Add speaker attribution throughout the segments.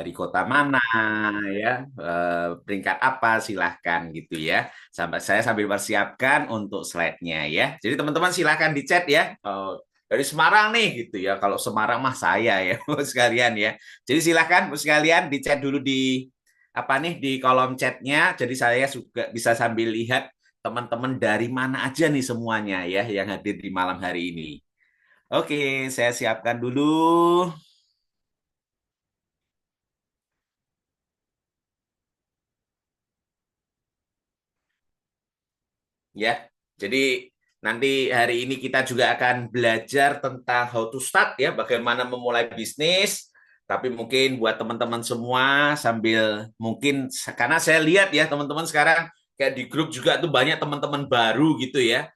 Speaker 1: dari kota mana ya, peringkat apa silahkan gitu ya. Sampai saya sambil persiapkan untuk slide-nya ya. Jadi teman-teman silahkan di chat ya. Dari Semarang nih gitu ya. Kalau Semarang mah saya ya sekalian ya. Jadi silahkan sekalian di chat dulu di apa nih di kolom chatnya. Jadi saya juga bisa sambil lihat teman-teman dari mana aja nih semuanya ya yang hadir di malam hari ini. Oke, saya siapkan dulu. Ya. Jadi nanti hari ini kita juga akan belajar tentang how to start ya, bagaimana memulai bisnis. Tapi mungkin buat teman-teman semua sambil mungkin karena saya lihat ya teman-teman sekarang kayak di grup juga tuh banyak teman-teman baru gitu ya.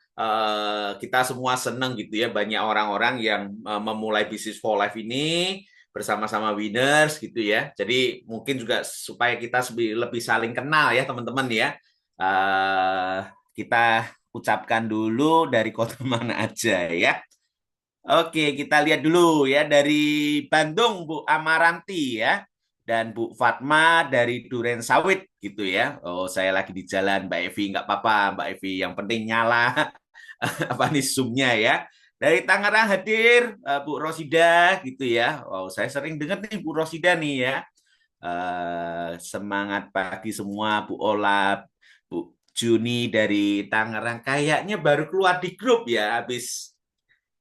Speaker 1: Kita semua seneng gitu ya, banyak orang-orang yang memulai bisnis for life ini bersama-sama winners gitu ya. Jadi mungkin juga supaya kita lebih saling kenal ya teman-teman ya. Eh, kita ucapkan dulu dari kota mana aja ya. Oke, kita lihat dulu ya dari Bandung Bu Amaranti ya dan Bu Fatma dari Duren Sawit gitu ya. Oh, saya lagi di jalan Mbak Evi, nggak apa-apa Mbak Evi, yang penting nyala apa nih zoom-nya ya. Dari Tangerang hadir Bu Rosida gitu ya. Oh, saya sering dengar nih Bu Rosida nih ya. Semangat pagi semua Bu Ola, Bu Juni dari Tangerang kayaknya baru keluar di grup ya habis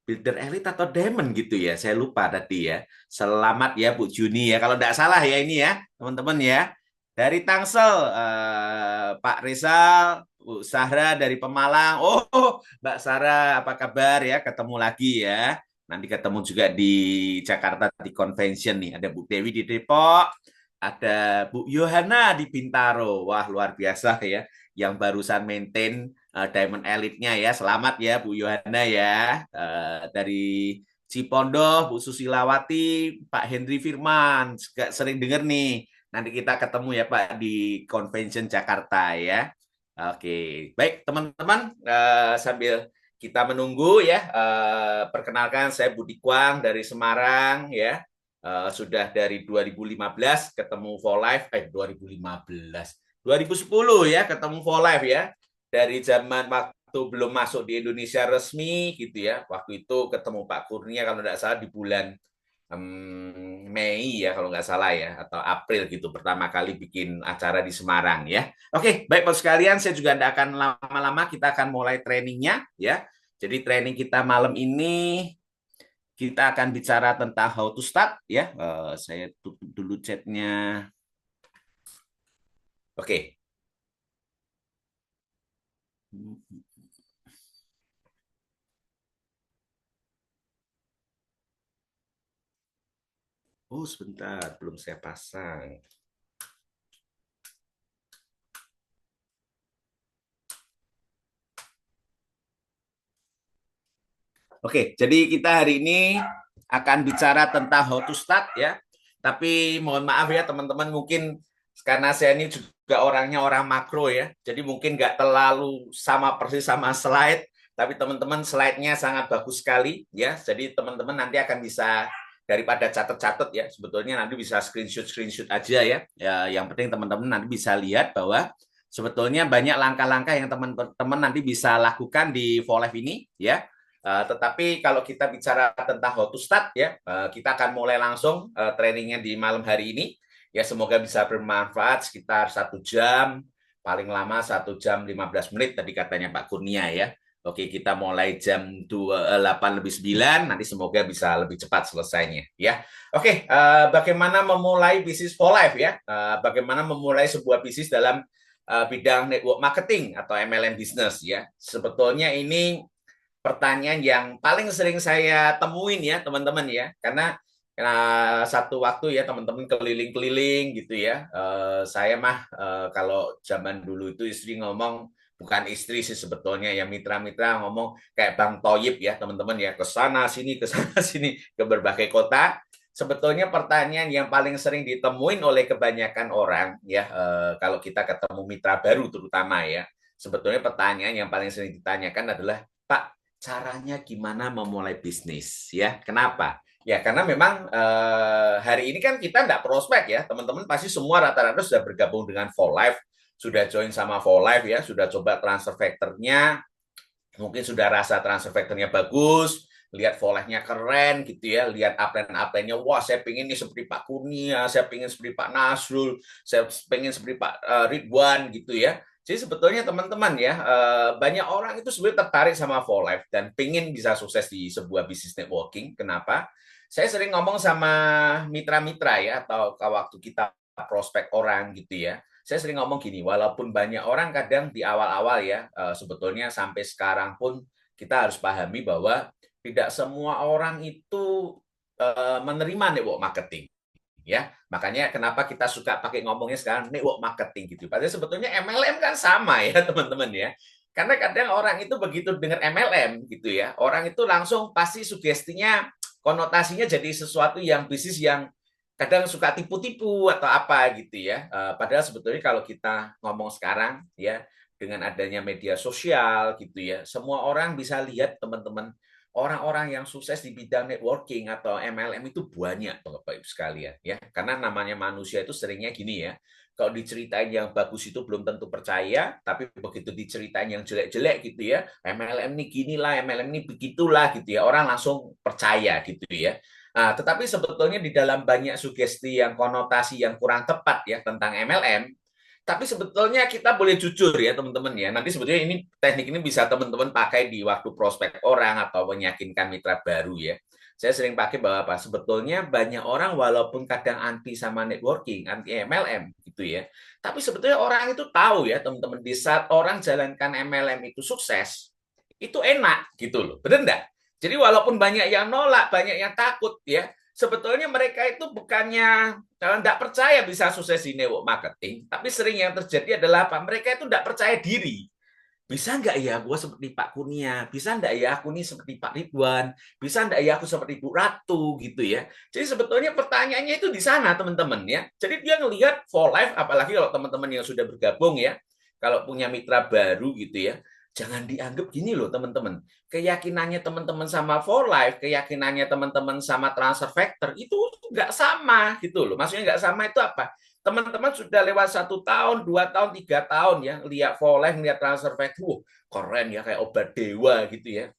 Speaker 1: Builder Elite atau Diamond gitu ya. Saya lupa tadi ya. Selamat ya Bu Juni ya. Kalau tidak salah ya ini ya teman-teman ya. Dari Tangsel Pak Rizal, Bu Sahra dari Pemalang. Oh, Mbak Sarah apa kabar ya? Ketemu lagi ya. Nanti ketemu juga di Jakarta di convention nih. Ada Bu Dewi di Depok, ada Bu Yohana di Bintaro. Wah, luar biasa ya. Yang barusan maintain Diamond Elite-nya ya. Selamat ya Bu Yohana ya. Dari Cipondoh, Bu Susilawati, Pak Henry Firman. Sering dengar nih. Nanti kita ketemu ya Pak di Convention Jakarta ya. Oke, baik teman-teman, sambil kita menunggu ya, perkenalkan saya Budi Kwang dari Semarang ya. Sudah dari 2015 ketemu For Life 2015 2010 ya ketemu For Life ya, dari zaman waktu belum masuk di Indonesia resmi gitu ya, waktu itu ketemu Pak Kurnia kalau tidak salah di bulan Mei ya kalau nggak salah ya, atau April gitu pertama kali bikin acara di Semarang ya. Oke, baik Bapak sekalian, saya juga tidak akan lama-lama, kita akan mulai trainingnya ya. Jadi training kita malam ini kita akan bicara tentang how to start ya. Saya tutup dulu chatnya. Oke. Oh sebentar, belum saya pasang. Oke, jadi kita hari ini akan bicara tentang how to start ya. Tapi mohon maaf ya teman-teman, mungkin karena saya ini juga orangnya orang makro ya. Jadi mungkin nggak terlalu sama persis sama slide, tapi teman-teman slide-nya sangat bagus sekali ya. Jadi teman-teman nanti akan bisa daripada catat-catat ya, sebetulnya nanti bisa screenshot aja ya. Ya, yang penting teman-teman nanti bisa lihat bahwa sebetulnya banyak langkah-langkah yang teman-teman nanti bisa lakukan di Volef ini ya. Tetapi kalau kita bicara tentang how to start ya, kita akan mulai langsung trainingnya di malam hari ini. Ya semoga bisa bermanfaat sekitar 1 jam, paling lama 1 jam 15 menit tadi katanya Pak Kurnia ya. Oke, kita mulai jam 8 lebih 9, nanti semoga bisa lebih cepat selesainya ya. Oke, bagaimana memulai bisnis for life ya? Bagaimana memulai sebuah bisnis dalam bidang network marketing atau MLM business ya. Sebetulnya ini pertanyaan yang paling sering saya temuin ya teman-teman ya, karena satu waktu ya teman-teman keliling-keliling gitu ya, saya mah kalau zaman dulu itu istri ngomong, bukan istri sih sebetulnya ya, mitra-mitra ngomong kayak Bang Toyib ya teman-teman ya, ke sana sini ke sana sini ke berbagai kota. Sebetulnya pertanyaan yang paling sering ditemuin oleh kebanyakan orang ya, kalau kita ketemu mitra baru terutama ya, sebetulnya pertanyaan yang paling sering ditanyakan adalah, Pak, caranya gimana memulai bisnis ya? Kenapa? Ya, karena memang hari ini kan kita nggak prospek ya, teman-teman pasti semua rata-rata sudah bergabung dengan For Life, sudah join sama For Life ya, sudah coba transfer factor-nya, mungkin sudah rasa transfer factor-nya bagus, lihat volanya keren gitu ya, lihat upline-upline-nya, wah saya pengen nih seperti Pak Kurnia, saya pengen seperti Pak Nasrul, saya pengen seperti Pak Ridwan gitu ya. Jadi sebetulnya teman-teman ya, banyak orang itu sebenarnya tertarik sama For Life dan pengen bisa sukses di sebuah bisnis networking. Kenapa? Saya sering ngomong sama mitra-mitra ya, atau waktu kita prospek orang gitu ya, saya sering ngomong gini, walaupun banyak orang kadang di awal-awal ya, sebetulnya sampai sekarang pun kita harus pahami bahwa tidak semua orang itu menerima network marketing. Ya, makanya kenapa kita suka pakai ngomongnya sekarang network marketing gitu. Padahal sebetulnya MLM kan sama ya teman-teman ya. Karena kadang orang itu begitu dengar MLM gitu ya, orang itu langsung pasti sugestinya, konotasinya jadi sesuatu yang bisnis yang kadang suka tipu-tipu atau apa gitu ya. Padahal sebetulnya kalau kita ngomong sekarang ya, dengan adanya media sosial gitu ya, semua orang bisa lihat teman-teman, orang-orang yang sukses di bidang networking atau MLM itu banyak Bapak Ibu sekalian ya. Karena namanya manusia itu seringnya gini ya. Kalau diceritain yang bagus itu belum tentu percaya, tapi begitu diceritain yang jelek-jelek gitu ya, MLM ini ginilah, MLM ini begitulah gitu ya, orang langsung percaya gitu ya. Nah, tetapi sebetulnya di dalam banyak sugesti yang konotasi yang kurang tepat ya tentang MLM, tapi sebetulnya kita boleh jujur ya teman-teman ya. Nanti sebetulnya ini teknik ini bisa teman-teman pakai di waktu prospek orang atau meyakinkan mitra baru ya. Saya sering pakai bahwa apa? Sebetulnya banyak orang walaupun kadang anti sama networking, anti MLM gitu ya. Tapi sebetulnya orang itu tahu ya teman-teman, di saat orang jalankan MLM itu sukses, itu enak gitu loh. Benar enggak? Jadi walaupun banyak yang nolak, banyak yang takut ya, sebetulnya mereka itu bukannya tidak percaya bisa sukses di network marketing, tapi sering yang terjadi adalah apa? Mereka itu tidak percaya diri. Bisa nggak ya gue seperti Pak Kurnia? Bisa nggak ya aku nih seperti Pak Ridwan? Bisa nggak ya aku seperti Bu Ratu gitu ya? Jadi sebetulnya pertanyaannya itu di sana teman-teman ya. Jadi dia ngelihat For Life, apalagi kalau teman-teman yang sudah bergabung ya, kalau punya mitra baru gitu ya, jangan dianggap gini loh teman-teman. Keyakinannya teman-teman sama For Life, keyakinannya teman-teman sama Transfer Factor itu nggak sama gitu loh. Maksudnya nggak sama itu apa? Teman-teman sudah lewat 1 tahun, 2 tahun, 3 tahun ya, lihat For Life, lihat Transfer Factor, keren ya kayak obat dewa gitu ya.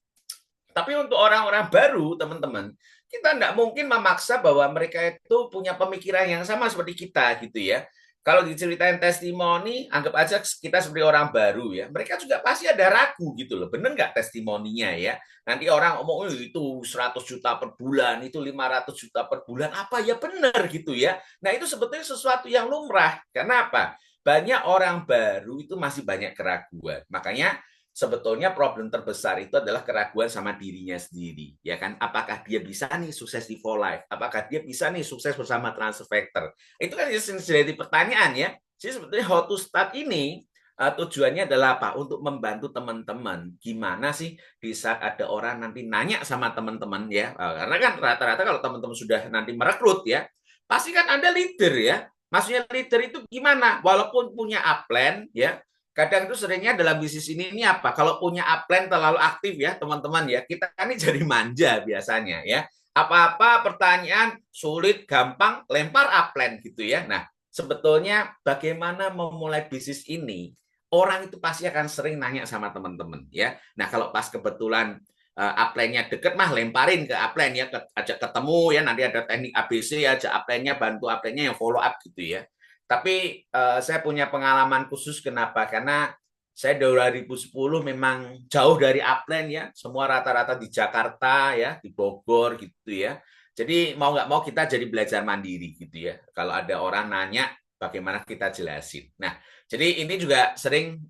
Speaker 1: Tapi untuk orang-orang baru, teman-teman, kita tidak mungkin memaksa bahwa mereka itu punya pemikiran yang sama seperti kita gitu ya. Kalau diceritain testimoni, anggap aja kita seperti orang baru ya. Mereka juga pasti ada ragu gitu loh. Bener nggak testimoninya ya? Nanti orang ngomong, oh, itu 100 juta per bulan, itu 500 juta per bulan. Apa ya benar gitu ya? Nah itu sebetulnya sesuatu yang lumrah. Karena apa? Banyak orang baru itu masih banyak keraguan. Makanya sebetulnya problem terbesar itu adalah keraguan sama dirinya sendiri, ya kan? Apakah dia bisa nih sukses di For Life? Apakah dia bisa nih sukses bersama Transfer Factor? Itu kan jadi pertanyaan ya. Jadi sebetulnya How to Start ini tujuannya adalah apa? Untuk membantu teman-teman gimana sih di saat ada orang nanti nanya sama teman-teman ya. Karena kan rata-rata kalau teman-teman sudah nanti merekrut ya, pasti kan ada leader ya. Maksudnya leader itu gimana? Walaupun punya upline ya, kadang itu seringnya dalam bisnis ini apa? Kalau punya upline terlalu aktif ya teman-teman ya, kita ini jadi manja biasanya ya. Apa-apa pertanyaan sulit, gampang, lempar upline gitu ya. Nah, sebetulnya bagaimana memulai bisnis ini, orang itu pasti akan sering nanya sama teman-teman ya. Nah, kalau pas kebetulan upline-nya deket mah lemparin ke upline ya, ajak ketemu ya, nanti ada teknik ABC, ajak upline-nya, bantu upline-nya yang follow up gitu ya. Tapi saya punya pengalaman khusus kenapa? Karena saya 2010 memang jauh dari upline ya, semua rata-rata di Jakarta ya, di Bogor gitu ya. Jadi mau nggak mau kita jadi belajar mandiri gitu ya. Kalau ada orang nanya, bagaimana kita jelasin. Nah, jadi ini juga sering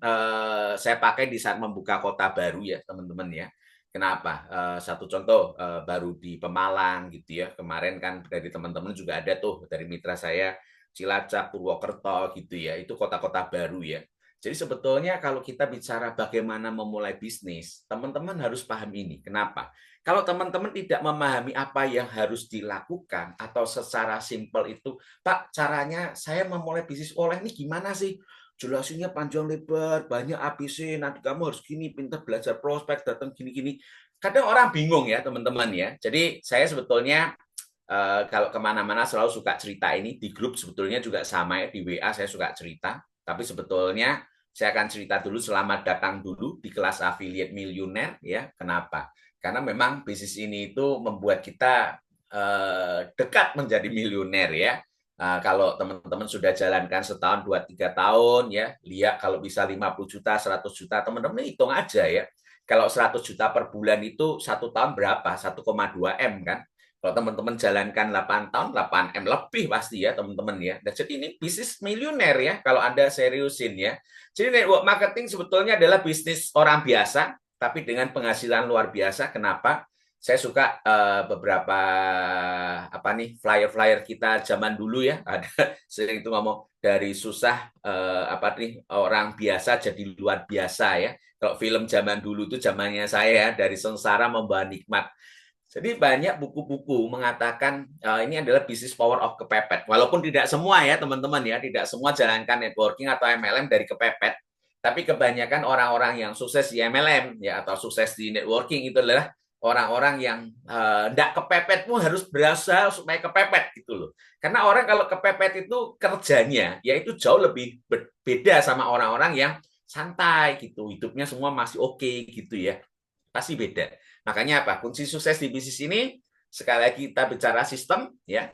Speaker 1: saya pakai di saat membuka kota baru ya, teman-teman ya. Kenapa? Satu contoh baru di Pemalang gitu ya. Kemarin kan dari teman-teman juga ada tuh dari mitra saya Cilacap, Purwokerto gitu ya. Itu kota-kota baru ya. Jadi sebetulnya kalau kita bicara bagaimana memulai bisnis, teman-teman harus paham ini. Kenapa? Kalau teman-teman tidak memahami apa yang harus dilakukan atau secara simpel itu, Pak, caranya saya memulai bisnis oleh ini gimana sih? Jelasinnya panjang lebar, banyak ABC, nanti kamu harus gini, pintar belajar prospek, datang gini-gini. Kadang orang bingung ya teman-teman ya. Jadi saya sebetulnya kalau kemana-mana selalu suka cerita ini, di grup sebetulnya juga sama ya, di WA saya suka cerita, tapi sebetulnya saya akan cerita dulu selamat datang dulu di kelas affiliate milioner ya. Kenapa? Karena memang bisnis ini itu membuat kita dekat menjadi milioner ya. Kalau teman-teman sudah jalankan setahun, 2-3 tahun ya, lihat kalau bisa 50 juta, 100 juta, teman-teman hitung aja ya. Kalau 100 juta per bulan itu 1 tahun berapa? 1,2 M kan? Kalau teman-teman jalankan 8 tahun, 8 M lebih pasti ya teman-teman ya. Dan jadi ini bisnis milioner ya kalau Anda seriusin ya. Jadi network marketing sebetulnya adalah bisnis orang biasa, tapi dengan penghasilan luar biasa. Kenapa? Saya suka beberapa apa nih flyer-flyer kita zaman dulu ya. Ada sering itu ngomong dari susah apa nih orang biasa jadi luar biasa ya. Kalau film zaman dulu itu zamannya saya dari sengsara membawa nikmat. Jadi banyak buku-buku mengatakan ini adalah bisnis power of kepepet. Walaupun tidak semua ya teman-teman ya, tidak semua jalankan networking atau MLM dari kepepet. Tapi kebanyakan orang-orang yang sukses di MLM ya atau sukses di networking itu adalah orang-orang yang tidak kepepet pun harus berasa supaya kepepet gitu loh. Karena orang kalau kepepet itu kerjanya ya itu jauh lebih beda sama orang-orang yang santai gitu. Hidupnya semua masih oke gitu ya. Pasti beda. Makanya apa? Kunci sukses di bisnis ini sekali lagi kita bicara sistem ya.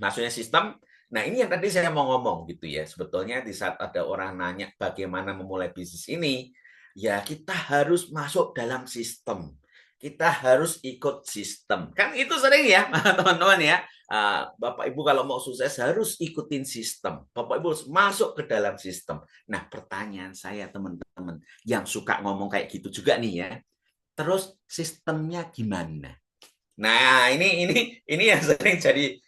Speaker 1: Maksudnya sistem. Nah, ini yang tadi saya mau ngomong gitu ya. Sebetulnya di saat ada orang nanya bagaimana memulai bisnis ini, ya kita harus masuk dalam sistem. Kita harus ikut sistem. Kan itu sering ya, teman-teman ya. Bapak Ibu kalau mau sukses harus ikutin sistem. Bapak Ibu harus masuk ke dalam sistem. Nah, pertanyaan saya teman-teman yang suka ngomong kayak gitu juga nih ya. Terus sistemnya gimana? Nah, ini yang sering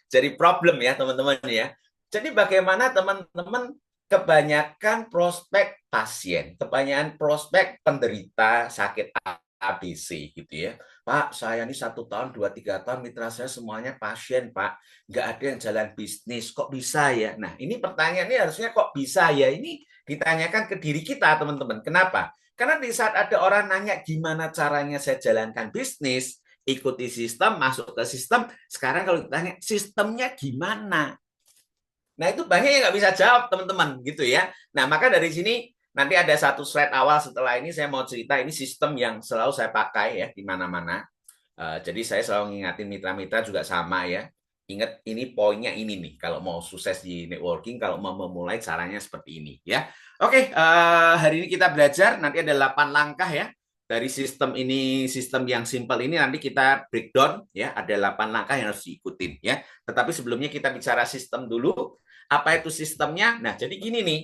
Speaker 1: jadi problem ya, teman-teman ya. Jadi bagaimana teman-teman kebanyakan prospek pasien, kebanyakan prospek penderita sakit ABC gitu ya. Pak, saya ini 1 tahun, 2-3 tahun mitra saya semuanya pasien, Pak. Nggak ada yang jalan bisnis, kok bisa ya? Nah, ini pertanyaannya harusnya kok bisa ya? Ini ditanyakan ke diri kita, teman-teman. Kenapa? Karena di saat ada orang nanya gimana caranya saya jalankan bisnis, ikuti sistem, masuk ke sistem. Sekarang kalau ditanya sistemnya gimana? Nah itu banyak yang nggak bisa jawab teman-teman gitu ya. Nah maka dari sini nanti ada satu slide awal setelah ini saya mau cerita ini sistem yang selalu saya pakai ya di mana-mana. Jadi saya selalu ngingatin mitra-mitra juga sama ya. Ingat ini poinnya ini nih kalau mau sukses di networking, kalau mau memulai caranya seperti ini ya. Oke, hari ini kita belajar nanti ada 8 langkah ya dari sistem ini, sistem yang simple ini nanti kita breakdown ya, ada 8 langkah yang harus diikutin ya. Tetapi sebelumnya kita bicara sistem dulu. Apa itu sistemnya? Nah, jadi gini nih.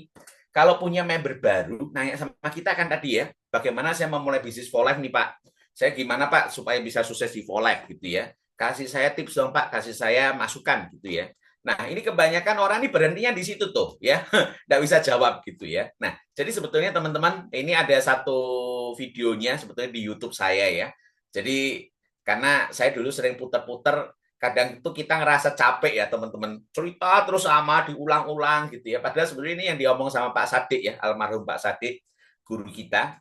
Speaker 1: Kalau punya member baru, nanya sama kita kan tadi ya, bagaimana saya memulai bisnis for life nih Pak? Saya gimana Pak supaya bisa sukses di for life gitu ya? Kasih saya tips dong Pak, kasih saya masukan gitu ya. Nah, ini kebanyakan orang ini berhentinya di situ tuh ya, nggak bisa jawab gitu ya. Nah, jadi sebetulnya teman-teman ini ada satu videonya sebetulnya di YouTube saya ya. Jadi karena saya dulu sering putar-putar, kadang itu kita ngerasa capek ya teman-teman, cerita terus sama diulang-ulang gitu ya. Padahal sebenarnya ini yang diomong sama Pak Sadik ya, almarhum Pak Sadik, guru kita.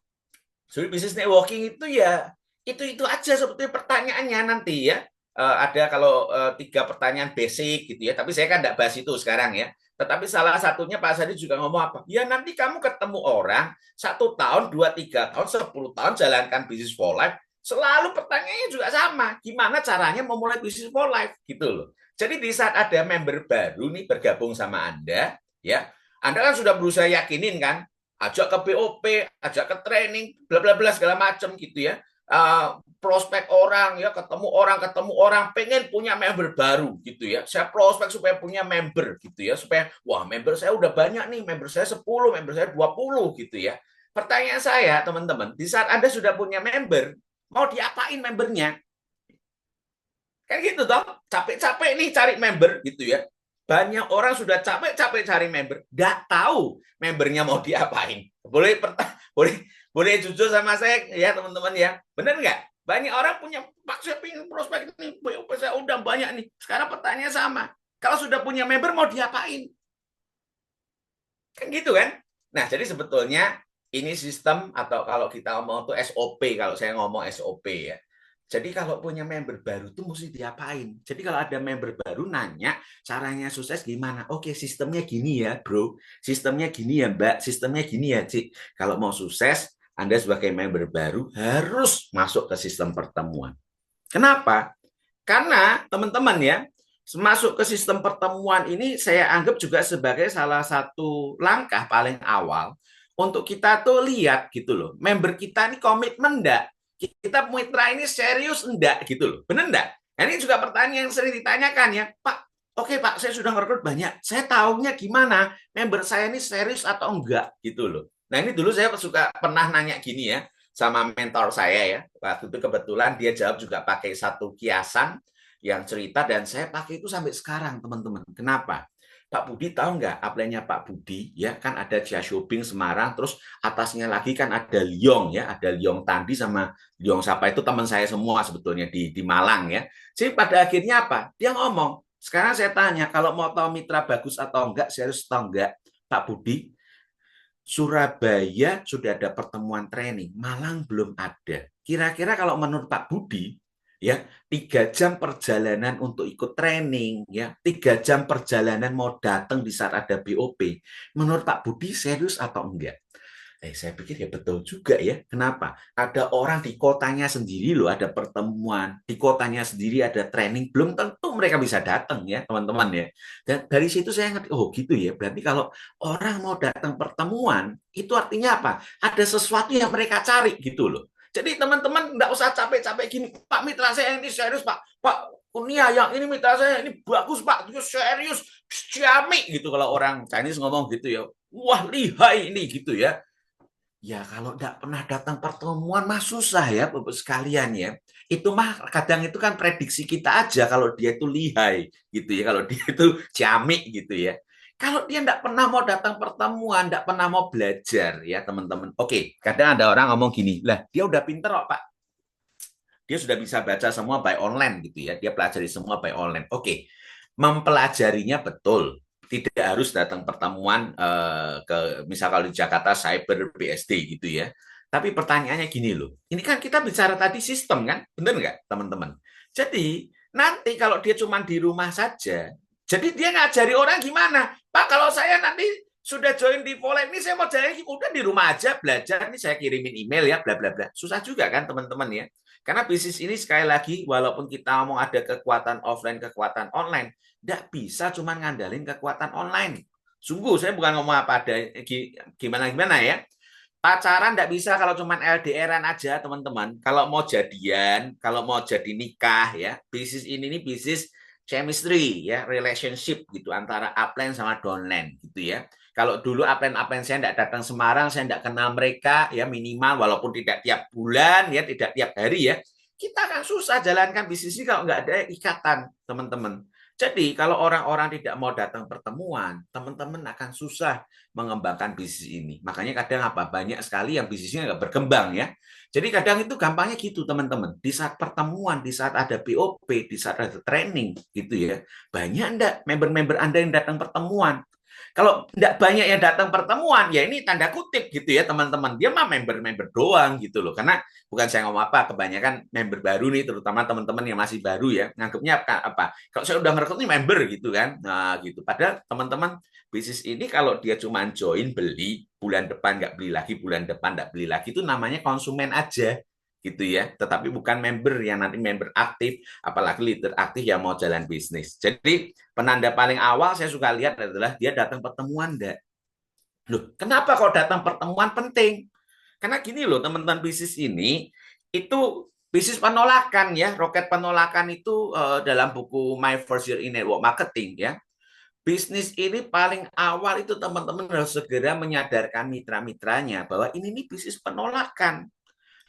Speaker 1: Jadi bisnis networking itu ya itu aja sebetulnya pertanyaannya nanti ya. Ada kalau 3 pertanyaan basic gitu ya, tapi saya kan tidak bahas itu sekarang ya. Tetapi salah satunya Pak Sadi juga ngomong apa? Ya nanti kamu ketemu orang 1 tahun, 2-3 tahun, 10 tahun jalankan bisnis for life, selalu pertanyaannya juga sama. Gimana caranya memulai bisnis for life gitu loh. Jadi di saat ada member baru nih bergabung sama Anda, ya, Anda kan sudah berusaha yakinin kan, ajak ke BOP, ajak ke training, bla bla bla segala macam gitu ya. Prospek orang ya, ketemu orang, pengen punya member baru gitu ya. Saya prospek supaya punya member gitu ya, supaya wah member saya udah banyak nih, member saya 10, member saya 20 gitu ya. Pertanyaan saya teman-teman, di saat Anda sudah punya member, mau diapain membernya? Kan gitu toh, capek-capek nih cari member gitu ya. Banyak orang sudah capek-capek cari member, nggak tahu membernya mau diapain. Boleh boleh jujur sama saya ya teman-teman ya, benar nggak? Banyak orang punya Pak saya ingin prospek ini, saya udah banyak nih. Sekarang pertanyaan sama, kalau sudah punya member mau diapain? Kan gitu kan? Nah jadi sebetulnya ini sistem atau kalau kita ngomong tuh SOP, kalau saya ngomong SOP ya. Jadi kalau punya member baru tuh mesti diapain? Jadi kalau ada member baru nanya caranya sukses gimana? Oke, sistemnya gini ya, bro. Sistemnya gini ya, Mbak. Sistemnya gini ya, Cik. Kalau mau sukses, Anda sebagai member baru harus masuk ke sistem pertemuan. Kenapa? Karena teman-teman ya, masuk ke sistem pertemuan ini saya anggap juga sebagai salah satu langkah paling awal untuk kita tuh lihat gitu loh, member kita ini komitmen enggak? Kita mitra ini serius enggak gitu loh, benar enggak? Nah, ini juga pertanyaan yang sering ditanyakan ya, Pak. Oke Pak, saya sudah ngerekrut banyak. Saya tahunya gimana member saya ini serius atau enggak gitu loh. Nah ini dulu saya suka pernah nanya gini ya sama mentor saya ya. Waktu itu kebetulan dia jawab juga pakai satu kiasan yang cerita dan saya pakai itu sampai sekarang teman-teman. Kenapa? Pak Budi tahu nggak upline-nya Pak Budi ya kan ada Jia Shopping Semarang terus atasnya lagi kan ada Lyong ya ada Lyong Tandi sama Lyong Sapa itu teman saya semua sebetulnya di Malang ya. Jadi pada akhirnya apa? Dia ngomong sekarang saya tanya kalau mau tahu mitra bagus atau enggak serius atau enggak Pak Budi Surabaya sudah ada pertemuan training, Malang belum ada. Kira-kira kalau menurut Pak Budi, ya 3 jam perjalanan untuk ikut training, ya 3 jam perjalanan mau datang di saat ada BOP, menurut Pak Budi serius atau enggak? Saya pikir ya betul juga ya. Kenapa? Ada orang di kotanya sendiri loh, ada pertemuan. Di kotanya sendiri ada training. Belum tentu mereka bisa datang ya, teman-teman ya. Dan dari situ saya ngerti, oh gitu ya. Berarti kalau orang mau datang pertemuan, itu artinya apa? Ada sesuatu yang mereka cari gitu loh. Jadi teman-teman nggak usah capek-capek gini. Pak mitra saya ini serius, Pak. Pak Kunia yang ini mitra saya ini bagus, Pak. Itu serius, ciamik gitu kalau orang Chinese ngomong gitu ya. Wah, lihai ini gitu ya. Ya kalau tidak pernah datang pertemuan mah susah ya Bapak sekalian ya. Itu mah kadang itu kan prediksi kita aja kalau dia itu lihai gitu ya, kalau dia itu ciamik gitu ya. Kalau dia tidak pernah mau datang pertemuan, tidak pernah mau belajar ya teman-teman. Oke, kadang ada orang ngomong gini, lah dia udah pinter kok Pak. Dia sudah bisa baca semua by online gitu ya. Dia pelajari semua by online. Oke, mempelajarinya betul tidak harus datang pertemuan ke misal kalau di Jakarta Cyber BSD gitu ya. Tapi pertanyaannya gini loh, ini kan kita bicara tadi sistem kan, benar nggak teman-teman? Jadi nanti kalau dia cuma di rumah saja, jadi dia ngajari orang gimana? Pak kalau saya nanti sudah join di Volley ini saya mau jadi udah di rumah aja belajar ini saya kirimin email ya bla bla bla. Susah juga kan teman-teman ya. Karena bisnis ini sekali lagi, walaupun kita ngomong ada kekuatan offline, kekuatan online, tidak bisa cuma ngandalin kekuatan online. Sungguh, saya bukan ngomong apa ada gimana-gimana ya. Pacaran tidak bisa kalau cuma LDRan aja, teman-teman. Kalau mau jadian, kalau mau jadi nikah, ya bisnis ini bisnis chemistry, ya relationship gitu antara upline sama downline gitu ya. Kalau dulu upline saya tidak datang Semarang, saya tidak kenal mereka, ya minimal walaupun tidak tiap bulan, ya tidak tiap hari ya. Kita akan susah jalankan bisnis ini kalau nggak ada ikatan, teman-teman. Jadi kalau orang-orang tidak mau datang pertemuan, teman-teman akan susah mengembangkan bisnis ini. Makanya kadang apa? Banyak sekali yang bisnisnya nggak berkembang ya. Jadi kadang itu gampangnya gitu teman-teman. Di saat pertemuan, di saat ada BOP, di saat ada training gitu ya. Banyak enggak member-member Anda yang datang pertemuan? Kalau tidak banyak yang datang pertemuan, ya ini tanda kutip gitu ya teman-teman. Dia mah member-member doang gitu loh. Karena bukan saya ngomong apa, kebanyakan member baru nih, terutama teman-teman yang masih baru ya, nganggapnya apa? Kalau saya udah ngerekrut nih member gitu kan, nah gitu. Padahal teman-teman bisnis ini kalau dia cuma join beli, bulan depan nggak beli lagi, bulan depan nggak beli lagi, itu namanya konsumen aja gitu ya, tetapi bukan member yang nanti member aktif, apalagi leader aktif yang mau jalan bisnis. Jadi penanda paling awal saya suka lihat adalah dia datang pertemuan enggak. Loh, kenapa kalau datang pertemuan penting? Karena gini loh, teman-teman bisnis ini itu bisnis penolakan ya, roket penolakan itu dalam buku My First Year in Network Marketing ya. Bisnis ini paling awal itu teman-teman harus segera menyadarkan mitra-mitranya bahwa ini nih bisnis penolakan.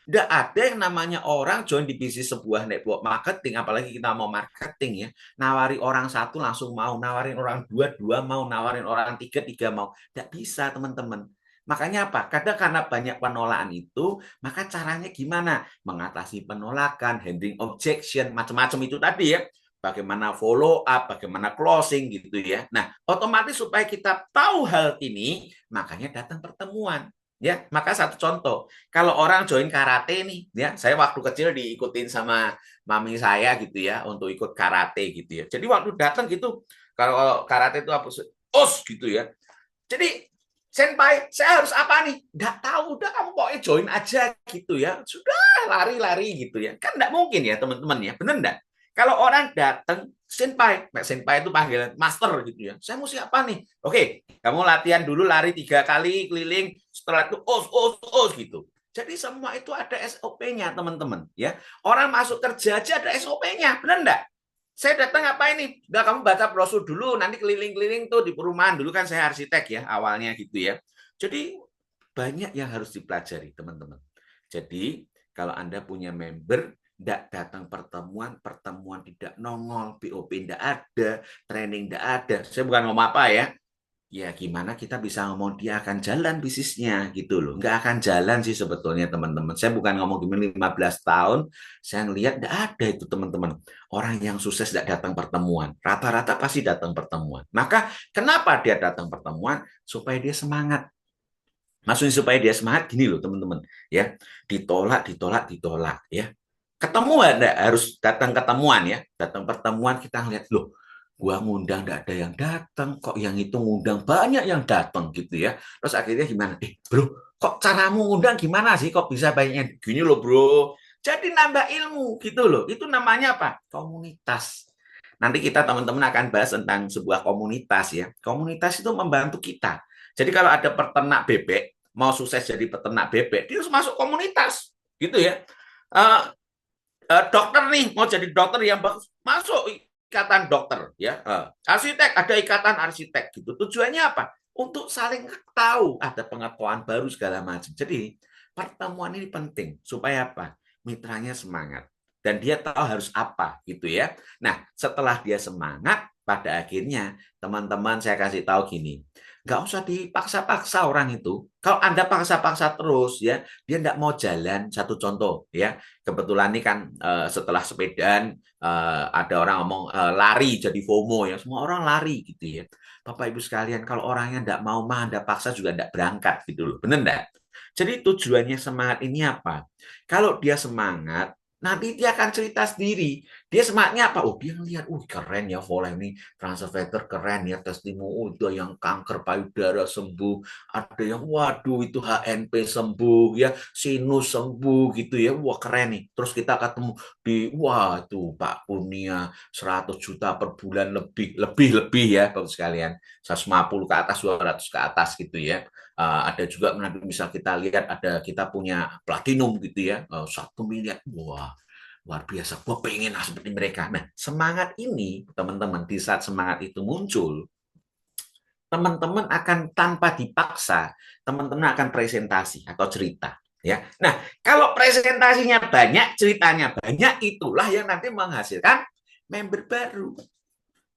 Speaker 1: Tidak ada yang namanya orang join di bisnis sebuah network marketing, apalagi kita mau marketing ya, nawari orang satu langsung mau, nawarin orang dua, dua mau, nawarin orang tiga, tiga mau. Tidak bisa teman-teman. Makanya apa? Kadang karena banyak penolakan itu, maka caranya gimana? Mengatasi penolakan, handling objection, macam-macam itu tadi ya. Bagaimana follow up, bagaimana closing gitu ya. Nah, otomatis supaya kita tahu hal ini, makanya datang pertemuan. Ya, maka satu contoh, kalau orang join karate nih, ya, saya waktu kecil diikutin sama mami saya gitu ya untuk ikut karate gitu ya. Jadi waktu datang gitu, kalau karate itu apa? Os gitu ya. Jadi senpai, saya harus apa nih? Nggak tahu, udah kamu pokoknya join aja gitu ya. Sudah lari-lari gitu ya. Kan nggak mungkin ya teman-teman ya, bener nggak? Kalau orang datang, senpai, senpai itu panggilan master gitu ya. Saya mesti apa nih? Oke, kamu latihan dulu lari 3 kali keliling, setelah itu os gitu. Jadi semua itu ada SOP-nya teman-teman ya. Orang masuk kerja aja ada SOP-nya, benar enggak? Saya datang apa ini? Udah kamu baca brosur dulu, nanti keliling-keliling tuh di perumahan. Dulu kan saya arsitek ya, awalnya gitu ya. Jadi banyak yang harus dipelajari teman-teman. Jadi kalau Anda punya member, tidak datang pertemuan, pertemuan tidak nongol, BOP tidak ada, training tidak ada. Saya bukan ngomong apa ya, ya gimana kita bisa ngomong dia akan jalan bisnisnya gitu loh. Nggak akan jalan sih sebetulnya teman-teman. Saya bukan ngomong gimana 15 tahun, saya ngelihat nggak ada itu teman-teman. Orang yang sukses tidak datang pertemuan. Rata-rata pasti datang pertemuan. Maka kenapa dia datang pertemuan? Supaya dia semangat. Maksudnya supaya dia semangat gini loh teman-teman. Ya, ditolak, ditolak, ditolak ya. Ketemu ada harus datang ketemuan ya. Datang pertemuan kita ngeliat loh, gua ngundang enggak ada yang datang, kok yang itu ngundang banyak yang datang gitu ya. Terus akhirnya gimana? Bro, kok caramu ngundang gimana sih? Kok bisa banyaknya gini loh, Bro? Jadi nambah ilmu gitu loh. Itu namanya apa? Komunitas. Nanti kita teman-teman akan bahas tentang sebuah komunitas ya. Komunitas itu membantu kita. Jadi kalau ada peternak bebek, mau sukses jadi peternak bebek, dia harus masuk komunitas gitu ya. Uh, Dokter nih mau jadi dokter yang bagus, masuk ikatan dokter ya. Arsitek ada ikatan arsitek gitu. Tujuannya apa? Untuk saling tahu, ada pengetahuan baru segala macam. Jadi pertemuan ini penting supaya apa? Mitranya semangat dan dia tahu harus apa gitu ya. Nah, setelah dia semangat, pada akhirnya teman-teman saya kasih tahu gini, nggak usah dipaksa-paksa orang itu. Kalau Anda paksa-paksa terus ya, dia nggak mau jalan. Satu contoh ya, kebetulan ini kan setelah sepedaan ada orang ngomong lari jadi FOMO ya, semua orang lari gitu ya. Bapak Ibu sekalian, kalau orangnya nggak mau mah Anda paksa juga nggak berangkat gitu loh, bener nggak? Jadi tujuannya semangat ini apa? Kalau dia semangat, nanti dia akan cerita sendiri. Dia semangatnya apa? Oh, dia ngelihat, keren ya Volem ini, transfer keren ya, testimoni, itu yang kanker payudara sembuh, ada yang waduh itu HNP sembuh ya, sinus sembuh gitu ya, wah keren nih. Terus kita ketemu di wah tuh Pak Kurnia 100 juta per bulan lebih ya Bapak sekalian, 150 ke atas, 200 ke atas gitu ya. Ada juga nanti bisa kita lihat ada kita punya platinum gitu ya, 1 miliar, wah luar biasa, gue pengen lah seperti mereka. Nah, semangat ini teman-teman, di saat semangat itu muncul, teman-teman akan tanpa dipaksa, teman-teman akan presentasi atau cerita. Ya, nah kalau presentasinya banyak, ceritanya banyak, itulah yang nanti menghasilkan member baru,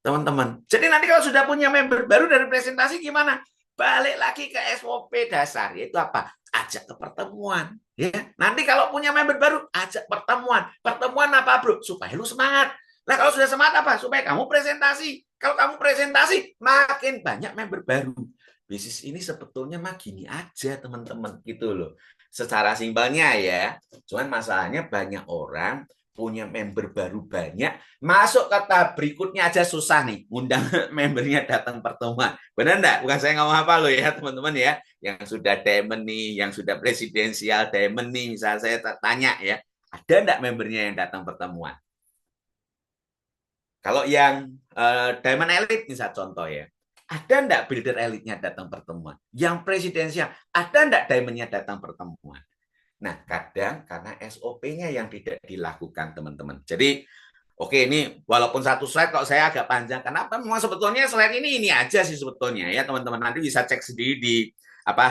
Speaker 1: teman-teman. Jadi nanti kalau sudah punya member baru dari presentasi gimana? Balik lagi ke SOP dasar, yaitu apa? Ajak ke pertemuan. Ya, nanti kalau punya member baru, ajak pertemuan. Pertemuan apa, bro? Supaya lu semangat. Nah, kalau sudah semangat apa? Supaya kamu presentasi. Kalau kamu presentasi, makin banyak member baru. Bisnis ini sebetulnya mah gini aja, teman-teman, gitu loh. Secara simpelnya ya. Cuman masalahnya banyak orang punya member baru banyak, masuk ke tahap berikutnya aja susah nih, undang membernya datang pertemuan. Benar enggak? Bukan saya ngomong apa loh ya teman-teman ya. Yang sudah diamond nih, yang sudah presidensial diamond nih, misalnya saya tanya ya, ada enggak membernya yang datang pertemuan? Kalau yang diamond elite misal contoh ya, ada enggak builder elite-nya datang pertemuan? Yang presidensial, ada enggak diamond-nya datang pertemuan? Nah, kadang karena SOP-nya yang tidak dilakukan, teman-teman. Jadi, oke, ini walaupun satu slide kok saya agak panjang. Kenapa? Memang sebetulnya slide ini aja sih sebetulnya ya, teman-teman. Nanti bisa cek sendiri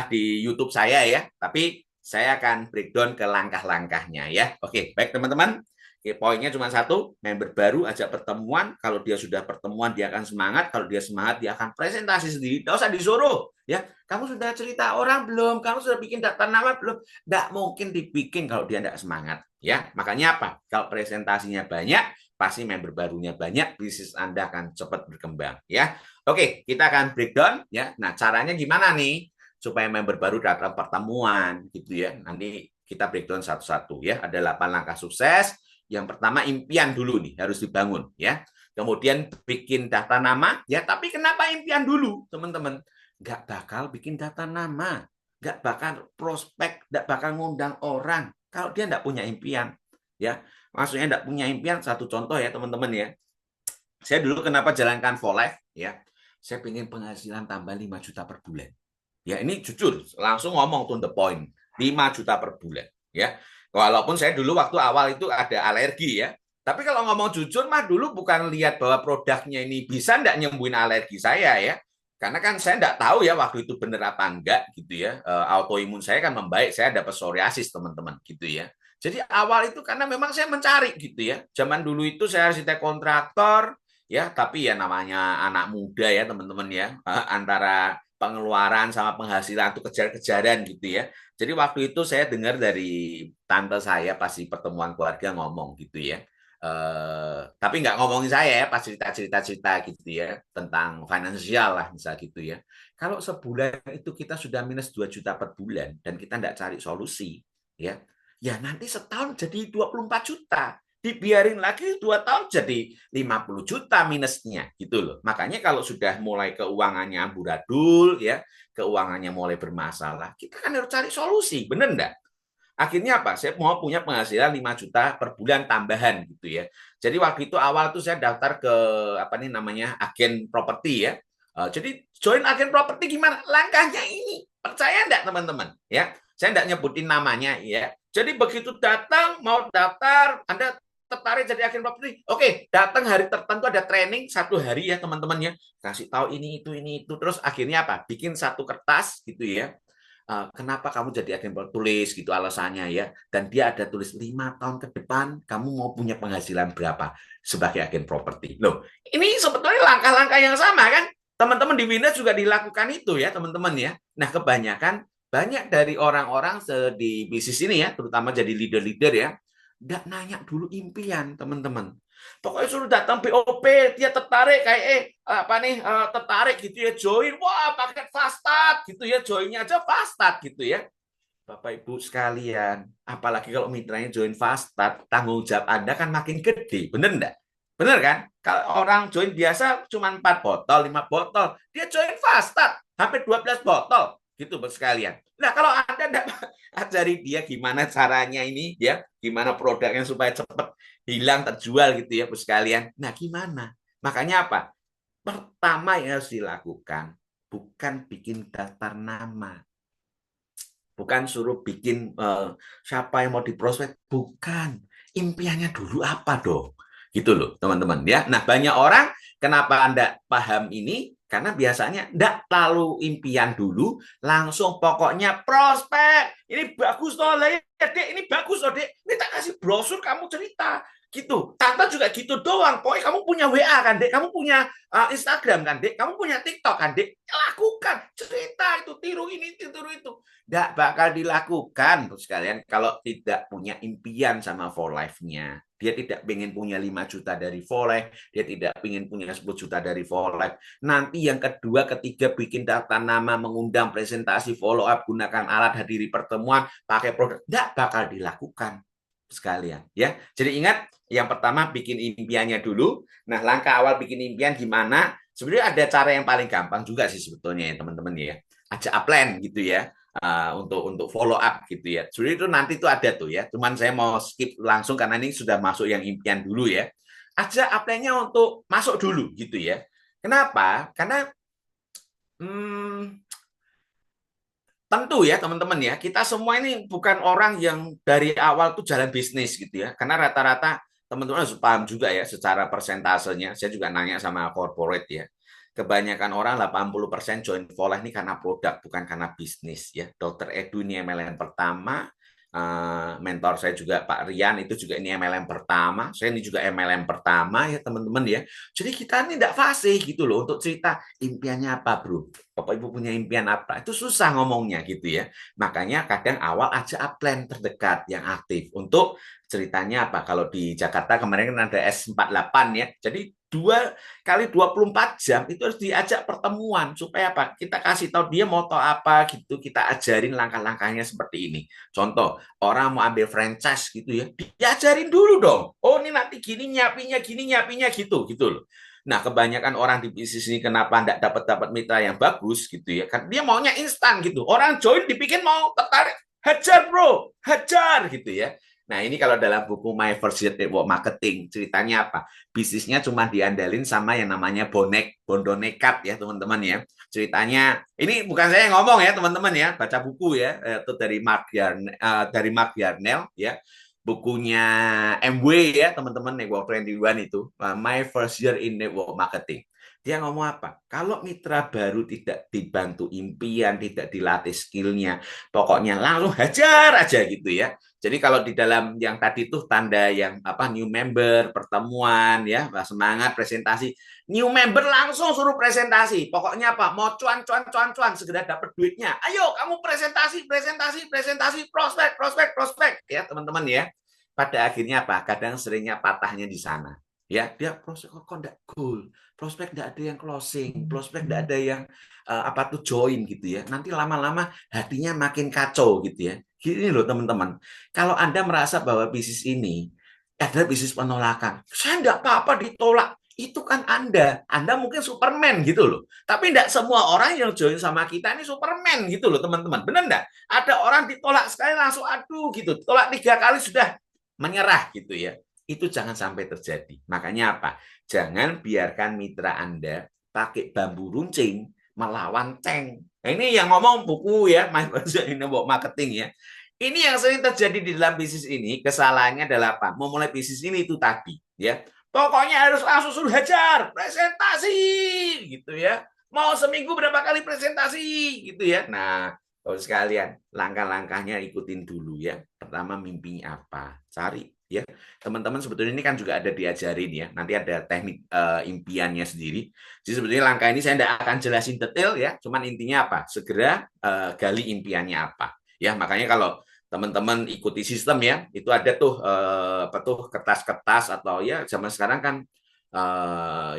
Speaker 1: di YouTube saya ya. Tapi saya akan breakdown ke langkah-langkahnya ya. Oke, baik teman-teman. Oke, poinnya cuma satu, member baru ajak pertemuan. Kalau dia sudah pertemuan, dia akan semangat. Kalau dia semangat, dia akan presentasi sendiri. Tidak usah disuruh. Ya, kamu sudah cerita orang belum? Kamu sudah bikin daftar nama belum? Tidak mungkin dibikin kalau dia tidak semangat. Ya, makanya apa? Kalau presentasinya banyak, pasti member barunya banyak, bisnis Anda akan cepat berkembang. Ya, oke, kita akan breakdown. Ya, nah caranya gimana nih? supaya member baru datang pertemuan gitu ya. Nanti kita breakdown satu-satu ya. Ada 8 langkah sukses. Yang pertama impian dulu nih harus dibangun ya. Kemudian bikin data nama ya. Tapi kenapa impian dulu teman-teman? Nggak bakal bikin data nama, nggak bakal prospek, nggak bakal ngundang orang kalau dia nggak punya impian ya. Maksudnya nggak punya impian. Satu contoh ya teman-teman ya. Saya dulu kenapa jalankan for life ya. Saya pengen penghasilan tambah 5 juta per bulan. Ya ini jujur, langsung ngomong to the point. 5 juta per bulan. Ya, walaupun saya dulu waktu awal itu ada alergi ya. Tapi kalau ngomong jujur mah dulu bukan lihat bahwa produknya ini bisa enggak nyembuhin alergi saya ya. Karena kan saya enggak tahu ya waktu itu bener apa enggak gitu ya. Autoimun saya kan membaik, saya dapat psoriasis teman-teman gitu ya. Jadi awal itu karena memang saya mencari gitu ya. Zaman dulu itu saya arsitek kontraktor ya, tapi ya namanya anak muda ya teman-teman ya. Antara pengeluaran sama penghasilan itu kejar-kejaran gitu ya. Jadi waktu itu saya dengar dari tante saya pas di pertemuan keluarga ngomong gitu ya. Tapi nggak ngomongin saya ya, pas cerita-cerita gitu ya tentang finansial lah misal gitu ya. Kalau sebulan itu kita sudah minus 2 juta per bulan dan kita nggak cari solusi ya, ya nanti setahun jadi 24 juta. Dibiarin lagi 2 tahun jadi 50 juta minusnya gitu loh. Makanya kalau sudah mulai keuangannya amburadul ya, keuangannya mulai bermasalah, kita kan harus cari solusi, bener enggak? Akhirnya apa? Saya mau punya penghasilan 5 juta per bulan tambahan gitu ya. Jadi waktu itu awal tuh saya daftar ke apa nih namanya agen properti ya. Jadi join agen properti gimana? Langkahnya ini. Percaya enggak teman-teman? Ya. Saya enggak nyebutin namanya ya. Jadi begitu datang mau daftar, Anda tertarik jadi agen properti. Oke, datang hari tertentu ada training 1 hari ya teman-teman ya. Kasih tahu ini itu. Terus akhirnya apa? Bikin satu kertas gitu ya. Kenapa kamu jadi agen properti, tulis gitu alasannya ya, dan dia ada tulis 5 tahun ke depan kamu mau punya penghasilan berapa sebagai agen properti. Loh, ini sebetulnya langkah-langkah yang sama kan teman-teman di Windows juga dilakukan itu ya teman-teman ya. Nah kebanyakan banyak dari orang-orang di bisnis ini ya, terutama jadi leader-leader ya, nggak nanya dulu impian teman-teman. Pokoknya suruh datang BOP, dia tertarik kayak apa nih tertarik gitu ya join, wah paket Fastad gitu ya, joinnya aja Fastad gitu ya. Bapak Ibu sekalian, apalagi kalau mitranya join Fastad, tanggung jawab Anda kan makin gede, bener enggak? Bener kan? Kalau orang join biasa cuma 4 botol, 5 botol, dia join Fastad, hampir 12 botol gitu sekalian. Nah kalau Anda enggak ajari dia gimana caranya ini ya, gimana produknya supaya cepat hilang terjual gitu ya, sekalian. Nah, gimana? Makanya apa? Pertama yang harus dilakukan bukan bikin daftar nama. Bukan suruh bikin siapa yang mau diprospek, bukan. Impiannya dulu apa dong? Gitu loh, teman-teman ya. Nah, banyak orang kenapa Anda paham ini? Karena biasanya enggak lalu impian dulu, langsung pokoknya prospek. Ini bagus toh, Dek, ini bagus toh, Dek. Ini tak kasih brosur kamu cerita. Gitu. Tante juga gitu doang. Pokoknya kamu punya WA kan, Dek? Kamu punya Instagram kan, Dek? Kamu punya TikTok kan, Dek? Lakukan. Cerita itu, tiru ini, tiru itu. Nggak bakal dilakukan, terus sekalian, kalau tidak punya impian sama for life-nya. Dia tidak ingin punya 5 juta dari for life, dia tidak ingin punya 10 juta dari for life. Nanti yang kedua, ketiga, bikin daftar nama, mengundang presentasi, follow up, gunakan alat, hadiri pertemuan, pakai produk, nggak bakal dilakukan sekalian ya. Jadi ingat, yang pertama bikin impiannya dulu. Nah, langkah awal bikin impian gimana? Sebenarnya ada cara yang paling gampang juga sih sebetulnya ya teman-teman ya. Ajak upline gitu ya. Untuk follow up gitu ya. Sebenarnya itu nanti itu ada tuh ya. Cuman saya mau skip langsung karena ini sudah masuk yang impian dulu ya. Ajak upline-nya untuk masuk dulu gitu ya. Kenapa? Karena tentu ya teman-teman ya, kita semua ini bukan orang yang dari awal tuh jalan bisnis gitu ya. Karena rata-rata teman-teman harus paham juga ya secara persentasenya. Saya juga nanya sama corporate ya. Kebanyakan orang 80% join Volah ini karena produk, bukan karena bisnis ya. Dokter Edu ini MLM pertama, mentor saya juga Pak Rian itu juga ini MLM pertama, saya ini juga MLM pertama ya teman-teman ya. Jadi kita ini tidak fasih gitu loh untuk cerita impiannya apa bro. Bapak Ibu punya impian apa? Itu susah ngomongnya gitu ya. Makanya kadang awal aja upline terdekat yang aktif untuk ceritanya apa. Kalau di Jakarta kemarin kan ada S48 ya. Jadi 2 kali 24 jam itu harus diajak pertemuan supaya apa? Kita kasih tahu dia mau tahu apa gitu, kita ajarin langkah-langkahnya seperti ini. Contoh, orang mau ambil franchise gitu ya, diajarin dulu dong. Oh, ini nanti gini nyapinya gitu gitu loh. Nah, kebanyakan orang di bisnis ini kenapa enggak dapat mitra yang bagus gitu ya? Kan dia maunya instan gitu. Orang join dipikir mau tertarik, hajar bro, hajar gitu ya. Nah, ini kalau dalam buku My First Year Network Marketing, ceritanya apa? Bisnisnya cuma diandalin sama yang namanya bondo nekat ya, teman-teman ya. Ceritanya, ini bukan saya yang ngomong ya, teman-teman ya, baca buku ya, itu dari Mark Yarnell ya. Bukunya MW ya, teman-teman, Network 21 itu, My First Year in Network Marketing. Dia ngomong apa? Kalau mitra baru tidak dibantu impian, tidak dilatih skillnya, pokoknya langsung hajar aja gitu ya. Jadi kalau di dalam yang tadi tuh tanda yang apa new member, pertemuan ya, semangat presentasi, new member langsung suruh presentasi. Pokoknya apa? Mau cuan segera dapat duitnya. Ayo kamu presentasi prospek ya, teman-teman ya. Pada akhirnya apa? Kadang seringnya patahnya di sana. Ya, dia prospek kok enggak goal, prospek enggak ada yang closing, prospek enggak ada yang apa tuh join gitu ya. Nanti lama-lama hatinya makin kacau gitu ya. Gini loh teman-teman, kalau Anda merasa bahwa bisnis ini adalah bisnis penolakan, saya enggak apa-apa ditolak, itu kan Anda mungkin Superman gitu loh. Tapi enggak semua orang yang join sama kita ini Superman gitu loh teman-teman. Benar enggak? Ada orang ditolak sekali langsung aduh gitu, tolak 3 kali sudah menyerah gitu ya. Itu jangan sampai terjadi. Makanya apa? Jangan biarkan mitra Anda pakai bambu runcing melawan tank. Nah, ini yang ngomong buku ya, My First in Marketing ya. Ini yang sering terjadi di dalam bisnis ini. Kesalahannya adalah apa? Memulai bisnis ini itu tadi ya. Pokoknya harus langsung suruh hajar, presentasi gitu ya. Mau seminggu berapa kali presentasi gitu ya. Nah, kalau sekalian langkah-langkahnya ikutin dulu ya. Pertama mimpinya apa? Cari ya. Teman-teman sebetulnya ini kan juga ada diajarin ya. Nanti ada teknik impiannya sendiri. Jadi sebetulnya langkah ini saya tidak akan jelasin detail ya. Cuman intinya apa? Segera gali impiannya apa. Ya, makanya kalau teman-teman ikuti sistem ya, itu ada tuh apa tuh kertas-kertas atau ya zaman sekarang kan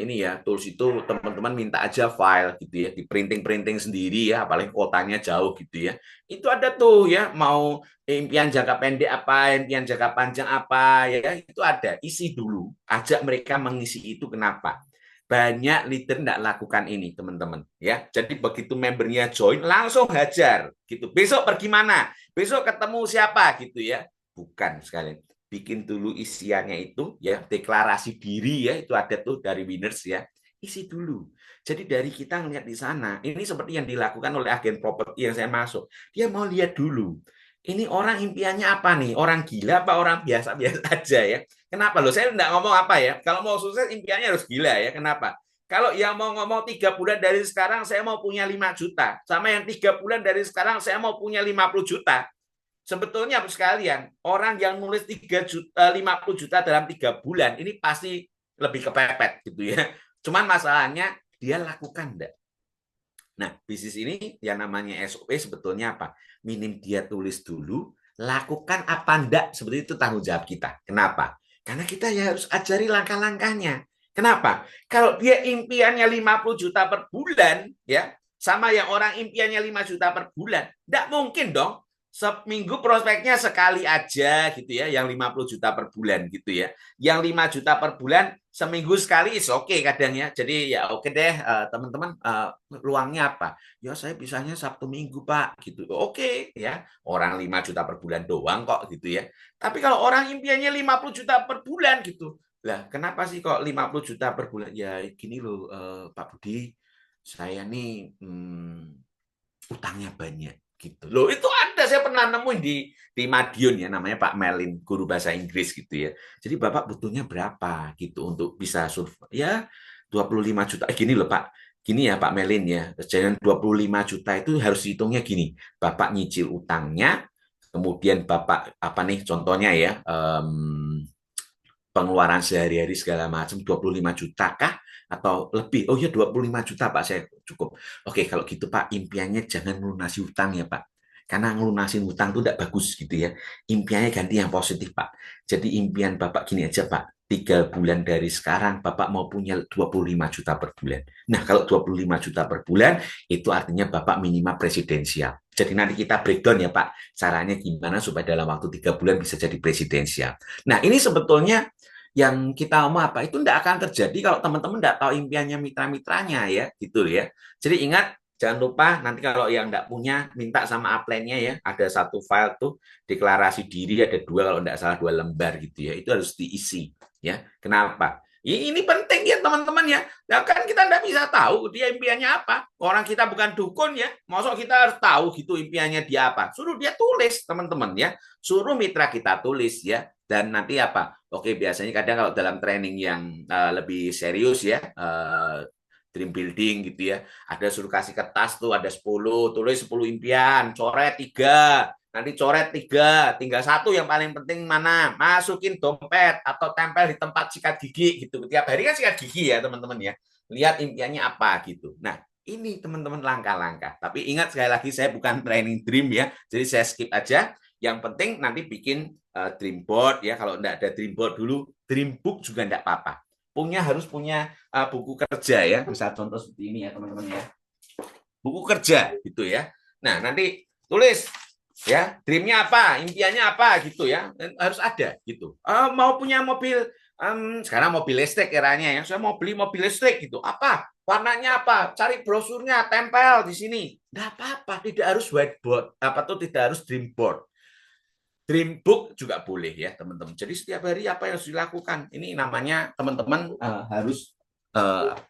Speaker 1: ini ya tools itu teman-teman minta aja file gitu ya, di printing sendiri ya, apalagi kotanya jauh gitu ya. Itu ada tuh ya, mau impian jangka pendek apa, impian jangka panjang apa ya, itu ada. Isi dulu, ajak mereka mengisi itu. Kenapa? Banyak leader tidak lakukan ini, teman-teman ya. Jadi begitu membernya join langsung hajar gitu. Besok pergi mana? Besok ketemu siapa gitu ya. Bukan sekalian. Bikin dulu isiannya itu ya, deklarasi diri ya, itu ada tuh dari winners ya. Isi dulu. Jadi dari kita ngelihat di sana, ini seperti yang dilakukan oleh agen properti yang saya masuk. Dia mau lihat dulu. Ini orang impiannya apa nih? Orang gila apa orang biasa-biasa aja ya? Kenapa loh? Saya enggak ngomong apa ya. Kalau mau sukses impiannya harus gila ya. Kenapa? Kalau yang mau ngomong 3 bulan dari sekarang saya mau punya 5 juta. Sama yang 3 bulan dari sekarang saya mau punya 50 juta. Sebetulnya sekalian, orang yang nulis 3 juta, 50 juta dalam 3 bulan, ini pasti lebih kepepet gitu ya. Cuman masalahnya dia lakukan enggak. Nah, bisnis ini yang namanya SOP sebetulnya apa? Minim dia tulis dulu, lakukan apa enggak, seperti itu tanggung jawab kita. Kenapa? Karena kita ya harus ajari langkah-langkahnya. Kenapa? Kalau dia impiannya 50 juta per bulan, ya, sama yang orang impiannya 5 juta per bulan, enggak mungkin dong. Seminggu prospeknya sekali aja gitu ya, yang 50 juta per bulan gitu ya. Yang 5 juta per bulan seminggu sekali is oke kadang ya. Jadi ya oke deh teman-teman, luangnya apa? Ya saya bisanya Sabtu Minggu Pak gitu. Oke ya, orang 5 juta per bulan doang kok gitu ya. Tapi kalau orang impiannya 50 juta per bulan gitu. Lah, kenapa sih kok 50 juta per bulan? Ya gini loh Pak Budi, saya nih utangnya banyak gitu loh. Itu ada, saya pernah nemuin di Madiun ya, namanya Pak Melin, guru bahasa Inggris gitu ya. Jadi Bapak butuhnya berapa gitu untuk bisa survive? Ya 25 juta. Gini loh Pak, gini ya Pak Melin ya. Jangan 25 juta itu harus hitungnya gini. Bapak nyicil utangnya, kemudian Bapak apa nih contohnya ya, pengeluaran sehari-hari segala macam 25 juta kah atau lebih? Oh ya 25 juta Pak, saya cukup. Oke, kalau gitu Pak, impiannya jangan melunasi hutang ya Pak. Karena ngelunasin hutang itu tidak bagus gitu ya. Impiannya ganti yang positif Pak. Jadi impian Bapak gini aja Pak, 3 bulan dari sekarang Bapak mau punya 25 juta per bulan. Nah, kalau 25 juta per bulan itu artinya Bapak minimal presidensial. Jadi nanti kita breakdown ya Pak, caranya gimana supaya dalam waktu 3 bulan bisa jadi presidensial. Nah, ini sebetulnya yang kita mau apa itu tidak akan terjadi kalau teman-teman tidak tahu impiannya mitra-mitranya ya, gitu ya. Jadi ingat, jangan lupa nanti kalau yang tidak punya minta sama upline-nya ya, ada satu file tuh deklarasi diri, ada 2 kalau tidak salah 2 lembar gitu ya, itu harus diisi ya. Kenapa? Ini penting ya teman-teman ya. Nah, kan kita tidak bisa tahu dia impiannya apa. Orang kita bukan dukun ya. Maksud kita harus tahu gitu impiannya dia apa. Suruh dia tulis teman-teman ya. Suruh mitra kita tulis ya. Dan nanti apa? Oke, biasanya kadang kalau dalam training yang lebih serius ya, dream building gitu ya, ada suruh kasih kertas tuh ada 10, tulis 10 impian, coret 3, nanti coret 3, tinggal 1 yang paling penting mana, masukin dompet atau tempel di tempat sikat gigi gitu. Tiap hari kan sikat gigi ya teman-teman ya, lihat impiannya apa gitu. Nah, ini teman-teman langkah-langkah. Tapi ingat sekali lagi saya bukan training dream ya, jadi saya skip aja. Yang penting nanti bikin dream board ya. Kalau enggak ada dream board dulu, dream book juga enggak apa-apa. Harus punya buku kerja ya. Misal contoh seperti ini ya teman-teman ya. Buku kerja gitu ya. Nah, nanti tulis ya, dreamnya apa, impiannya apa gitu ya. Harus ada gitu. Mau punya mobil, sekarang mobil listrik eranya ya. Saya mau beli mobil listrik gitu. Apa? Warnanya apa? Cari brosurnya, tempel di sini. Enggak apa-apa, tidak harus whiteboard. Apa tuh tidak harus dream board. Dream book juga boleh ya teman-teman. Jadi setiap hari apa yang harus dilakukan? Ini namanya teman-teman harus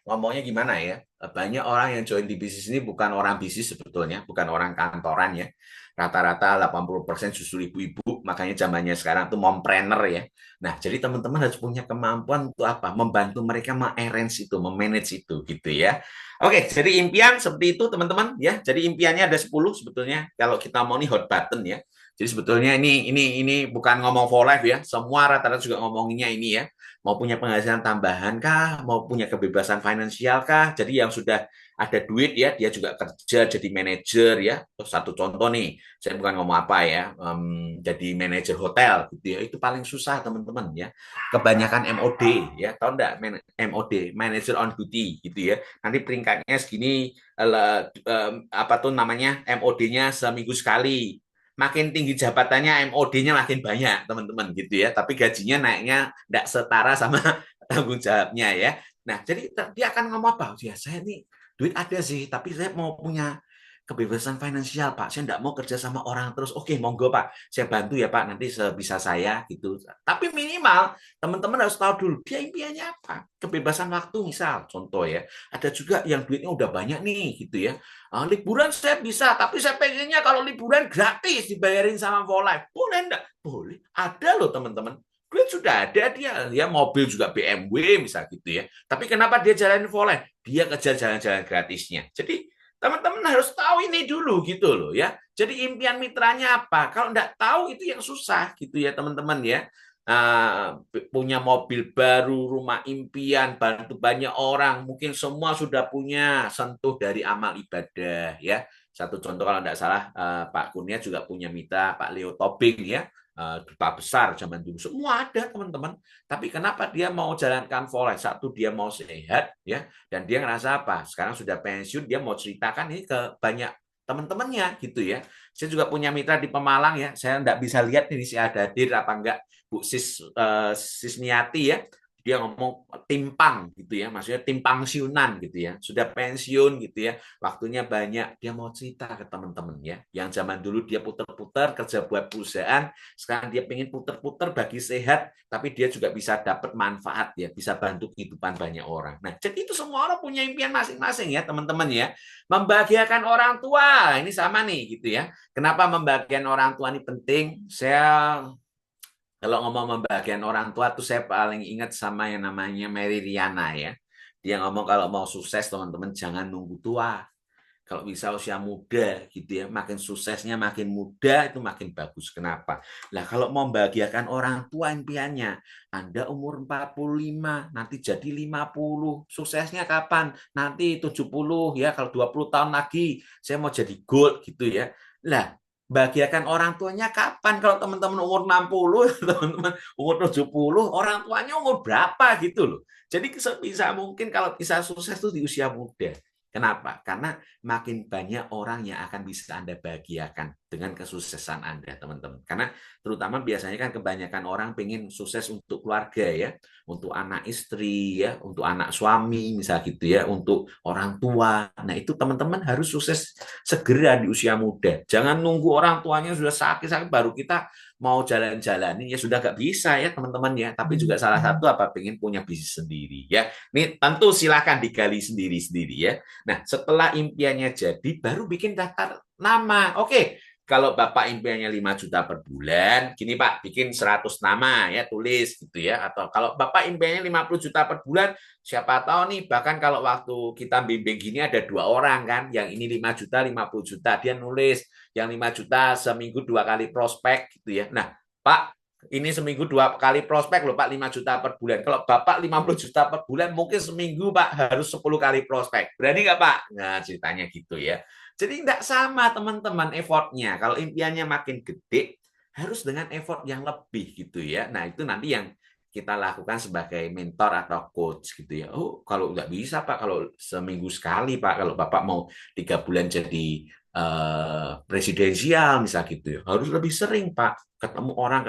Speaker 1: ngomongnya gimana ya? Banyak orang yang join di bisnis ini bukan orang bisnis sebetulnya, bukan orang kantoran ya. Rata-rata 80% justru ibu-ibu, makanya zamannya sekarang tuh mompreneur ya. Nah, jadi teman-teman harus punya kemampuan untuk apa? Membantu mereka me-arrange itu, memanage itu gitu ya. Oke, jadi impian seperti itu teman-teman ya. Jadi impiannya ada 10 sebetulnya. Kalau kita mau nih hot button ya. Jadi sebetulnya ini bukan ngomong for life ya. Semua rata-rata juga ngomonginnya ini ya. Mau punya penghasilan tambahan kah? Mau punya kebebasan finansial kah? Jadi yang sudah ada duit ya, dia juga kerja jadi manajer ya. Satu contoh nih, saya bukan ngomong apa ya, jadi manajer hotel gitu ya. Itu paling susah teman-teman ya. Kebanyakan MOD ya, tahu enggak MOD, manager on duty gitu ya. Nanti peringkatnya segini, apa tuh namanya, MOD-nya seminggu sekali, makin tinggi jabatannya MOD-nya makin banyak teman-teman gitu ya, tapi gajinya naiknya tidak setara sama tanggung jawabnya ya. Nah, jadi dia akan ngomong apa? Ya saya nih duit ada sih, tapi saya mau punya kebebasan finansial Pak, saya tidak mau kerja sama orang terus. Oke, monggo Pak, saya bantu ya Pak, nanti sebisa saya gitu. Tapi minimal teman-teman harus tahu dulu dia impiannya apa. Kebebasan waktu misal, contoh ya. Ada juga yang duitnya udah banyak nih gitu ya. Liburan saya bisa, tapi saya pengennya kalau liburan gratis dibayarin sama for life. Boleh enggak? Boleh. Ada loh teman-teman. Duit sudah ada dia mobil juga BMW misal gitu ya. Tapi kenapa dia jalanin for life? Dia kejar jalan-jalan gratisnya. Jadi teman-teman harus tahu ini dulu gitu loh ya. Jadi impian mitranya apa? Kalau enggak tahu itu yang susah gitu ya teman-teman ya. Punya mobil baru, rumah impian, bantu banyak orang, mungkin semua sudah punya, sentuh dari amal ibadah ya. Satu contoh kalau tidak salah Pak Kurnia juga punya mitra Pak Leo Tobing ya, duta besar zaman dulu, semua ada teman-teman. Tapi kenapa dia mau jalankan volley? Satu, dia mau sehat ya, dan dia ngerasa apa? Sekarang sudah pensiun, dia mau ceritakan ini ke banyak teman-temannya gitu ya. Saya juga punya mitra di Pemalang ya. Saya enggak bisa lihat ini si ada hadir apa enggak Bu Sisniati ya. Dia ngomong timpang gitu ya, maksudnya timpang siunan gitu ya. Sudah pensiun gitu ya, waktunya banyak, dia mau cerita ke teman-teman ya. Yang zaman dulu dia putar-putar kerja buat perusahaan, sekarang dia pengen putar-putar bagi sehat, tapi dia juga bisa dapat manfaat ya, bisa bantu kehidupan banyak orang. Nah, jadi itu semua orang punya impian masing-masing ya, teman-teman ya. Membahagiakan orang tua, ini sama nih gitu ya. Kenapa membahagiakan orang tua ini penting? Saya kalau ngomong membahagiakan orang tua tuh saya paling ingat sama yang namanya Mary Riana ya. Dia ngomong kalau mau sukses teman-teman jangan nunggu tua. Kalau bisa usia muda gitu ya, makin suksesnya makin muda itu makin bagus. Kenapa? Lah kalau mau membahagiakan orang tua impiannya, Anda umur 45, nanti jadi 50. Suksesnya kapan? Nanti 70 ya, kalau 20 tahun lagi saya mau jadi gold gitu ya. Lah bahagiakan orang tuanya kapan? Kalau teman-teman umur 60, teman-teman umur 70, orang tuanya umur berapa gitu loh. Jadi bisa mungkin kalau bisa sukses itu di usia muda. Kenapa? Karena makin banyak orang yang akan bisa Anda bahagiakan dengan kesuksesan Anda, teman-teman. Karena terutama biasanya kan kebanyakan orang pengen sukses untuk keluarga ya, untuk anak istri ya, untuk anak suami misal gitu ya, untuk orang tua. Nah, itu teman-teman harus sukses segera di usia muda. Jangan nunggu orang tuanya sudah sakit-sakit baru kita mau jalan-jalan. Ya sudah gak bisa ya teman-teman ya. Tapi juga salah satu apa pengen punya bisnis sendiri ya. Ini tentu silahkan digali sendiri-sendiri ya. Nah, setelah impiannya jadi, baru bikin daftar nama. Oke, kalau Bapak impiannya 5 juta per bulan, gini Pak, bikin 100 nama ya, tulis gitu ya. Atau kalau Bapak impiannya 50 juta per bulan, siapa tahu nih, bahkan kalau waktu kita bimbing gini ada 2 orang kan, yang ini 5 juta, 50 juta, dia nulis, yang 5 juta seminggu 2 kali prospek gitu ya. Nah, Pak, ini seminggu 2 kali prospek loh Pak, 5 juta per bulan. Kalau Bapak 50 juta per bulan, mungkin seminggu Pak harus 10 kali prospek. Berani nggak Pak? Nah, ceritanya gitu ya. Jadi nggak sama teman-teman effortnya. Kalau impiannya makin gede, harus dengan effort yang lebih gitu ya. Nah, itu nanti yang kita lakukan sebagai mentor atau coach gitu ya. Oh, kalau nggak bisa Pak, kalau seminggu sekali Pak, kalau Bapak mau 3 bulan jadi presidensial misal gitu ya, harus lebih sering Pak. Ketemu orang,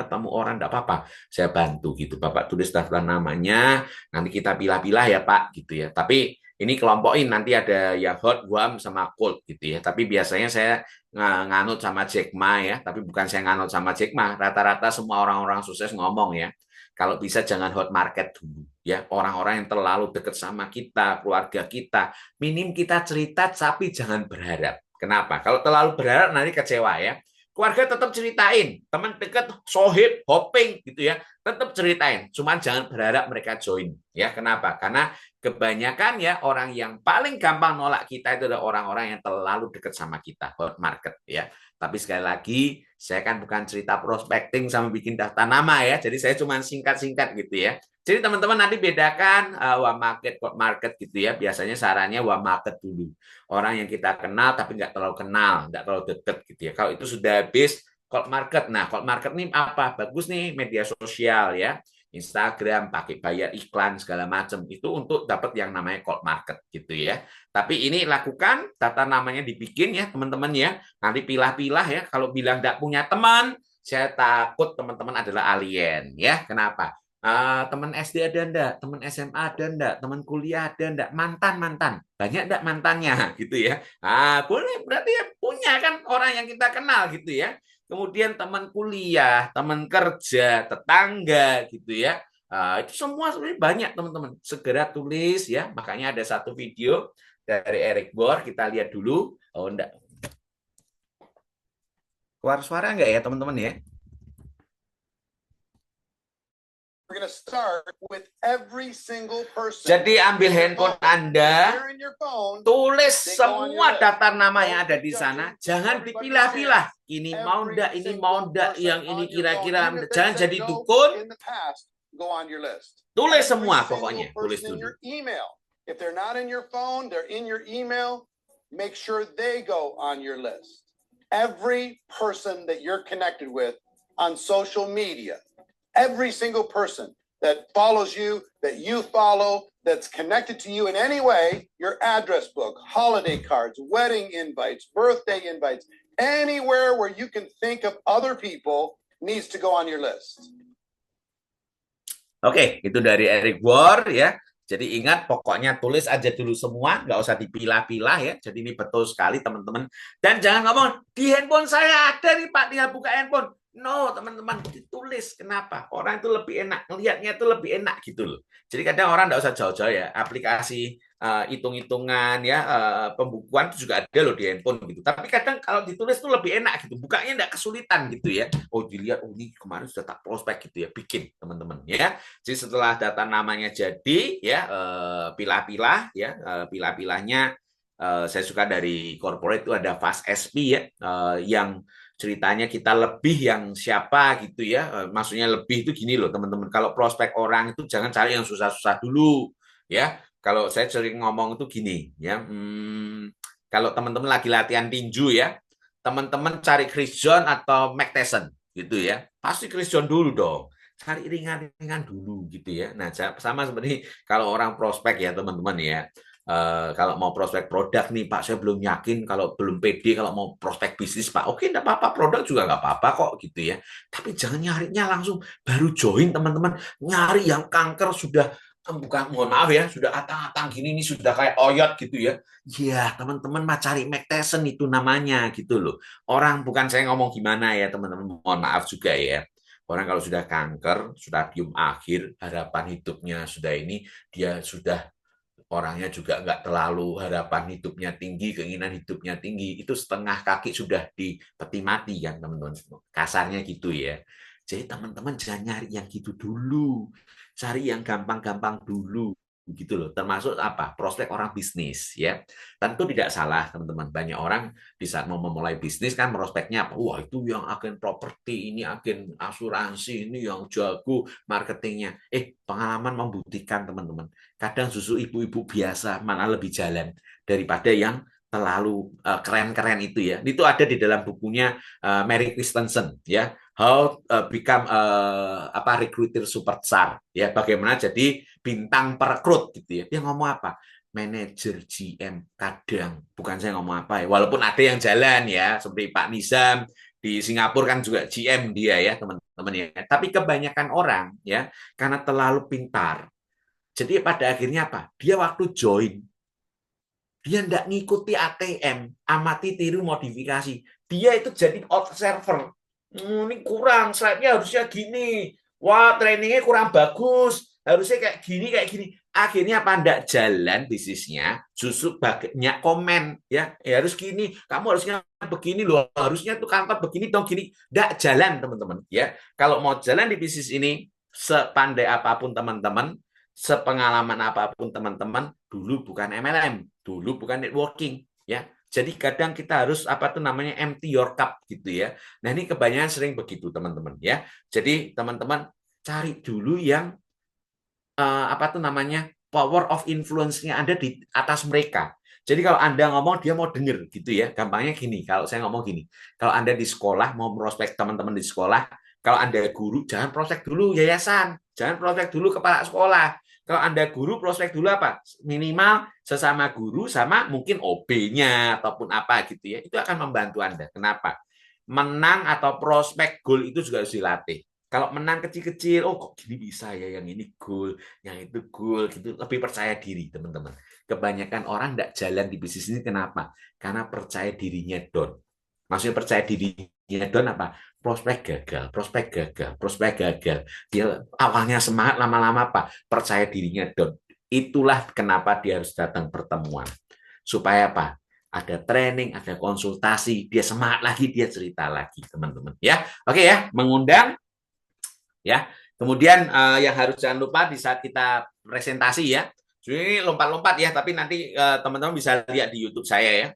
Speaker 1: enggak apa-apa. Saya bantu gitu. Bapak tulis daftar namanya, nanti kita pilah-pilah ya Pak gitu ya. Tapi ini kelompokin nanti ada ya hot, warm sama cold gitu ya. Tapi biasanya saya nganut sama Jack Ma ya, tapi bukan saya nganut sama Jack Ma. Rata-rata semua orang-orang sukses ngomong ya. Kalau bisa jangan hot market dulu ya. Orang-orang yang terlalu dekat sama kita, keluarga kita, minim kita cerita tapi jangan berharap. Kenapa? Kalau terlalu berharap nanti kecewa ya. Keluarga tetap ceritain, teman dekat, sohib, hopping gitu ya, tetap ceritain. Cuman jangan berharap mereka join ya. Kenapa? Karena kebanyakan ya orang yang paling gampang nolak kita itu adalah orang-orang yang terlalu dekat sama kita, hot market ya. Tapi sekali lagi, saya kan bukan cerita prospecting sama bikin daftar nama ya. Jadi saya cuma singkat-singkat gitu ya. Jadi teman-teman nanti bedakan warm market, cold market gitu ya. Biasanya sarannya warm market dulu. Orang yang kita kenal tapi nggak terlalu kenal, nggak terlalu deket gitu ya. Kalau itu sudah habis cold market. Nah, cold market ini apa? Bagus nih media sosial ya. Instagram pakai bayar iklan segala macam itu untuk dapat yang namanya cold market gitu ya. Tapi ini lakukan data namanya dibikin ya teman-teman ya. Nanti pilah-pilah ya. Kalau bilang nggak punya teman, saya takut teman-teman adalah alien ya. Kenapa? Teman SD ada enggak, teman SMA ada enggak, teman kuliah ada enggak, mantan banyak enggak mantannya gitu ya. Boleh berarti ya punya kan orang yang kita kenal gitu ya. Kemudian teman kuliah, teman kerja, tetangga gitu ya. Itu semua sebenarnya banyak teman-teman. Segera tulis ya. Makanya ada satu video dari Eric Bohr, kita lihat dulu. Oh enggak, keluar suara enggak ya teman-teman ya?
Speaker 2: We're going to start with every single person.
Speaker 1: Jadi ambil handphone Anda, tulis semua daftar nama yang ada di sana. Jangan dipilah-pilah. Ini mau enggak, ini mau enggak, yang ini kira-kira. Jangan jadi dukun. Tulis semua pokoknya. Tulis dulu.
Speaker 2: If they're not in your phone, they're in your email. Make sure they go on your list. Every person that you're connected with on social media. Every single person that follows you, that you follow, that's connected to you in any way, your address book, holiday cards, wedding invites, birthday invites, anywhere where you can think of other people needs to go on your list.
Speaker 1: Oke, itu dari Eric Bohr ya. Jadi ingat, pokoknya tulis aja dulu semua, nggak usah dipilah-pilah ya. Jadi ini betul sekali teman-teman. Dan jangan ngomong, di handphone saya ada nih Pak, tinggal buka handphone. No, teman-teman, ditulis. Kenapa? Orang itu lebih enak. Ngelihatnya itu lebih enak gitu loh. Jadi kadang orang nggak usah jauh-jauh ya. Aplikasi hitung-hitungan ya, pembukuan itu juga ada loh di handphone gitu. Tapi kadang kalau ditulis itu lebih enak gitu. Bukanya nggak kesulitan gitu ya. Oh, dilihat, oh ini kemarin sudah tak prospek gitu ya. Bikin, teman-teman ya. Jadi setelah data namanya jadi ya, pilah-pilah ya, pilah-pilahnya saya suka dari corporate itu ada Fast SP ya, yang ceritanya kita lebih yang siapa gitu ya. Maksudnya lebih itu gini loh teman-teman. Kalau prospek orang itu jangan cari yang susah-susah dulu ya. Kalau saya sering ngomong itu gini ya. Kalau teman-teman lagi latihan tinju ya, teman-teman cari Chris John atau Mike Tyson gitu ya, pasti Chris John dulu dong. Cari ringan-ringan dulu gitu ya. Nah, sama seperti kalau orang prospek ya teman-teman ya. Kalau mau prospek produk nih Pak, saya belum yakin, kalau belum pede, kalau mau prospek bisnis Pak, oke enggak apa-apa, produk juga enggak apa-apa kok gitu ya. Tapi jangan nyarinya langsung baru join teman-teman, nyari yang kanker sudah bukan, mohon maaf ya, sudah atang-atang gini nih, sudah kayak oyot gitu ya. Ya, teman-teman mah cari Mike Tyson itu namanya gitu loh. Orang, bukan saya ngomong gimana ya teman-teman, mohon maaf juga ya. Orang kalau sudah kanker, stadium akhir, harapan hidupnya sudah ini, dia sudah orangnya juga nggak terlalu harapan hidupnya tinggi, keinginan hidupnya tinggi, itu setengah kaki sudah di peti mati kan teman-teman. Kasarnya gitu ya. Jadi teman-teman jangan nyari yang gitu dulu, cari yang gampang-gampang dulu gitu loh, termasuk apa, prospek orang bisnis ya. Tentu tidak salah teman-teman, banyak orang di saat mau memulai bisnis kan prospeknya apa, wah itu yang agen properti, ini agen asuransi, ini yang jago marketingnya. Pengalaman membuktikan teman-teman, kadang susu ibu-ibu biasa mana lebih jalan daripada yang terlalu keren-keren itu ya. Itu ada di dalam bukunya Mary Christensen ya, How Become Recruiter Superstar ya, bagaimana jadi bintang perekrut gitu ya. Dia ngomong apa? Manajer GM kadang, bukan saya ngomong apa ya, walaupun ada yang jalan ya, seperti Pak Nizam di Singapura kan juga GM dia ya teman-teman ya. Tapi kebanyakan orang ya karena terlalu pintar. Jadi pada akhirnya apa? Dia waktu join, dia tidak ngikuti ATM, amati tiru modifikasi. Dia itu jadi observer. Ini kurang, slide-nya harusnya gini. Wah, trainingnya kurang bagus. Harusnya kayak gini, kayak gini. Akhirnya apa? Tidak jalan bisnisnya, justru banyak komen. Ya harus gini, kamu harusnya begini loh. Harusnya tuh kantor begini dong, gini. Tidak jalan, teman-teman. Ya, kalau mau jalan di bisnis ini, sepandai apapun teman-teman, sepengalaman apapun teman-teman, dulu bukan MLM, dulu bukan networking ya. Jadi kadang kita harus apa tuh namanya empty your cup gitu ya. Nah, ini kebanyakan sering begitu teman-teman ya. Jadi teman-teman cari dulu yang apa tuh namanya power of influence-nya ada di atas mereka. Jadi kalau Anda ngomong dia mau denger gitu ya. Gampangnya gini, kalau saya ngomong gini. Kalau Anda di sekolah mau prospek teman-teman di sekolah, kalau Anda guru jangan prospek dulu yayasan, jangan prospek dulu kepala sekolah. Kalau Anda guru prospek dulu apa? Minimal sesama guru sama mungkin OB-nya ataupun apa gitu ya. Itu akan membantu Anda. Kenapa? Menang atau prospek goal itu juga harus dilatih. Kalau menang kecil-kecil, oh kok gini bisa ya, yang ini goal, yang itu goal, gitu, lebih percaya diri teman-teman. Kebanyakan orang tidak jalan di bisnis ini kenapa? Karena percaya dirinya down. Maksudnya percaya dirinya down apa? Prospek gagal, prospek gagal, prospek gagal. Dia awalnya semangat, lama-lama apa? Percaya dirinya down. Itulah kenapa dia harus datang pertemuan. Supaya apa? Ada training, ada konsultasi, dia semangat lagi, dia cerita lagi, teman-teman. Ya, oke ya, mengundang ya. Kemudian yang harus jangan lupa di saat kita presentasi ya. Ini lompat-lompat ya, tapi nanti teman-teman bisa lihat di YouTube saya ya.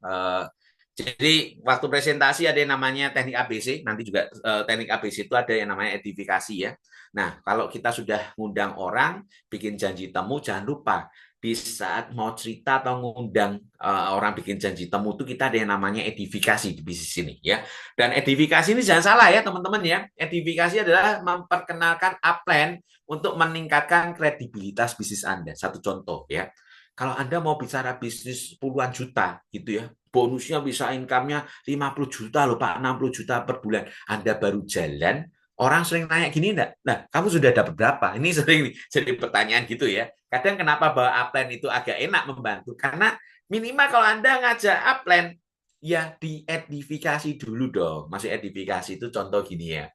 Speaker 1: Jadi waktu presentasi ada yang namanya teknik ABC, nanti juga teknik ABC itu ada yang namanya edifikasi ya. Nah, kalau kita sudah ngundang orang, bikin janji temu, jangan lupa di saat mau cerita atau ngundang orang bikin janji temu itu kita ada yang namanya edifikasi di bisnis ini ya. Dan edifikasi ini jangan salah ya teman-teman ya. Edifikasi adalah memperkenalkan upline untuk meningkatkan kredibilitas bisnis Anda. Satu contoh ya. Kalau Anda mau bicara bisnis puluhan juta gitu ya, bonusnya bisa income-nya 50 juta loh Pak, 60 juta per bulan. Anda baru jalan, orang sering nanya gini enggak? Nah, kamu sudah dapat berapa? Ini sering jadi pertanyaan gitu ya. Kadang kenapa bawa upline itu agak enak membantu? Karena minimal kalau Anda ngajak upline, ya diedifikasi dulu dong. Masih edifikasi itu contoh gini ya.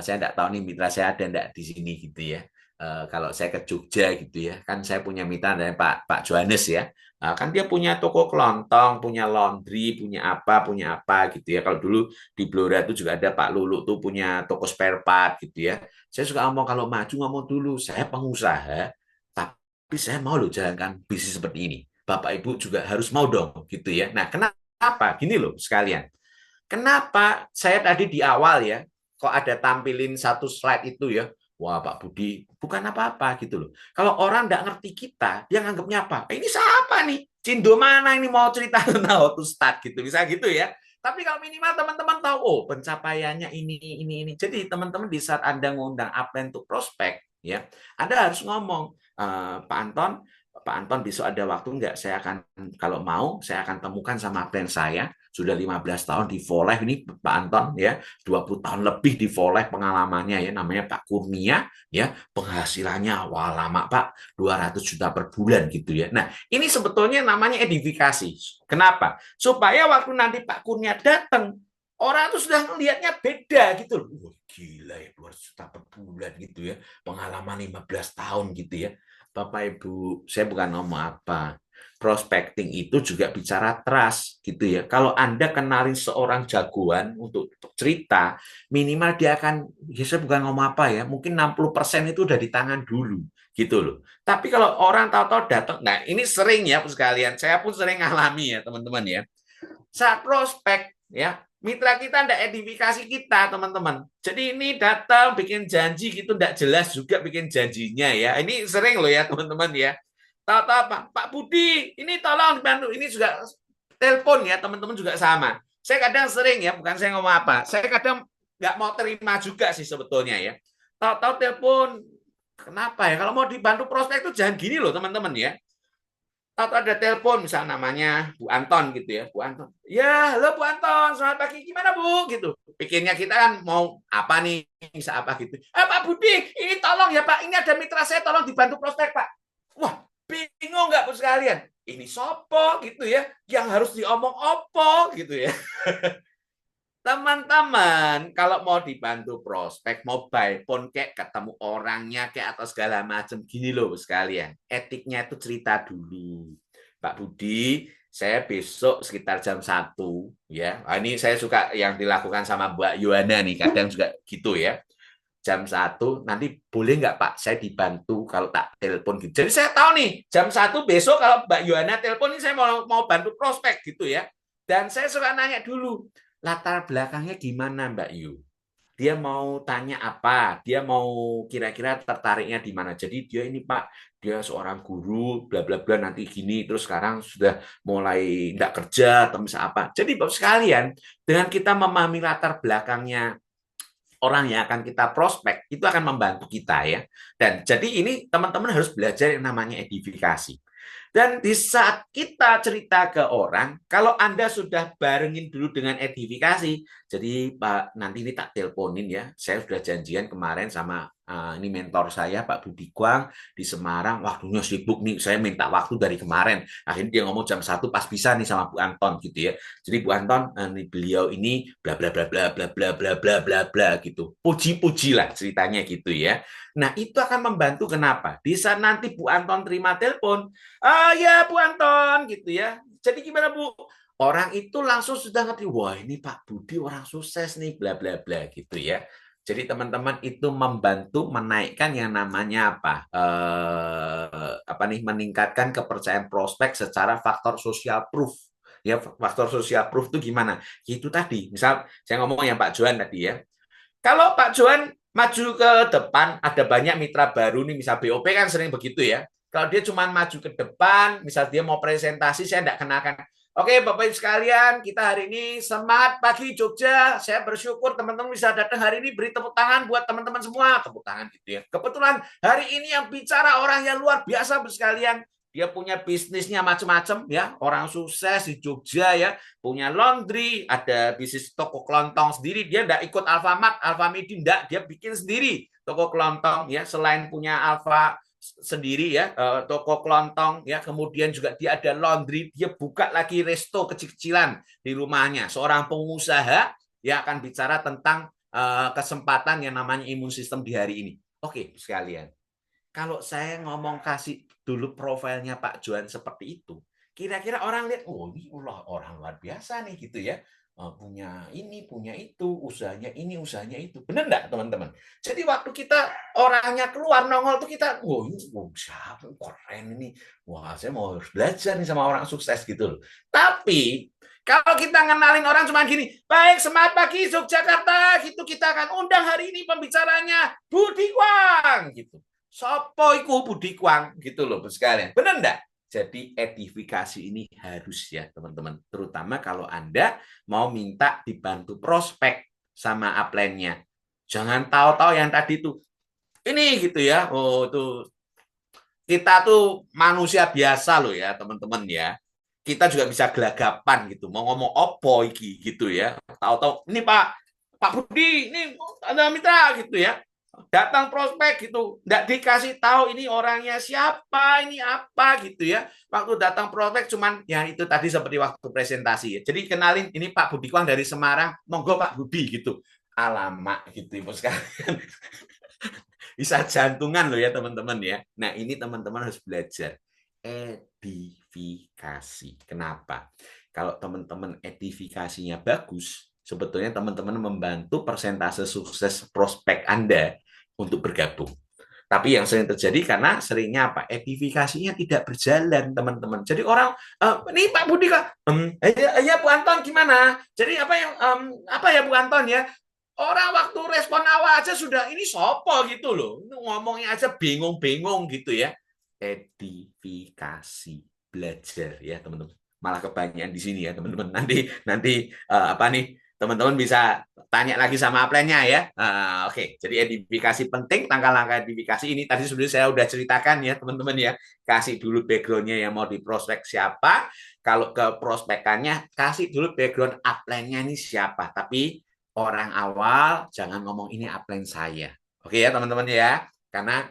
Speaker 1: Saya enggak tahu nih mitra saya ada enggak di sini gitu ya. Kalau saya ke Jogja gitu ya, kan saya punya mitra dari Pak Johannes ya. Kan dia punya toko kelontong, punya laundry, punya apa gitu ya. Kalau dulu di Blora itu juga ada Pak Lulu tuh punya toko spare part gitu ya. Saya suka ngomong kalau maju ngomong dulu, saya pengusaha, tapi saya mau loh jalankan bisnis seperti ini. Bapak Ibu juga harus mau dong gitu ya. Nah, kenapa? Gini loh sekalian. Kenapa saya tadi di awal ya, kok ada tampilin satu slide itu ya, wah Pak Budi, bukan apa-apa gitu loh. Kalau orang nggak ngerti kita, dia nganggapnya apa? Ini siapa nih? Cindo mana ini mau cerita tentang how to start gitu, bisa gitu ya. Tapi kalau minimal teman-teman tahu, oh pencapaiannya ini. Jadi teman-teman di saat Anda ngundang upline untuk prospek, ya, Anda harus ngomong, Pak Anton besok ada waktu nggak? Saya akan, kalau mau, saya akan temukan sama upline saya. Sudah 15 tahun di Volef ini Pak Anton, ya, 20 tahun lebih di Volef pengalamannya, ya, namanya Pak Kurnia, ya, penghasilannya wah lama Pak, 200 juta per bulan gitu ya. Nah, ini sebetulnya namanya edifikasi. Kenapa? Supaya waktu nanti Pak Kurnia datang, orang tuh sudah melihatnya beda gitu. Wah, gila ya, 200 juta per bulan gitu ya. Pengalaman 15 tahun gitu ya. Bapak Ibu, saya bukan ngomong apa. Prospecting itu juga bicara trust gitu ya. Kalau Anda kenalin seorang jagoan untuk cerita, minimal dia akan, ya saya bukan ngomong apa ya, mungkin 60% itu udah di tangan dulu gitu loh. Tapi kalau orang tahu-tahu datang, nah ini sering ya sekalian, saya pun sering ngalami ya teman-teman ya. Saat prospek ya, mitra kita ndak edifikasi kita teman-teman. Jadi ini datang bikin janji gitu ndak jelas juga bikin janjinya ya. Ini sering loh ya teman-teman ya. Tahu-tahu apa? Pak Budi, ini tolong bantu. Ini juga telepon ya teman-teman juga sama. Saya kadang sering ya, bukan saya ngomong apa. Saya kadang nggak mau terima juga sih sebetulnya ya. Tahu-tahu telepon, kenapa ya? Kalau mau dibantu prospek itu jangan gini loh teman-teman ya. Atau ada telepon misal namanya Bu Anton gitu ya, Bu Anton. Ya, halo Bu Anton, selamat pagi. Gimana Bu? Gitu. Pikirnya kita kan mau apa nih, bisa apa gitu. Pak Budi, ini tolong ya Pak, ini ada mitra saya, tolong dibantu prospek Pak. Wah, bingung nggak Bu sekalian? Ini sopo gitu ya, yang harus diomong opo gitu ya. Teman-teman, kalau mau dibantu prospek, mau by phone kayak ketemu orangnya kayak atau segala macam gini loh sekalian. Etiknya itu cerita dulu. Pak Budi, saya besok sekitar jam 1 ya. Ini saya suka yang dilakukan sama Mbak Yohana nih, kadang juga gitu ya. Jam 1 nanti boleh nggak Pak saya dibantu kalau tak telepon gitu. Jadi saya tahu nih jam 1 besok kalau Mbak Yohana telepon ini saya mau bantu prospek gitu ya. Dan saya suka nanya dulu, latar belakangnya gimana Mbak Yu? Dia mau tanya apa? Dia mau kira-kira tertariknya di mana? Jadi dia ini Pak, dia seorang guru, bla bla bla nanti gini, terus sekarang sudah mulai tidak kerja atau misalnya apa. Jadi Bapak sekalian, dengan kita memahami latar belakangnya orang yang akan kita prospek, itu akan membantu kita ya. Dan jadi ini teman-teman harus belajar yang namanya edifikasi. Dan di saat kita cerita ke orang, kalau Anda sudah barengin dulu dengan edifikasi, jadi Pak, nanti ini tak teleponin ya, saya sudah janjian kemarin sama ini mentor saya, Pak Budi Guang, di Semarang, waktunya sibuk nih, saya minta waktu dari kemarin. Akhirnya dia ngomong jam 1 pas bisa nih sama Bu Anton gitu ya. Jadi Bu Anton, beliau ini bla bla bla bla bla bla bla bla bla bla gitu. Puji-puji lah ceritanya gitu ya. Nah, itu akan membantu kenapa? Di saat nanti Bu Anton terima telepon, ya Bu Anton gitu ya. Jadi gimana Bu? Orang itu langsung sudah ngerti, wah ini Pak Budi orang sukses nih, bla bla bla gitu ya. Jadi teman-teman itu membantu menaikkan yang namanya apa nih, meningkatkan kepercayaan prospek secara faktor social proof. Ya, faktor social proof itu gimana? Itu tadi, misal saya ngomong yang Pak Johan tadi ya. Kalau Pak Johan maju ke depan, ada banyak mitra baru nih, misal BOP kan sering begitu ya. Kalau dia cuma maju ke depan, misal dia mau presentasi, saya tidak kenakan. Oke, Bapak Ibu sekalian, kita hari ini semangat pagi Jogja. Saya bersyukur teman-teman bisa datang hari ini. Beri tepuk tangan buat teman-teman semua. Tepuk tangan gitu ya. Kebetulan hari ini yang bicara orang yang luar biasa sekalian. Dia punya bisnisnya macam-macam ya. Orang sukses di Jogja ya. Punya laundry, ada bisnis toko kelontong sendiri. Dia tidak ikut Alfamart, Alfamidi, tidak. Dia bikin sendiri toko kelontong ya. Selain punya Alfa sendiri ya, toko kelontong ya, kemudian juga dia ada laundry, dia buka lagi resto kecil-kecilan di rumahnya. Seorang pengusaha yang akan bicara tentang kesempatan yang namanya imun sistem di hari ini. Oke, sekalian. Kalau saya ngomong kasih dulu profilnya Pak Johan seperti itu, kira-kira orang lihat, oh ini orang luar biasa nih gitu ya. Punya ini, punya itu, usahanya ini, usahanya itu. Benar enggak teman-teman? Jadi waktu kita orangnya keluar nongol tuh kita, wah ini siapa, keren ini. Wah saya mau harus belajar nih sama orang sukses gitu loh. Tapi kalau kita ngenalin orang cuma gini, baik semangat pagi Yogyakarta, gitu kita akan undang hari ini pembicaranya Budi Guang gitu. Sopo iku Budi Guang gitu loh sekalian. Benar enggak? Jadi edifikasi ini harus ya teman-teman, terutama kalau Anda mau minta dibantu prospek sama upline-nya. Jangan tahu-tahu yang tadi tuh ini gitu ya. Oh, tuh kita tuh manusia biasa loh ya teman-teman ya. Kita juga bisa gelagapan gitu, mau ngomong opo iki gitu ya. Tahu-tahu ini Pak Budi, ini Anda Mitra gitu ya. Datang prospek gitu, nggak dikasih tahu ini orangnya siapa, ini apa gitu ya. Waktu datang prospek cuman ya itu tadi seperti waktu presentasi ya. Jadi kenalin ini Pak Budi Kwang dari Semarang, monggo Pak Budi gitu. Alamak gitu Ibu sekalian. Bisa jantungan loh ya teman-teman ya. Nah ini teman-teman harus belajar edifikasi. Kenapa? Kalau teman-teman edifikasinya bagus, sebetulnya teman-teman membantu persentase sukses prospek Anda untuk bergabung. Tapi yang sering terjadi karena seringnya apa? Edifikasinya tidak berjalan, teman-teman. Jadi orang, nih Pak Budi kak, ya Bu Anton gimana? Jadi apa ya Bu Anton ya? Orang waktu respon awal aja sudah ini sopo gitu loh. Ngomongnya aja bingung-bingung gitu ya. Edifikasi, belajar ya teman-teman. Malah kebanyakan di sini ya teman-teman. Nanti apa nih? Teman-teman bisa tanya lagi sama upline-nya ya. Oke, jadi edifikasi penting, langkah-langkah edifikasi ini tadi sebenarnya saya udah ceritakan ya teman-teman ya. Kasih dulu background-nya yang mau diprospek siapa. Kalau ke prospekannya, kasih dulu background upline-nya ini siapa. Tapi orang awal jangan ngomong ini upline saya. Oke ya teman-teman ya. Karena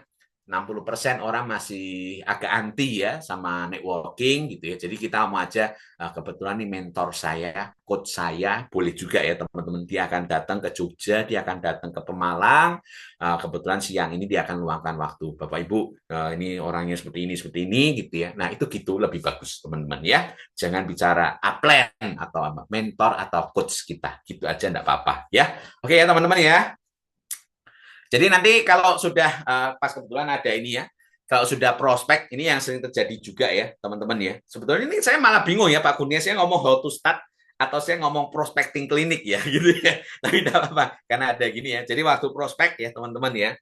Speaker 1: 60% orang masih agak anti ya sama networking gitu ya. Jadi kita mau aja kebetulan nih mentor saya, coach saya, boleh juga ya teman-teman. Dia akan datang ke Jogja, dia akan datang ke Pemalang. Kebetulan siang ini dia akan luangkan waktu. Bapak Ibu, ini orangnya seperti ini gitu ya. Nah itu gitu lebih bagus teman-teman ya. Jangan bicara upline atau mentor atau coach kita. Gitu aja enggak apa-apa ya. Oke ya teman-teman ya. Jadi nanti kalau sudah pas kebetulan ada ini ya, kalau sudah prospek ini yang sering terjadi juga ya teman-teman ya. Sebetulnya ini saya malah bingung ya Pak Kurnia, saya ngomong how to start atau saya ngomong prospecting klinik ya gitu ya. Tapi tidak apa-apa karena ada gini ya. Jadi waktu prospek ya teman-teman ya,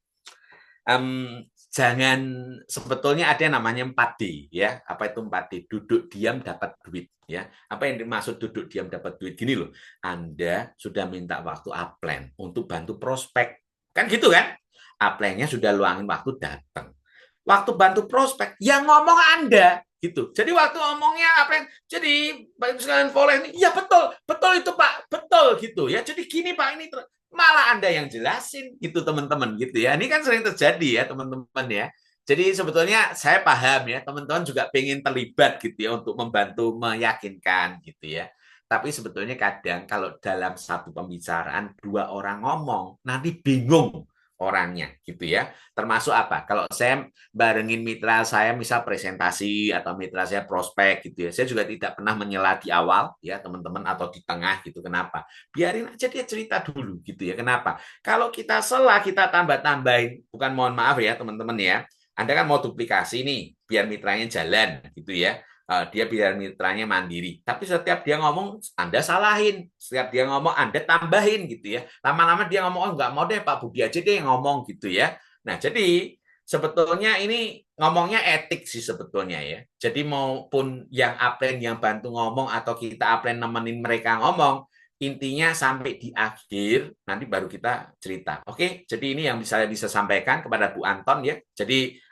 Speaker 1: jangan sebetulnya ada yang namanya 4D ya. Apa itu 4D? Duduk diam dapat duit ya. Apa yang dimaksud duduk diam dapat duit? Gini loh. Anda sudah minta waktu upline untuk bantu prospek. Kan gitu kan? Upline-nya sudah luangin waktu datang. Waktu bantu prospek, yang ngomong Anda gitu. Jadi waktu ngomongnya upline, jadi Pak sekalian follow ini, ya betul, betul itu Pak, betul gitu ya. Jadi gini Pak ini malah Anda yang jelasin gitu teman-teman gitu ya. Ini kan sering terjadi ya teman-teman ya. Jadi sebetulnya saya paham ya, teman-teman juga pengen terlibat gitu ya untuk membantu meyakinkan gitu ya. Tapi sebetulnya kadang kalau dalam satu pembicaraan dua orang ngomong, nanti bingung orangnya gitu ya. Termasuk apa? Kalau saya barengin mitra saya misal presentasi atau mitra saya prospek gitu ya. Saya juga tidak pernah menyela di awal ya teman-teman atau di tengah gitu. Kenapa? Biarin aja dia cerita dulu gitu ya. Kenapa? Kalau kita sela kita tambah-tambahin, bukan mohon maaf ya teman-teman ya. Anda kan mau duplikasi nih biar mitranya jalan gitu ya. Dia biar mitranya mandiri. Tapi setiap dia ngomong, Anda salahin. Setiap dia ngomong, Anda tambahin gitu ya. Lama-lama dia ngomong, oh nggak mau deh Pak Budi aja deh yang ngomong gitu ya. Nah, jadi sebetulnya ini ngomongnya etik sih sebetulnya ya. Jadi maupun yang upline yang bantu ngomong atau kita upline nemenin mereka ngomong, intinya sampai di akhir nanti baru kita cerita. Oke, jadi ini yang bisa sampaikan kepada Bu Anton ya. Jadi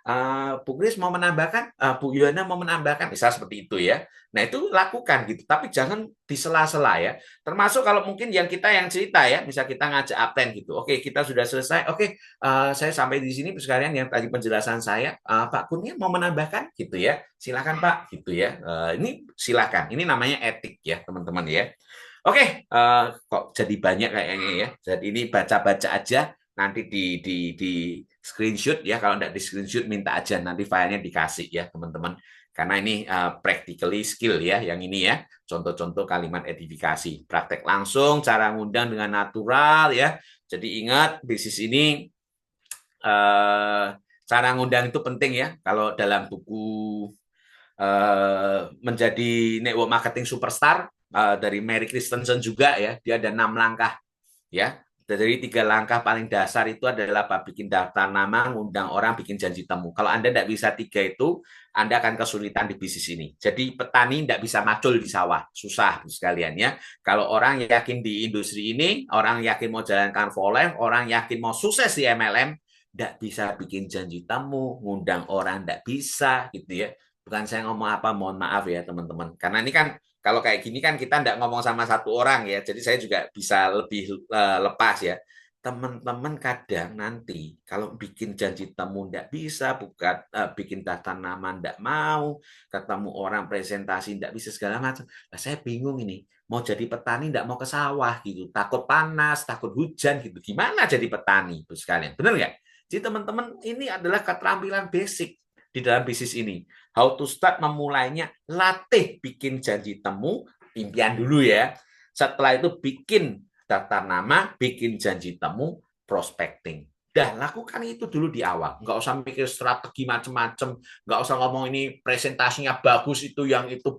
Speaker 1: Bu Kris mau menambahkan, Bu Yuana mau menambahkan, misal seperti itu ya. Nah itu lakukan gitu, tapi jangan disela-sela ya. Termasuk kalau mungkin yang cerita ya, misal kita ngajak upline gitu. Oke, kita sudah selesai. Oke, saya sampai di sini sekalian yang tadi penjelasan saya. Pak Kurnia mau menambahkan gitu ya. Silakan Pak gitu ya. Ini silakan. Ini namanya etik ya teman-teman ya. Oke, kok jadi banyak kayaknya ya. Jadi ini baca-baca aja, nanti di screenshot ya. Kalau tidak di screenshot minta aja nanti filenya dikasih ya teman-teman. Karena ini practically skill ya, yang ini ya. Contoh-contoh kalimat edifikasi, praktek langsung, cara ngundang dengan natural ya. Jadi ingat bisnis ini cara ngundang itu penting ya. Kalau dalam buku menjadi network marketing superstar dari Mary Christensen juga ya, dia ada 6 langkah ya. Jadi 3 langkah paling dasar itu adalah apa? Bikin daftar nama, ngundang orang, bikin janji temu. Kalau Anda tidak bisa 3 itu, Anda akan kesulitan di bisnis ini. Jadi petani tidak bisa macul di sawah, susah sekalian ya. Kalau orang yakin di industri ini, orang yakin mau jalankan Volef, orang yakin mau sukses di MLM, tidak bisa bikin janji temu, ngundang orang tidak bisa, gitu ya. Bukan saya ngomong apa, mohon maaf ya teman-teman. Karena ini kan kalau kayak gini kan kita tidak ngomong sama satu orang ya, jadi saya juga bisa lebih lepas ya. Teman-teman kadang nanti kalau bikin janji temu tidak bisa, bikin daftar nama tidak mau, ketemu orang presentasi tidak bisa segala macam. Nah, saya bingung ini, mau jadi petani tidak mau ke sawah gitu, takut panas, takut hujan gitu. Gimana jadi petani, Bu sekalian? Benar nggak? Jadi teman-teman ini adalah keterampilan basic di dalam bisnis ini. How to start memulainya, latih bikin janji temu, impian dulu ya. Setelah itu bikin daftar nama, bikin janji temu, prospecting. Dah, lakukan itu dulu di awal. Nggak usah mikir strategi macam-macam. Nggak usah ngomong ini presentasinya bagus, itu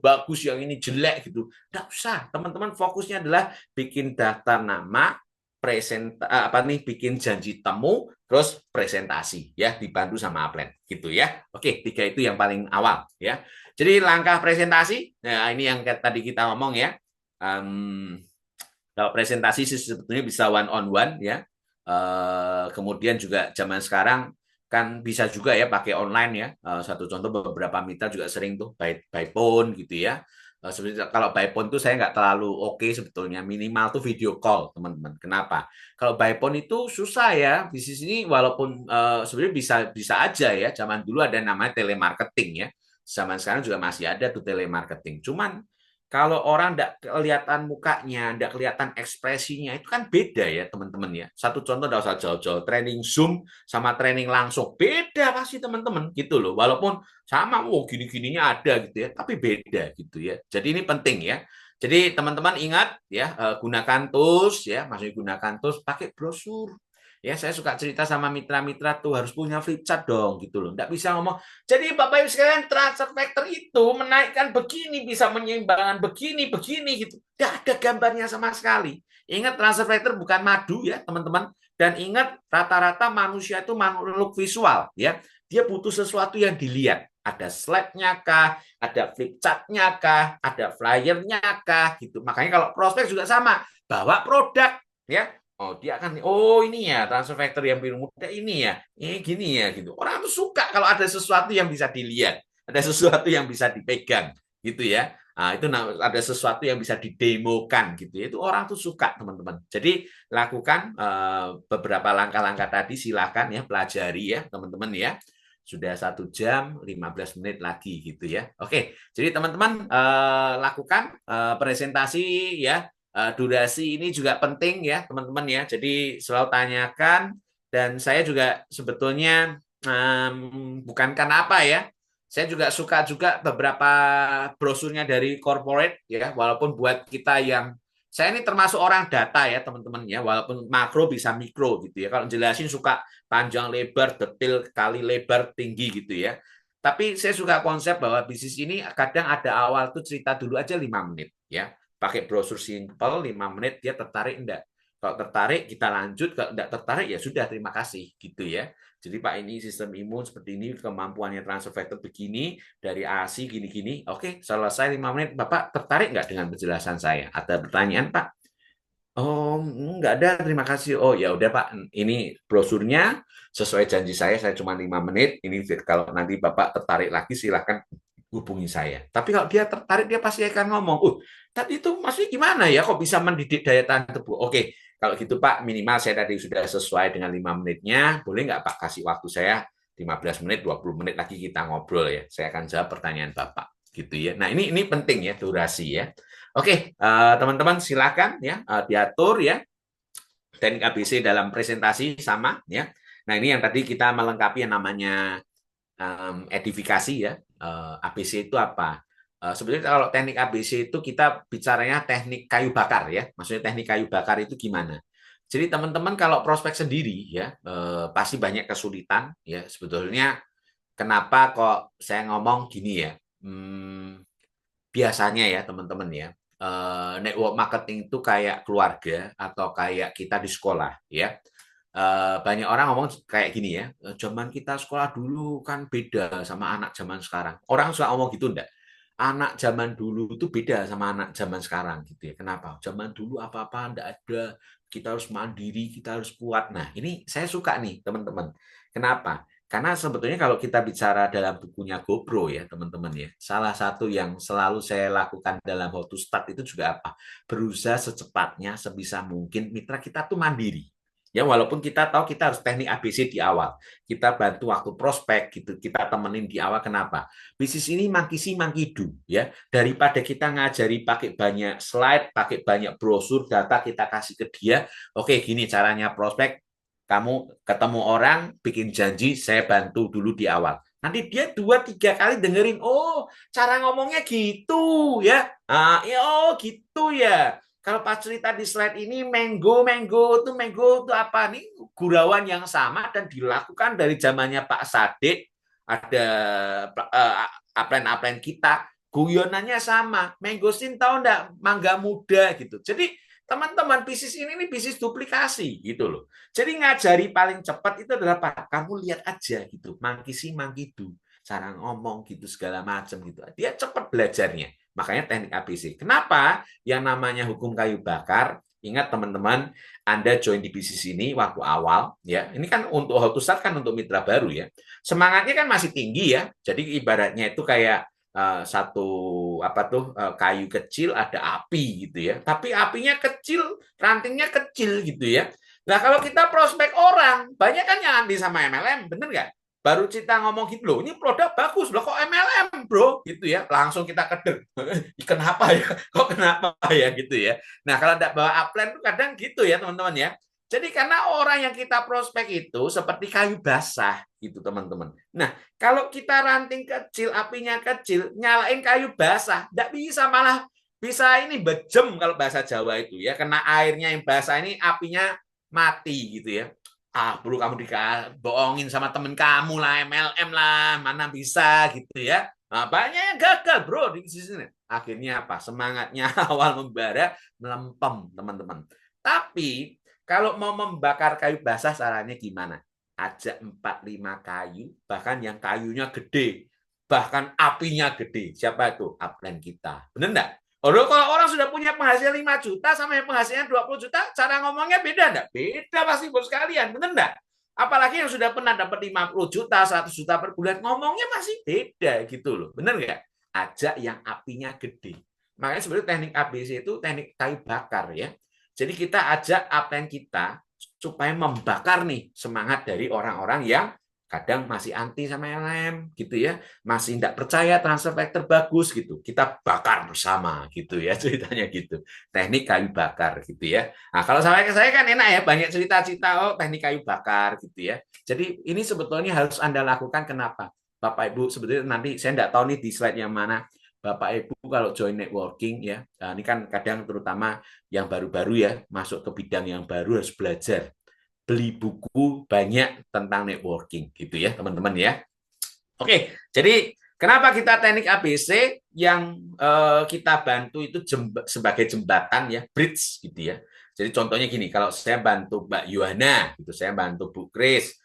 Speaker 1: bagus, yang ini jelek gitu. Nggak usah. Teman-teman fokusnya adalah bikin daftar nama, bikin janji temu, terus presentasi ya, dibantu sama upline gitu ya. Oke, 3 itu yang paling awal ya. Jadi langkah presentasi, nah ini yang tadi kita ngomong ya. Kalau presentasi sih sebetulnya bisa one on one ya. Kemudian juga zaman sekarang kan bisa juga ya pakai online ya. Satu contoh, beberapa mitra juga sering tuh by phone gitu ya. Sebenarnya kalau by phone tuh saya nggak terlalu oke sebetulnya, minimal tuh video call teman-teman. Kenapa? Kalau by phone itu susah ya. Bisnis ini walaupun sebenarnya bisa bisa aja ya. Zaman dulu ada namanya telemarketing ya. Zaman sekarang juga masih ada tuh telemarketing. Cuman kalau orang tidak kelihatan mukanya, tidak kelihatan ekspresinya, itu kan beda ya teman-teman ya. Satu contoh tidak usah jauh-jauh, training Zoom sama training langsung. Beda pasti teman-teman gitu loh. Walaupun sama, gini-gininya ada gitu ya, tapi beda gitu ya. Jadi ini penting ya. Jadi teman-teman ingat ya, gunakan tools ya, maksudnya gunakan tools, pakai brosur. Ya, saya suka cerita sama mitra-mitra tuh harus punya flip chart dong gitu loh. Nggak bisa ngomong, jadi Bapak Ibu sekalian, transfer factor itu menaikkan begini, bisa menyeimbangkan begini, begini gitu. Tidak ada gambarnya sama sekali. Ingat, transfer factor bukan madu ya teman-teman. Dan ingat, rata-rata manusia itu makhluk visual ya. Dia butuh sesuatu yang dilihat. Ada slide-nya kah, ada flip chart-nya kah, ada flyer-nya kah gitu. Makanya kalau prospek juga sama, bawa produk ya. Oh, dia akan, oh ini ya transfer factor yang biru muda ini ya, gini ya gitu. Orang tuh suka kalau ada sesuatu yang bisa dilihat, ada sesuatu yang bisa dipegang gitu ya. Nah, itu ada sesuatu yang bisa didemokan gitu ya. Itu orang tuh suka teman-teman. Jadi lakukan beberapa langkah-langkah tadi, silakan ya pelajari ya teman-teman ya. Sudah 1 jam 15 menit lagi gitu ya. Oke, jadi teman-teman lakukan presentasi ya. Durasi ini juga penting ya teman-teman ya. Jadi selalu tanyakan, dan saya juga sebetulnya bukan karena apa ya. Saya juga suka juga beberapa brosurnya dari corporate ya, walaupun buat kita yang saya ini termasuk orang data ya teman-teman ya, walaupun makro bisa mikro gitu ya. Kalau jelasin suka panjang lebar, detail kali lebar tinggi gitu ya. Tapi saya suka konsep bahwa bisnis ini kadang ada awal tuh cerita dulu aja 5 menit ya, pakai brosur simple 5 menit, dia tertarik enggak? Kalau tertarik kita lanjut, kalau enggak tertarik ya sudah, terima kasih gitu ya. Jadi Pak, ini sistem imun seperti ini, kemampuannya transfer factor begini, dari ASI gini-gini. Oke, selesai 5 menit. Bapak tertarik enggak dengan penjelasan saya? Ada pertanyaan Pak? Oh, enggak ada, terima kasih. Oh, ya udah Pak, ini brosurnya sesuai janji saya cuma 5 menit. Ini kalau nanti Bapak tertarik lagi silahkan hubungi saya. Tapi kalau dia tertarik, dia pasti akan ngomong, tadi itu maksudnya gimana ya, kok bisa mendidik daya tahan tubuh? Oke, kalau gitu Pak, minimal saya tadi sudah sesuai dengan 5 menitnya, boleh nggak Pak kasih waktu saya 15 menit, 20 menit lagi kita ngobrol ya. Saya akan jawab pertanyaan Bapak. Gitu ya. Nah, ini penting ya, durasi ya. Oke, teman-teman silakan ya, diatur ya. Teknik ABC dalam presentasi sama ya. Nah, ini yang tadi kita melengkapi yang namanya edifikasi ya. ABC itu apa? Sebenarnya kalau teknik ABC itu kita bicaranya teknik kayu bakar ya. Maksudnya teknik kayu bakar itu gimana? Jadi teman-teman kalau prospek sendiri ya pasti banyak kesulitan ya. Sebetulnya kenapa kok saya ngomong gini ya? Biasanya ya teman-teman ya. network marketing itu kayak keluarga atau kayak kita di sekolah ya. Banyak orang ngomong kayak gini ya, zaman kita sekolah dulu kan beda sama anak zaman sekarang. Orang suka ngomong gitu enggak? Anak zaman dulu itu beda sama anak zaman sekarang gitu ya. Kenapa? Zaman dulu apa-apa enggak ada, kita harus mandiri, kita harus kuat. Nah, ini saya suka nih, teman-teman. Kenapa? Karena sebetulnya kalau kita bicara dalam bukunya GoPro ya, teman-teman ya, salah satu yang selalu saya lakukan dalam How to Start itu juga apa? Berusaha secepatnya, sebisa mungkin mitra kita tuh mandiri. Ya, walaupun kita tahu kita harus teknik ABC di awal. Kita bantu waktu prospek gitu, kita temenin di awal. Kenapa? Bisnis ini monkey see, monkey do ya. Daripada kita ngajari pakai banyak slide, pakai banyak brosur, data kita kasih ke dia. Oke, gini caranya prospek. Kamu ketemu orang, bikin janji, saya bantu dulu di awal. Nanti dia 2-3 kali dengerin, oh cara ngomongnya gitu ya. Oh gitu ya. Kalau pas cerita di slide ini mango tuh apa nih? Gurauan yang sama dan dilakukan dari zamannya Pak Sadik, ada upline-upline kita, guyonannya sama. Mangostin tahu enggak? Mangga muda gitu. Jadi teman-teman, bisnis ini bisnis duplikasi gitu loh. Jadi ngajari paling cepat itu adalah Pak, kamu lihat aja gitu, mangkisi mangkidu, cara ngomong gitu segala macam gitu. Dia cepat belajarnya. Makanya teknik ABC. Kenapa yang namanya hukum kayu bakar? Ingat teman-teman, Anda join di bisnis ini waktu awal ya. Ini kan untuk How to Start kan untuk mitra baru ya. Semangatnya kan masih tinggi ya. Jadi ibaratnya itu kayak satu kayu kecil ada api gitu ya. Tapi apinya kecil, rantingnya kecil gitu ya. Nah, kalau kita prospek orang, banyak kan yang anti sama MLM, bener nggak? Baru kita ngomong gitu loh, ini produk bagus loh, kok MLM bro, gitu ya, langsung kita keder. Kenapa ya? Kok kenapa ya gitu ya? Nah, kalau tidak bawa upline tuh kadang gitu ya teman-teman ya. Jadi karena orang yang kita prospek itu seperti kayu basah gitu teman-teman. Nah, kalau kita ranting kecil, apinya kecil, nyalain kayu basah, tidak bisa, malah bisa ini bejem kalau bahasa Jawa itu ya, kena airnya yang basah ini apinya mati gitu ya. Bro kamu dibohongin sama temen kamu lah, MLM lah, mana bisa gitu ya. Nah, banyak yang gagal bro di sini. Akhirnya apa? Semangatnya awal membara melempem teman-teman. Tapi kalau mau membakar kayu basah caranya gimana? Ajak 4-5 kayu, bahkan yang kayunya gede, bahkan apinya gede. Siapa itu? Upline kita. Benar enggak? Kalau orang sudah punya penghasilan 5 juta sama yang penghasilan 20 juta, cara ngomongnya beda enggak? Beda pasti bos kalian, benar enggak? Apalagi yang sudah pernah dapat 50 juta, 100 juta per bulan, ngomongnya masih beda gitu loh. Benar enggak? Ajak yang apinya gede. Makanya sebenarnya teknik ABC itu teknik kayu bakar ya. Jadi kita ajak upline kita supaya membakar nih semangat dari orang-orang yang kadang masih anti sama LM gitu ya, masih tidak percaya transfer factor bagus gitu. Kita bakar bersama gitu ya ceritanya gitu. Teknik kayu bakar gitu ya. Nah, kalau sampai ke saya kan enak ya, banyak cerita-cerita oh teknik kayu bakar gitu ya. Jadi ini sebetulnya harus Anda lakukan. Kenapa? Bapak Ibu sebetulnya nanti saya tidak tahu nih di slide yang mana. Bapak Ibu kalau join networking ya, nah ini kan kadang terutama yang baru-baru ya, masuk ke bidang yang baru harus belajar. Beli buku banyak tentang networking gitu ya, teman-teman ya. Oke, jadi kenapa kita teknik ABC yang kita bantu itu sebagai jembatan ya, bridge gitu ya. Jadi contohnya gini, kalau saya bantu Mbak Yuhana, gitu, saya bantu Bu Kris,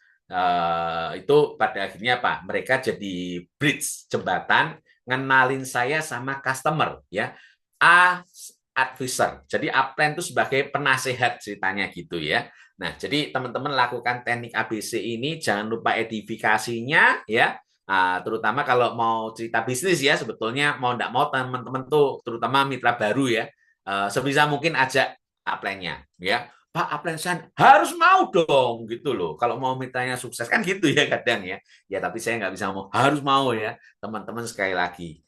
Speaker 1: itu pada akhirnya apa? Mereka jadi bridge, jembatan, ngenalin saya sama customer ya. Advisor. Jadi upline itu sebagai penasehat ceritanya gitu ya. Nah, jadi teman-teman lakukan teknik ABC ini, jangan lupa edifikasinya ya. Terutama kalau mau cerita bisnis ya, sebetulnya mau enggak mau teman-teman tuh, terutama mitra baru ya, sebisa mungkin ajak upline-nya ya. Pak, upline saya harus mau dong gitu loh. Kalau mau mitranya sukses kan gitu ya kadang ya. Ya tapi saya nggak bisa ngomong harus mau ya. Teman-teman sekali lagi,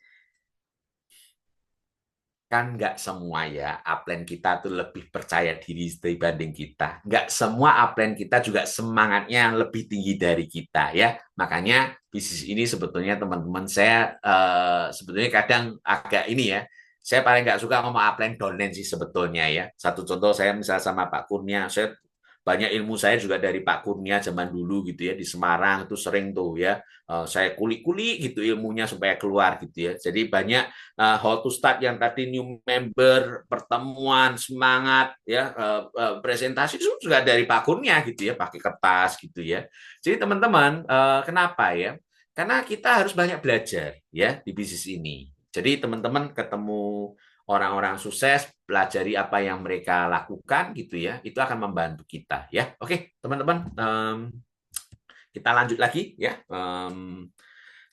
Speaker 1: kan nggak semua ya upline kita tuh lebih percaya diri dibanding kita. Nggak semua upline kita juga semangatnya lebih tinggi dari kita ya. Makanya bisnis ini sebetulnya teman-teman saya sebetulnya kadang agak ini ya. Saya paling nggak suka ngomong upline downline sih sebetulnya ya. Satu contoh saya misalnya sama Pak Kurnia, saya banyak ilmu saya juga dari Pak Kurnia zaman dulu gitu ya, di Semarang itu sering tuh ya, saya kulik-kulik gitu ilmunya supaya keluar gitu ya. Jadi banyak how to start yang tadi new member, pertemuan, semangat ya, presentasi itu juga dari Pak Kurnia gitu ya, pakai kertas gitu ya. Jadi teman-teman, kenapa ya? Karena kita harus banyak belajar ya di bisnis ini. Jadi teman-teman ketemu orang-orang sukses, pelajari apa yang mereka lakukan gitu ya, itu akan membantu kita ya. Oke, teman-teman, kita lanjut lagi ya.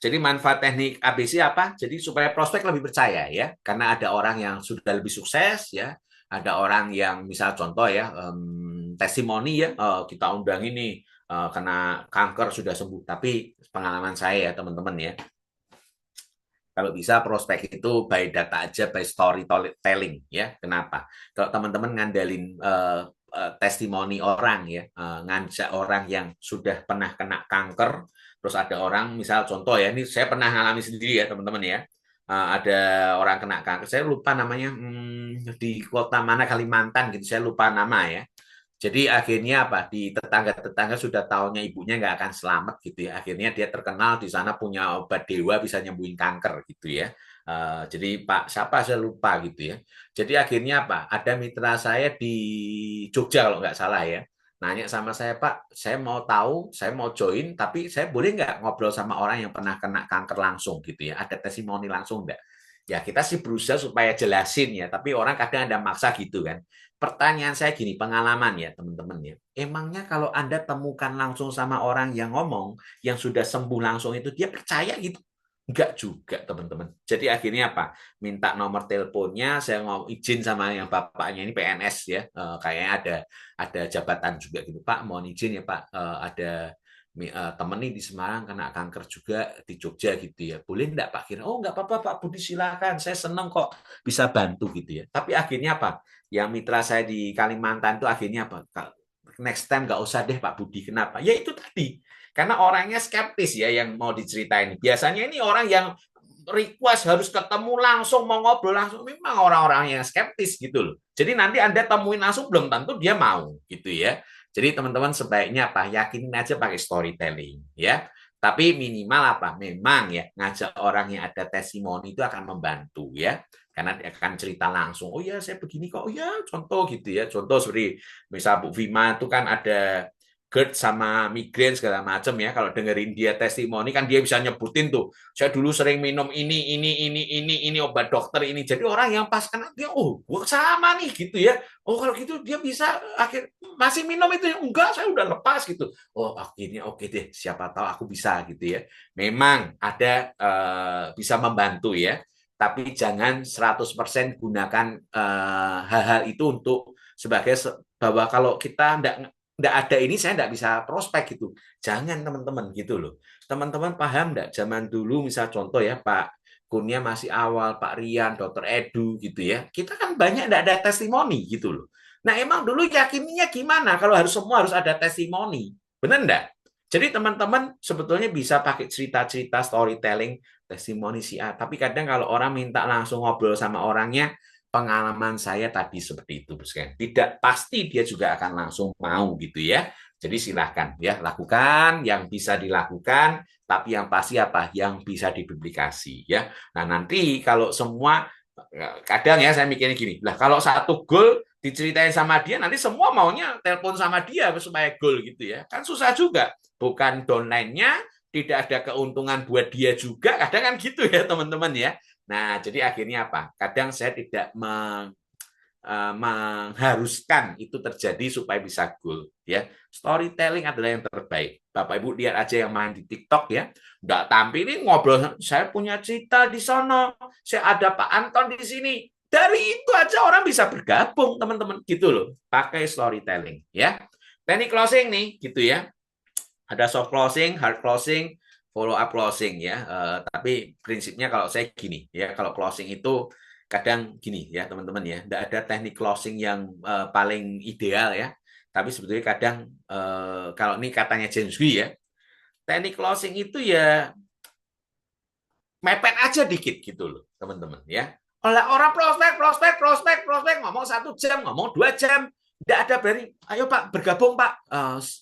Speaker 1: Jadi manfaat teknik ABC apa? Jadi supaya prospek lebih percaya ya, karena ada orang yang sudah lebih sukses ya, ada orang yang misal contoh ya, testimoni ya, kita undang ini kena kanker sudah sembuh, tapi pengalaman saya ya teman-teman ya, kalau bisa prospek itu by data aja, by storytelling ya. Kenapa? Kalau teman-teman ngandalin testimoni orang ya, ngajak orang yang sudah pernah kena kanker, terus ada orang misal contoh ya, ini saya pernah ngalami sendiri ya teman-teman ya. Ada orang kena kanker, saya lupa namanya, di kota mana Kalimantan gitu, saya lupa nama ya. Jadi akhirnya apa? Di tetangga-tetangga sudah tahunya ibunya nggak akan selamat gitu ya. Akhirnya dia terkenal di sana punya obat dewa bisa nyembuhin kanker gitu ya. Jadi Pak siapa saya lupa gitu ya. Jadi akhirnya apa? Ada mitra saya di Jogja kalau nggak salah ya. Nanya sama saya, Pak, saya mau tahu, saya mau join, tapi saya boleh nggak ngobrol sama orang yang pernah kena kanker langsung gitu ya? Ada testimoni langsung nggak? Ya kita sih berusaha supaya jelasin ya, tapi orang kadang ada maksa gitu kan. Pertanyaan saya gini, pengalaman ya teman-teman ya. Emangnya kalau Anda temukan langsung sama orang yang ngomong, yang sudah sembuh langsung itu, dia percaya gitu? Enggak juga teman-teman. Jadi akhirnya apa? Minta nomor teleponnya, saya mau izin sama yang bapaknya ini PNS ya. Kayaknya ada jabatan juga gitu. Pak, mohon izin ya Pak, ada temen nih di Semarang kena kanker juga di Jogja gitu ya. Boleh enggak Pak Kira? Oh enggak apa-apa Pak Budi silakan. Saya senang kok bisa bantu gitu ya. Tapi akhirnya apa? Yang mitra saya di Kalimantan itu akhirnya apa? Next time nggak usah deh Pak Budi. Kenapa? Ya itu tadi. Karena orangnya skeptis ya yang mau diceritain. Biasanya ini orang yang request harus ketemu langsung, mau ngobrol langsung. Memang orang-orang yang skeptis gitu loh. Jadi nanti Anda temuin langsung belum tentu dia mau gitu ya. Jadi teman-teman sebaiknya apa? Yakinin aja pakai storytelling ya. Tapi minimal apa? Memang ya ngajak orang yang ada testimoni itu akan membantu ya. Karena dia akan cerita langsung. Oh ya saya begini kok. Oh ya contoh gitu ya. Contoh seperti misal Bu Vima itu kan ada GERD sama migrain segala macam ya. Kalau dengerin dia testimoni kan dia bisa nyebutin tuh. Saya dulu sering minum ini obat dokter ini. Jadi orang yang pas kena dia, oh, gua sama nih gitu ya. Oh, kalau gitu dia bisa masih minum itu ya. Enggak, saya udah lepas gitu. Oh, akhirnya oke deh. Siapa tahu aku bisa gitu ya. Memang ada bisa membantu ya. Tapi jangan 100% gunakan hal-hal itu untuk sebagai bahwa kalau kita enggak ada ini saya enggak bisa prospek gitu. Jangan teman-teman gitu loh. Teman-teman paham enggak zaman dulu misal contoh ya Pak Kurnia masih awal, Pak Rian, Dokter Edu gitu ya. Kita kan banyak enggak ada testimoni gitu loh. Nah, emang dulu yakinnya gimana kalau semua harus ada testimoni? Benar enggak? Jadi teman-teman sebetulnya bisa pakai cerita-cerita storytelling, testimoni si A. Tapi kadang kalau orang minta langsung ngobrol sama orangnya, pengalaman saya tadi seperti itu, Bosken. Tidak pasti dia juga akan langsung mau gitu ya. Jadi silahkan ya lakukan yang bisa dilakukan, tapi yang pasti apa? Yang bisa dipublikasi ya. Nah nanti kalau semua kadang ya saya mikirnya gini, lah kalau satu goal diceritain sama dia, nanti semua maunya telepon sama dia supaya goal gitu ya. Kan susah juga. Bukan downline-nya, tidak ada keuntungan buat dia juga, kadang kan gitu ya teman-teman ya. Nah, jadi akhirnya apa? Kadang saya tidak mengharuskan itu terjadi supaya bisa goal ya. Storytelling adalah yang terbaik. Bapak Ibu lihat aja yang main di TikTok ya, nggak tampilin ngobrol, saya punya cerita di sana, saya ada Pak Anton di sini. Dari itu aja orang bisa bergabung teman-teman gitu loh. Pakai storytelling ya. Teknik closing nih gitu ya. Ada soft closing, hard closing, follow up closing ya. Tapi prinsipnya kalau saya gini ya, kalau closing itu kadang gini ya teman-teman ya, tidak ada teknik closing yang paling ideal ya. Tapi sebetulnya kadang kalau ini katanya James Hui ya, teknik closing itu ya mepet aja dikit gitu loh teman-teman ya. Oleh orang prospek ngomong 1 jam, ngomong 2 jam, Nggak ada berani, ayo Pak bergabung Pak,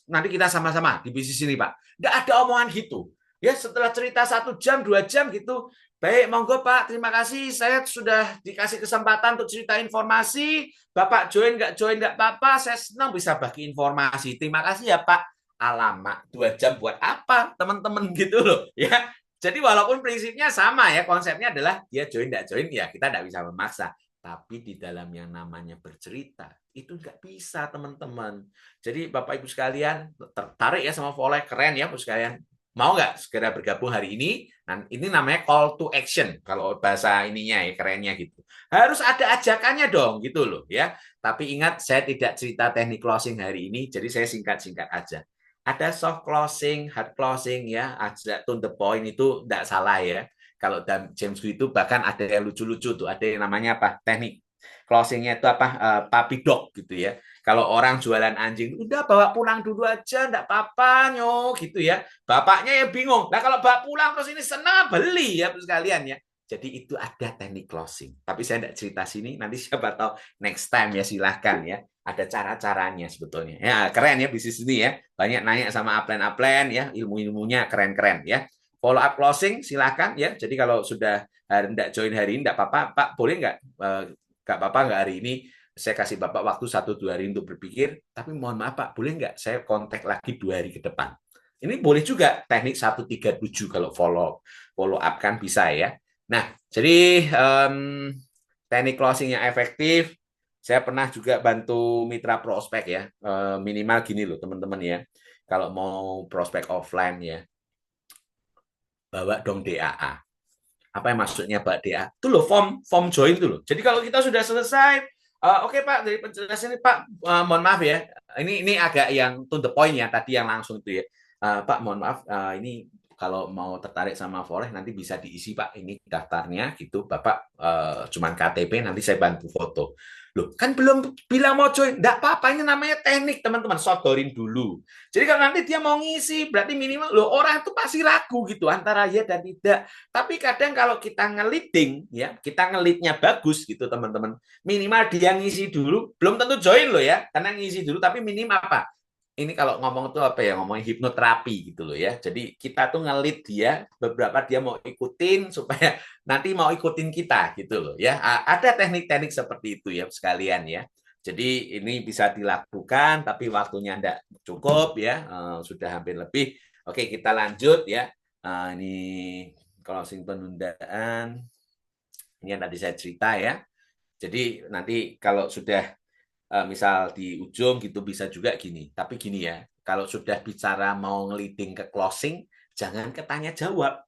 Speaker 1: nanti kita sama-sama di bisnis ini Pak. Nggak ada omongan gitu. Ya setelah cerita 1 jam 2 jam gitu, baik monggo Pak, terima kasih saya sudah dikasih kesempatan untuk cerita informasi. Bapak join nggak apa-apa, saya senang bisa bagi informasi. Terima kasih ya Pak. Alamak, 2 jam buat apa teman-teman gitu loh ya. Jadi walaupun prinsipnya sama ya, konsepnya adalah dia join nggak join ya kita nggak bisa memaksa. Tapi di dalam yang namanya bercerita, itu nggak bisa, teman-teman. Jadi Bapak Ibu sekalian, tertarik ya sama Volek, keren ya, Ibu sekalian. Mau nggak segera bergabung hari ini? Nah, ini namanya call to action, kalau bahasa ininya ya, kerennya gitu. Harus ada ajakannya dong, gitu loh ya. Tapi ingat, saya tidak cerita teknik closing hari ini, jadi saya singkat-singkat aja. Ada soft closing, hard closing ya, ada to the point itu nggak salah ya. Kalau dalam James Gue itu bahkan ada yang lucu-lucu tuh, ada yang namanya apa? Teknik closingnya itu apa? Puppy dog gitu ya. Kalau orang jualan anjing, udah bawa pulang dulu aja, enggak apa-apa, nyok gitu ya. Bapaknya yang bingung. Nah, kalau bawa pulang terus ini senang beli ya sekalian ya. Jadi itu ada teknik closing. Tapi saya enggak cerita sini, nanti siapa tahu next time ya silahkan ya. Ada cara-caranya sebetulnya. Ya, keren ya bisnis ini ya. Banyak nanya sama upline-upline ya, ilmu-ilmunya keren-keren ya. Follow up closing silakan ya. Jadi kalau sudah tidak join hari ini tidak apa-apa, Pak boleh nggak apa-apa nggak hari ini saya kasih Bapak waktu 1-2 hari untuk berpikir, tapi mohon maaf Pak, boleh nggak saya kontak lagi 2 hari ke depan. Ini boleh juga teknik 1-3-7 kalau follow up kan bisa ya. Nah, jadi teknik closing yang efektif, saya pernah juga bantu mitra prospek ya, minimal gini loh teman-teman ya, kalau mau prospek offline ya, bawa dong DAA. Apa yang maksudnya Pak DA? Itu loh form join itu loh. Jadi kalau kita sudah selesai, oke Pak dari penjelasan ini Pak, mohon maaf ya, ini agak yang to the point ya tadi yang langsung itu ya. Pak mohon maaf, ini kalau mau tertarik sama Forex nanti bisa diisi Pak, ini daftarnya gitu. Bapak cuman KTP nanti saya bantu foto. Loh, kan belum bilang mau join. Enggak apa-apa, ini namanya teknik, teman-teman. Sodorin dulu. Jadi kalau nanti dia mau ngisi, berarti minimal loh orang itu pasti ragu gitu antara ya dan tidak. Tapi kadang kalau kita ngeliting ya, kita ngelitnya bagus gitu teman-teman. Minimal dia ngisi dulu, belum tentu join loh ya, karena ngisi dulu tapi minim apa? Ini kalau ngomong itu apa ya, ngomongin hipnoterapi gitu loh ya. Jadi kita tuh ngelit dia, beberapa dia mau ikutin supaya nanti mau ikutin kita gitu loh ya. Ada teknik-teknik seperti itu ya sekalian ya. Jadi ini bisa dilakukan tapi waktunya tidak cukup ya, sudah hampir lebih. Oke, kita lanjut ya. Ini closing penundaan. Ini yang tadi saya cerita ya. Jadi nanti kalau sudah misal di ujung gitu bisa juga gini. Tapi gini ya, kalau sudah bicara mau ngeliting ke closing, jangan ketanya jawab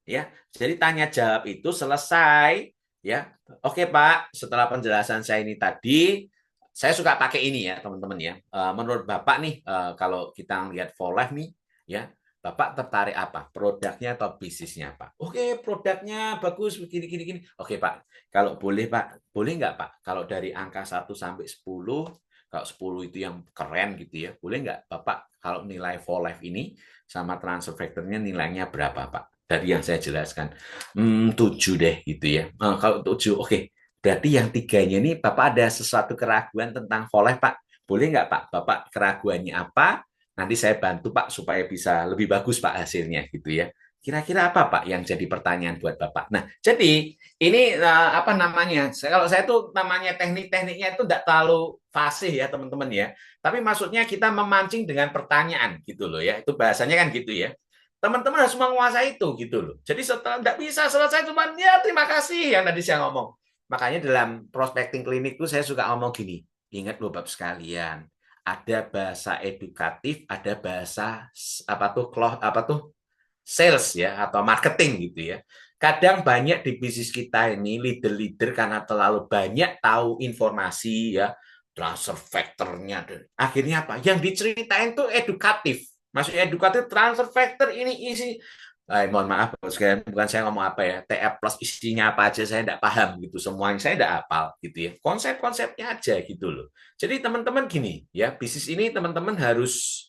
Speaker 1: ya. Jadi tanya jawab itu selesai ya. Oke Pak, setelah penjelasan saya ini tadi, saya suka pakai ini ya teman-teman ya. Menurut Bapak nih, kalau kita lihat for life nih ya, Bapak tertarik apa? Produknya atau bisnisnya Pak? Oke, produknya bagus begini gini gini. Oke Pak, kalau boleh Pak, boleh nggak Pak? Kalau dari angka 1 sampai 10, kalau 10 itu yang keren gitu ya, boleh nggak Bapak kalau nilai for life ini sama transfer factor-nya nilainya berapa Pak? Dari yang saya jelaskan, 7 deh gitu ya. Kalau 7, oke. Berarti yang tiganya ini Bapak ada sesuatu keraguan tentang for life Pak? Boleh nggak Pak? Bapak keraguannya apa? Nanti saya bantu Pak supaya bisa lebih bagus Pak hasilnya gitu ya. Kira-kira apa Pak yang jadi pertanyaan buat Bapak? Nah, jadi ini apa namanya? Kalau saya tuh namanya teknik-tekniknya itu tidak terlalu fasih ya teman-teman ya. Tapi maksudnya kita memancing dengan pertanyaan gitu loh ya. Itu bahasanya kan gitu ya. Teman-teman harus menguasai itu gitu loh. Jadi setelah tidak bisa selesai cuma ya terima kasih yang tadi saya ngomong. Makanya dalam prospecting klinik itu saya suka ngomong gini. Ingat loh Bapak sekalian, ada bahasa edukatif, ada bahasa apa tuh sales ya atau marketing gitu ya. Kadang banyak di bisnis kita ini leader-leader karena terlalu banyak tahu informasi ya, transfer factor-nya. Akhirnya apa? Yang diceritain tuh edukatif. Maksudnya edukatif transfer factor ini isi. Mohon maaf, bukan saya ngomong apa ya, TF plus isinya apa aja saya tidak paham gitu, semuanya saya tidak hafal gitu ya. Konsep-konsepnya aja gitu loh. Jadi teman-teman gini ya, bisnis ini teman-teman harus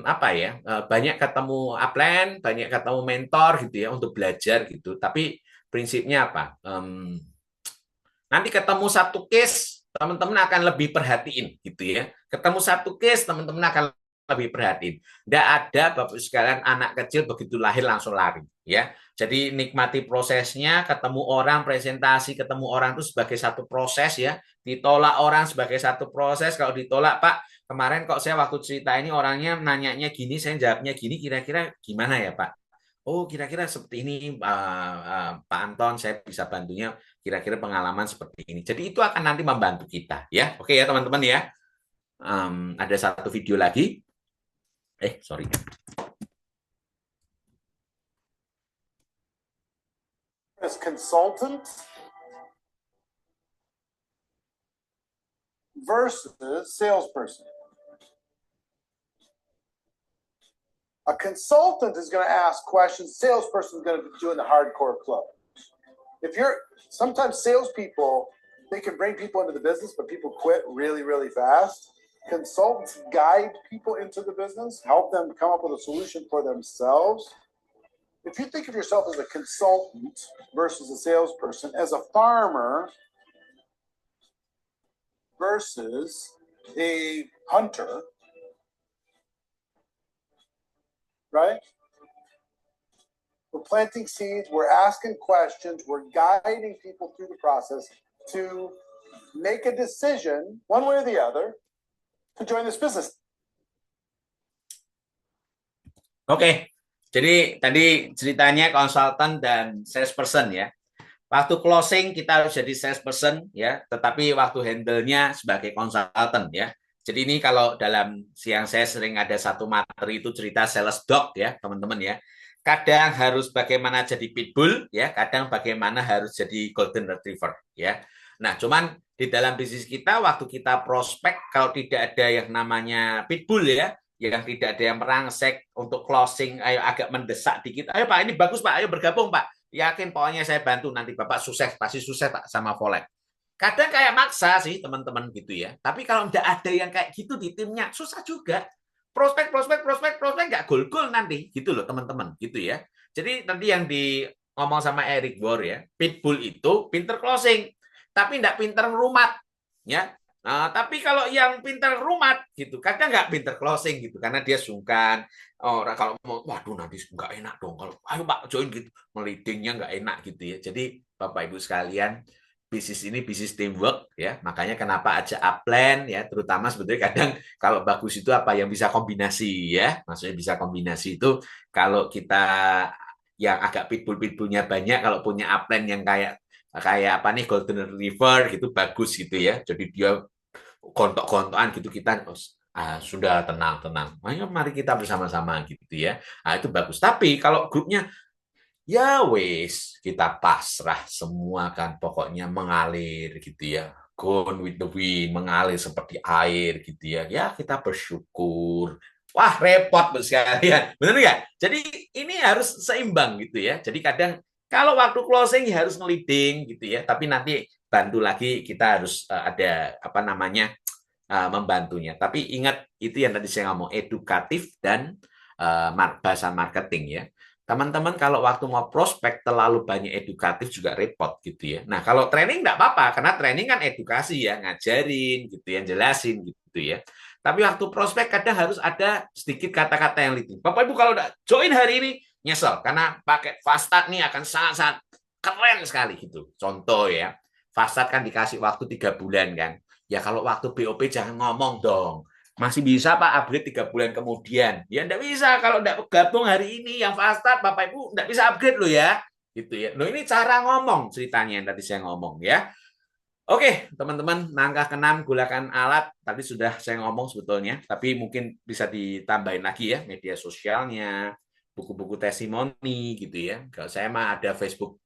Speaker 1: apa ya, banyak ketemu upline, banyak ketemu mentor gitu ya untuk belajar gitu. Tapi prinsipnya apa? Nanti ketemu satu case teman-teman akan lebih perhatiin gitu ya. Ketemu satu case, teman-teman akan lebih perhatiin. Tidak ada Bapak sekalian anak kecil begitu lahir langsung lari ya. Jadi nikmati prosesnya, ketemu orang, presentasi, ketemu orang itu sebagai satu proses ya. Ditolak orang sebagai satu proses. Kalau ditolak, Pak, kemarin kok saya waktu cerita ini orangnya nanyanya gini, saya jawabnya gini, kira-kira gimana ya, Pak? Oh, kira-kira seperti ini, Pak Anton, saya bisa bantunya kira-kira pengalaman seperti ini. Jadi itu akan nanti membantu kita, ya. Oke ya, teman-teman ya. Ada satu video lagi. Sorry.
Speaker 2: As consultant versus salesperson. A consultant is going to ask questions. Salesperson is going to be doing the hardcore close. Sometimes salespeople, they can bring people into the business, but people quit really, really fast. Consultants guide people into the business, help them come up with a solution for themselves. If you think of yourself as a consultant versus a salesperson, as a farmer versus a hunter, right? We're planting seeds, we're asking questions, we're guiding people through the process to make a decision, one way or the other, to join this business.
Speaker 1: Oke, jadi tadi ceritanya konsultan dan salesperson ya. Waktu closing kita harus jadi salesperson ya, tetapi waktu handle-nya sebagai konsultan ya. Jadi ini kalau dalam siang saya sering ada satu materi itu cerita sales dog ya, teman-teman ya. Kadang harus bagaimana jadi pitbull ya, kadang bagaimana harus jadi golden retriever ya. Nah, cuman di dalam bisnis kita waktu kita prospek kalau tidak ada yang namanya pitbull ya, yang tidak ada yang merangsek untuk closing, ayo agak mendesak dikit. Ayo Pak, ini bagus Pak, ayo bergabung Pak. Yakin pokoknya saya bantu nanti Bapak sukses, pasti sukses Pak sama Volet. Kadang kayak maksa sih teman-teman gitu ya. Tapi kalau tidak ada yang kayak gitu di timnya, susah juga. Prospek nggak gol-gol nanti gitu loh teman-teman gitu ya. Jadi nanti yang di ngomong sama Eric Bohr ya, pitbull itu pinter closing, tapi tidak pinter rumat ya. Nah, tapi kalau yang pinter rumat gitu, kadang nggak pinter closing gitu, karena dia sungkan. Orang kalau mau, waduh nanti nggak enak dong. Kalau ayo Pak join gitu, melidingnya nggak enak gitu ya. Jadi Bapak Ibu sekalian, bisnis ini bisnis teamwork ya. Makanya kenapa aja upline ya, terutama sebetulnya kadang kalau bagus itu apa yang bisa kombinasi ya. Maksudnya bisa kombinasi itu kalau kita yang agak pitbull-pitbullnya banyak, kalau punya upline yang kayak kayak apa nih golden retriever gitu bagus gitu ya. Jadi dia gontok-gontokan gitu kita sudah tenang. Ayo mari kita bersama-sama gitu ya. Itu bagus. Tapi kalau grupnya ya wes kita pasrah semua kan pokoknya mengalir gitu ya. Gone with the wind, mengalir seperti air gitu ya. Ya kita bersyukur. Wah repot sekalian, benar nggak? Jadi ini harus seimbang gitu ya. Jadi kadang kalau waktu closing ya harus ngeliding gitu ya. Tapi nanti bantu lagi kita harus ada apa namanya membantunya. Tapi ingat itu yang tadi saya ngomong edukatif dan bahasa marketing ya. Teman-teman kalau waktu mau prospek terlalu banyak edukatif juga repot gitu ya. Nah kalau training enggak apa-apa karena training kan edukasi ya, ngajarin gitu ya, jelasin gitu ya. Tapi waktu prospek kadang harus ada sedikit kata-kata yang leading. Bapak Ibu kalau udah join hari ini nyesel karena pakai Faststart nih akan sangat-sangat keren sekali gitu. Contoh ya, Faststart kan dikasih waktu 3 bulan kan. Ya kalau waktu BOP jangan ngomong dong. Masih bisa Pak upgrade 3 bulan kemudian. Ya enggak bisa kalau enggak gabung hari ini yang fast start Bapak Ibu enggak bisa upgrade loh ya. Gitu ya. Loh ini cara ngomong ceritanya yang tadi saya ngomong ya. Oke, teman-teman, langkah ke-6 gunakan alat. Tadi sudah saya ngomong sebetulnya, tapi mungkin bisa ditambahin lagi ya media sosialnya, buku-buku testimoni gitu ya. Kalau saya mah ada Facebook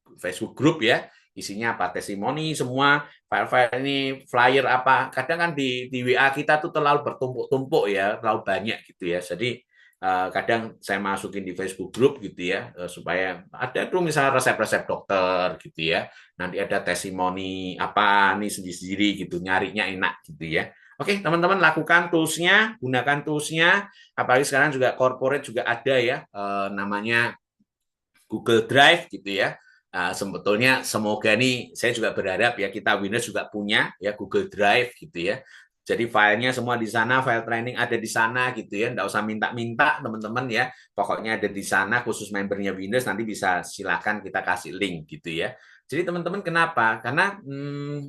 Speaker 1: group ya, isinya apa testimoni semua file-file ini flyer apa. Kadang kan di WA kita tuh terlalu bertumpuk-tumpuk ya, terlalu banyak gitu ya. Jadi kadang saya masukin di Facebook group gitu ya supaya ada tuh misalnya resep-resep dokter gitu ya, nanti ada testimoni apa nih sendiri-sendiri gitu, nyarinya enak gitu ya. Oke teman-teman lakukan toolsnya, gunakan toolsnya, apalagi sekarang juga corporate juga ada ya namanya Google Drive gitu ya. Sebetulnya semoga nih saya juga berharap ya kita Winners juga punya ya Google Drive gitu ya. Jadi filenya semua di sana, file training ada di sana gitu ya. Nggak usah minta-minta teman-teman ya. Pokoknya ada di sana khusus membernya Winners nanti bisa silakan kita kasih link gitu ya. Jadi teman-teman kenapa? Karena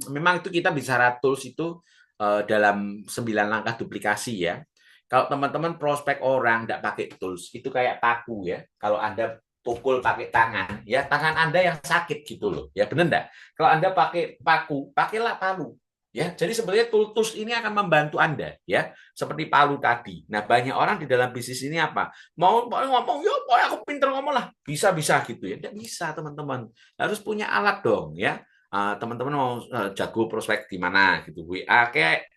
Speaker 1: memang itu kita bicara tools itu dalam 9 langkah duplikasi ya. Kalau teman-teman prospek orang nggak pakai tools, itu kayak paku ya. Kalau Anda pukul pakai tangan, ya tangan Anda yang sakit gitu loh, ya benar enggak? Kalau Anda pakai paku, pakailah palu, ya. Jadi sebenarnya tools ini akan membantu Anda, ya, seperti palu tadi. Nah banyak orang di dalam bisnis ini apa? Mau ngomong, yo, aku pinter ngomong lah, bisa gitu ya? Tidak bisa teman-teman, harus punya alat dong, ya. Teman-teman mau jago prospek di mana gitu, WA kayak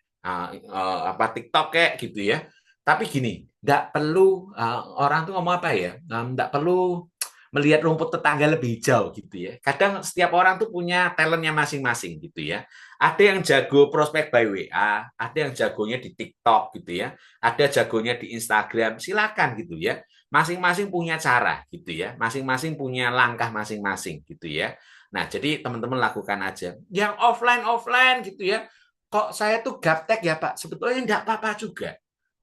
Speaker 1: apa TikTok kayak gitu ya. Tapi gini, nggak perlu orang tuh ngomong apa ya? Nggak perlu melihat rumput tetangga lebih hijau gitu ya. Kadang setiap orang tuh punya talentnya masing-masing gitu ya. Ada yang jago prospek by WA, ada yang jagonya di TikTok gitu ya, ada jagonya di Instagram. Silakan gitu ya. Masing-masing punya cara gitu ya. Masing-masing punya langkah masing-masing gitu ya. Nah, jadi teman-teman lakukan aja. Yang offline gitu ya. Kok saya tuh gaptek ya Pak? Sebetulnya enggak apa-apa juga.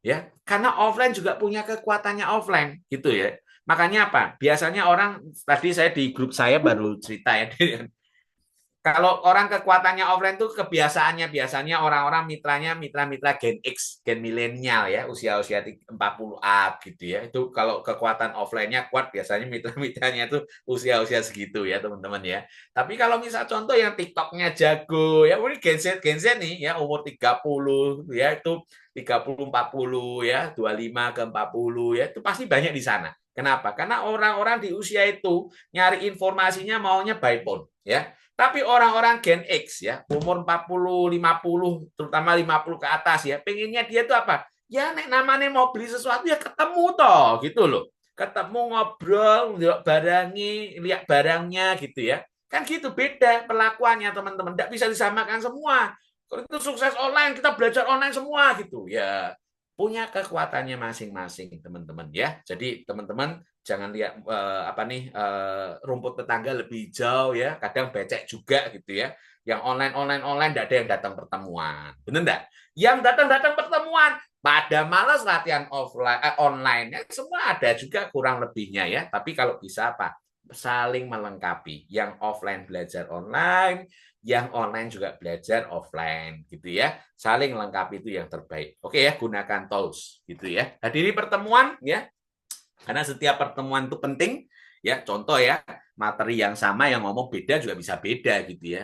Speaker 1: Ya, karena offline juga punya kekuatannya offline gitu ya. Makanya apa? Biasanya orang tadi saya di grup saya baru cerita ya. Kalau orang kekuatannya offline tuh kebiasaannya biasanya orang-orang mitranya mitra-mitra Gen X, Gen milenial ya, usia-usia 40 up gitu ya. Itu kalau kekuatan offline-nya kuat biasanya mitra-mitranya itu usia-usia segitu ya, teman-teman ya. Tapi kalau misal contoh yang TikTok-nya jago ya, ini Gen Z nih ya umur 30 ya itu 30 40 ya, 25 ke 40 ya, itu pasti banyak di sana. Kenapa? Karena orang-orang di usia itu nyari informasinya maunya by phone ya. Tapi orang-orang Gen X ya, umur 40, 50, terutama 50 ke atas ya, pengennya dia itu apa? Ya nek namanya mau beli sesuatu ya ketemu toh, gitu loh. Ketemu ngobrol, lihat barangi, lihat barangnya gitu ya. Kan gitu beda perlakuannya teman-teman. Tidak bisa disamakan semua. Kalau itu sukses online, kita belajar online semua gitu. Ya punya kekuatannya masing-masing teman-teman ya. Jadi teman-teman jangan lihat rumput tetangga lebih hijau ya, kadang becek juga gitu ya. Yang online tidak ada yang datang pertemuan, benar enggak? Yang datang pertemuan pada malas latihan offline online ya, semua ada juga kurang lebihnya ya. Tapi kalau bisa apa? Saling melengkapi. Yang offline belajar online, yang online juga belajar offline gitu ya. Saling melengkapi itu yang terbaik. Oke ya, gunakan tools gitu ya. Hadiri pertemuan ya, karena setiap pertemuan itu penting ya. Contoh ya, materi yang sama yang ngomong beda juga bisa beda gitu ya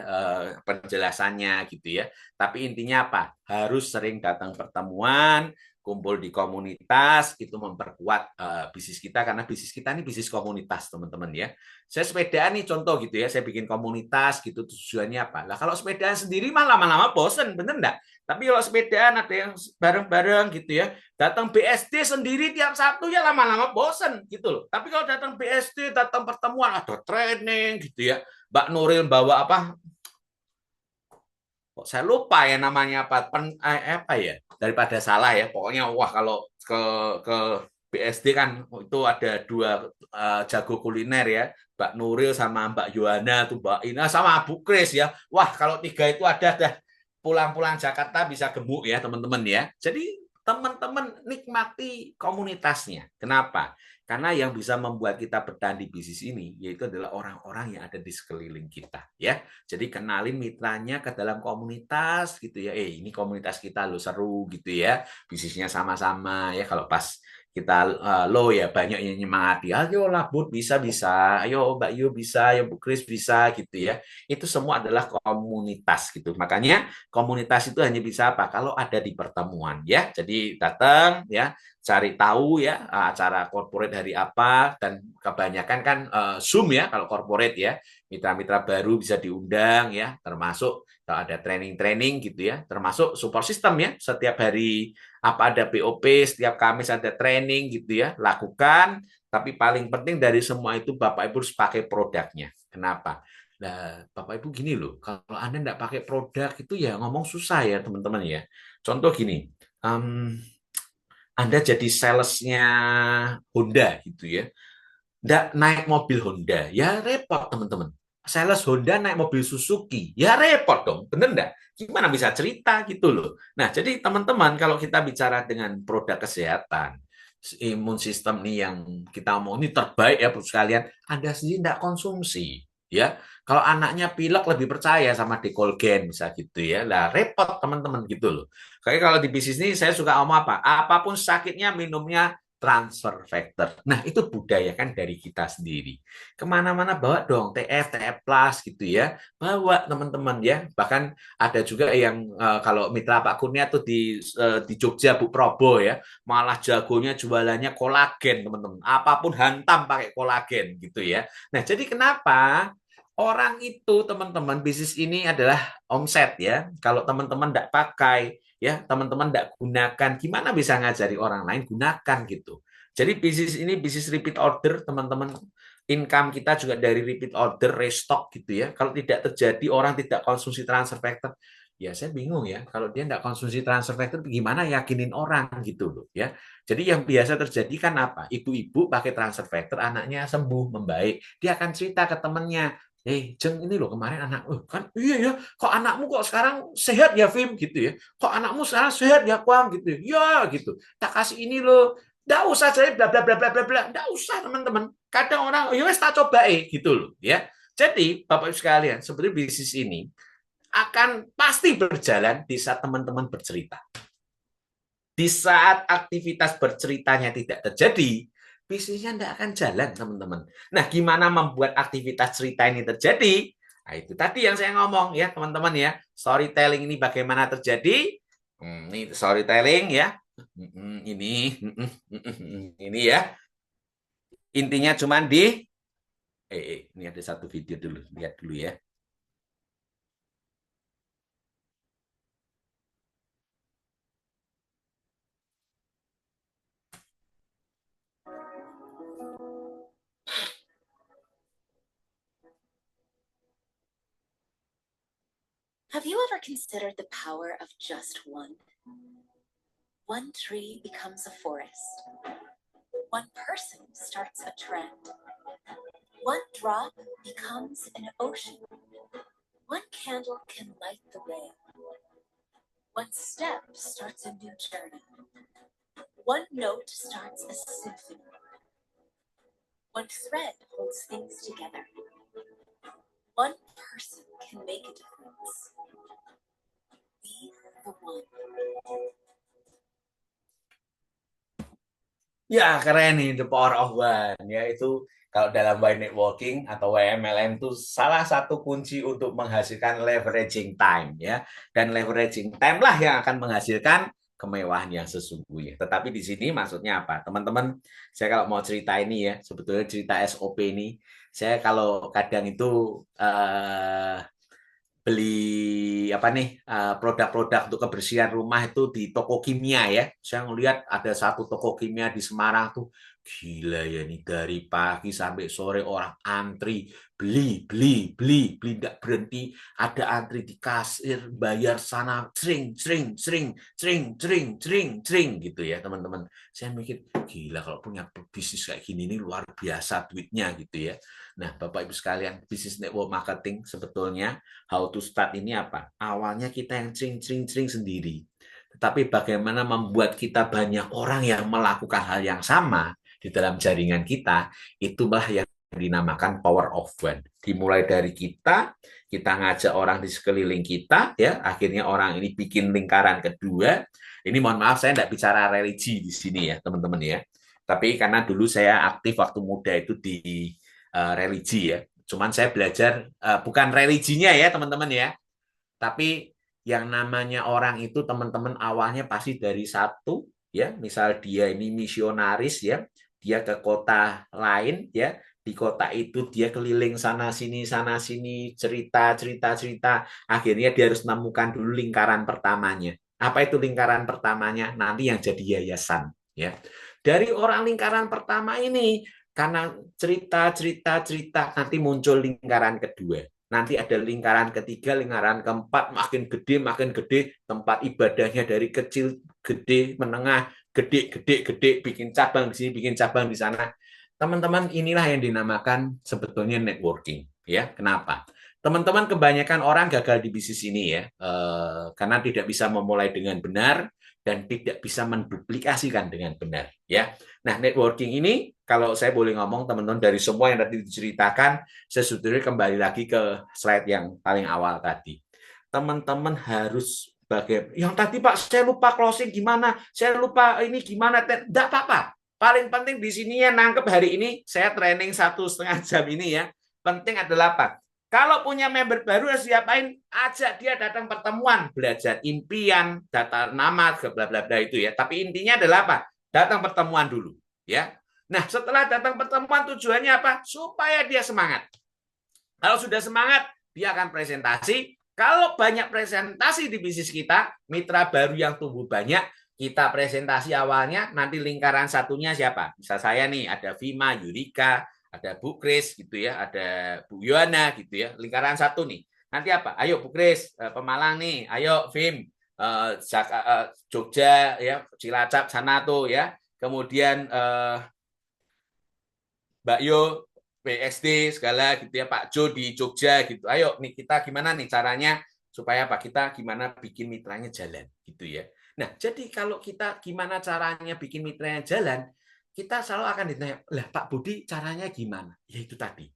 Speaker 1: penjelasannya gitu ya. Tapi intinya apa? Harus sering datang pertemuan, kumpul di komunitas, itu memperkuat bisnis kita karena bisnis kita ini bisnis komunitas teman-teman ya. Saya sepedaan nih contoh gitu ya, saya bikin komunitas gitu tujuannya apa? Lah kalau sepedaan sendiri malah lama-lama bosen, bener enggak? Tapi kalau sepedaan ada yang bareng-bareng gitu ya, datang BSD sendiri tiap Sabtu ya lama-lama bosen gitu loh. Tapi kalau datang BSD, datang pertemuan, ada training gitu ya. Mbak Nuril bawa apa? Kok saya lupa ya namanya apa? Apa ya? Daripada salah ya. Pokoknya wah kalau ke BSD kan itu ada dua jago kuliner ya. Mbak Nuril sama Mbak Yohana tuh Mbak Ina sama Bu Kris ya. Wah kalau tiga itu ada dah pulang-pulang Jakarta bisa gemuk ya teman-teman ya. Jadi teman-teman nikmati komunitasnya. Kenapa? Karena yang bisa membuat kita bertahan di bisnis ini yaitu adalah orang-orang yang ada di sekeliling kita ya. Jadi kenalin mitranya ke dalam komunitas gitu ya. Ini komunitas kita lo seru gitu ya. Bisnisnya sama-sama ya. Kalau pas kita lo ya banyak yang nyemangati. Ayo lah Bud bisa. Ayo Mbak Yu bisa, ayo Bu Kris bisa gitu ya. Itu semua adalah komunitas gitu. Makanya komunitas itu hanya bisa apa? Kalau ada di pertemuan ya. Jadi datang ya, cari tahu ya acara corporate hari apa dan kebanyakan kan Zoom ya kalau corporate ya. Mitra-mitra baru bisa diundang ya, termasuk kalau ada training-training gitu ya, termasuk support system ya. Setiap hari apa ada POP, setiap Kamis ada training gitu ya, lakukan. Tapi paling penting dari semua itu Bapak Ibu harus pakai produknya. Kenapa? Nah, Bapak Ibu gini loh, kalau Anda nggak pakai produk itu ya ngomong susah ya teman-teman ya. Contoh gini, Anda jadi salesnya Honda gitu ya, nggak naik mobil Honda, ya repot teman-teman. sales Honda naik mobil Suzuki, ya repot dong, bener enggak? Gimana bisa cerita gitu loh. Nah, jadi teman-teman kalau kita bicara dengan produk kesehatan, imun sistem nih yang kita mau ini terbaik ya Bu sekalian, Anda sendiri enggak konsumsi. Ya, kalau anaknya pilek lebih percaya sama Decolgen bisa gitu ya. Lah repot teman-teman gitu loh. Kayak kalau di bisnis ini saya suka ngomong apa? Apapun sakitnya minumnya transfer factor. Nah, itu budaya kan dari kita sendiri. Kemana-mana bawa dong TF Plus gitu ya. Bawa teman-teman ya. Bahkan ada juga yang kalau mitra Pak Kurnia tuh di Jogja Bu Probo ya, malah jagonya jualannya kolagen teman-teman. Apapun hantam pakai kolagen gitu ya. Nah, jadi kenapa orang itu teman-teman bisnis ini adalah omset ya. Kalau teman-teman tidak pakai ya, teman-teman tidak gunakan, gimana bisa ngajari orang lain gunakan gitu. Jadi bisnis ini bisnis repeat order teman-teman, income kita juga dari repeat order, restock gitu ya. Kalau tidak terjadi orang tidak konsumsi transfer factor, ya saya bingung ya. Kalau dia tidak konsumsi transfer factor, gimana yakinin orang gitu loh ya. Jadi yang biasa terjadi kan apa? Ibu-ibu pakai transfer factor, anaknya sembuh, membaik. Dia akan cerita ke temannya, Jeng ini loh kemarin anak, kan iya ya, kok anakmu kok sekarang sehat ya Vim gitu ya, kok anakmu sekarang sehat ya Kuang gitu ya gitu, tak kasih ini loh, nggak usah jadi bla bla bla bla bla bla, nggak usah teman-teman. Kadang orang, ya wes tak coba gitu loh ya. Jadi Bapak Ibu sekalian, sebenarnya bisnis ini akan pasti berjalan di saat teman-teman bercerita. Di saat aktivitas berceritanya tidak terjadi, bisnisnya tidak akan jalan, teman-teman. Nah, gimana membuat aktivitas cerita ini terjadi? Nah, itu tadi yang saya ngomong ya, teman-teman ya. Storytelling ini bagaimana terjadi? Ini storytelling ya. Ini ya. Intinya cuma ini ada satu video dulu, lihat dulu ya.
Speaker 3: Have you ever considered the power of just one? One tree becomes a forest. One person starts a trend. One drop becomes an ocean. One candle can light the way. One step starts a new journey. One note starts a symphony. One thread holds things together. One person can make a difference. Be the one.
Speaker 1: Ya, keren nih, The Power of One. Ya, itu kalau dalam Y Networking atau YMLM itu salah satu kunci untuk menghasilkan leveraging time. Ya. Dan leveraging time lah yang akan menghasilkan kemewahan yang sesungguhnya. Tetapi di sini maksudnya apa? Teman-teman, saya kalau mau cerita ini ya, sebetulnya cerita SOP ini, saya kalau kadang itu beli apa nih produk-produk untuk kebersihan rumah itu di toko kimia ya. Saya ngelihat ada satu toko kimia di Semarang tuh gila ya nih, dari pagi sampai sore orang antri beli tidak berhenti, ada antri di kasir, bayar sana sering gitu ya teman-teman. Saya mikir gila kalau punya bisnis kayak gini ini luar biasa duitnya gitu ya. Nah, Bapak Ibu sekalian, bisnis network marketing sebetulnya how to start ini apa? Awalnya kita yang cring sendiri. Tetapi bagaimana membuat kita banyak orang yang melakukan hal yang sama di dalam jaringan kita, itulah yang dinamakan power of one. Dimulai dari kita ngajak orang di sekeliling kita, ya, akhirnya orang ini bikin lingkaran kedua. Ini mohon maaf saya tidak bicara religi di sini ya, teman-teman ya. Tapi karena dulu saya aktif waktu muda itu di religi ya. Cuman saya belajar bukan religinya ya teman-teman ya, tapi yang namanya orang itu teman-teman awalnya pasti dari satu ya. Misal dia ini misionaris ya, dia ke kota lain ya, di kota itu dia keliling sana sini cerita, akhirnya dia harus menemukan dulu lingkaran pertamanya. Apa itu lingkaran pertamanya? Nanti yang jadi yayasan ya. Dari orang lingkaran pertama ini, karena cerita, nanti muncul lingkaran kedua. Nanti ada lingkaran ketiga, lingkaran keempat, makin gede, tempat ibadahnya dari kecil, gede, menengah, gede, bikin cabang di sini, bikin cabang di sana. Teman-teman, inilah yang dinamakan sebetulnya networking. Ya, kenapa? Teman-teman, kebanyakan orang gagal di bisnis ini ya, karena tidak bisa memulai dengan benar dan tidak bisa menduplikasikan dengan benar. Ya, nah networking ini kalau saya boleh ngomong teman-teman dari semua yang tadi diceritakan, saya sebetulnya kembali lagi ke slide yang paling awal tadi. Teman-teman harus yang tadi Pak saya lupa closing gimana, saya lupa ini gimana, tidak apa-apa. Paling penting di sini ya nangkep hari ini saya training 1,5 jam ini ya. Penting adalah apa? Kalau punya member baru harus diapain? Ajak dia datang pertemuan, belajar impian, data nama, bla bla bla itu ya. Tapi intinya adalah apa? Datang pertemuan dulu, ya. Nah, setelah datang pertemuan tujuannya apa? Supaya dia semangat. Kalau sudah semangat, dia akan presentasi. Kalau banyak presentasi di bisnis kita, mitra baru yang tumbuh banyak, kita presentasi awalnya, nanti lingkaran satunya siapa? Misal saya nih, ada Vima, Yurika, ada Bu Kris gitu ya, ada Bu Yohana gitu ya, lingkaran satu nih. Nanti apa? Ayo Bu Kris, Pemalang nih, ayo Vim, Jogja ya, Cilacap sana tuh ya. Kemudian Mbak Yo PSD segala gitu ya, Pak Jo di Jogja gitu. Ayo nih kita gimana nih caranya supaya apa? Kita gimana bikin mitranya jalan gitu ya. Nah, jadi kalau kita gimana caranya bikin mitranya jalan, kita selalu akan ditanya, lah Pak Budi caranya gimana? Ya itu tadi,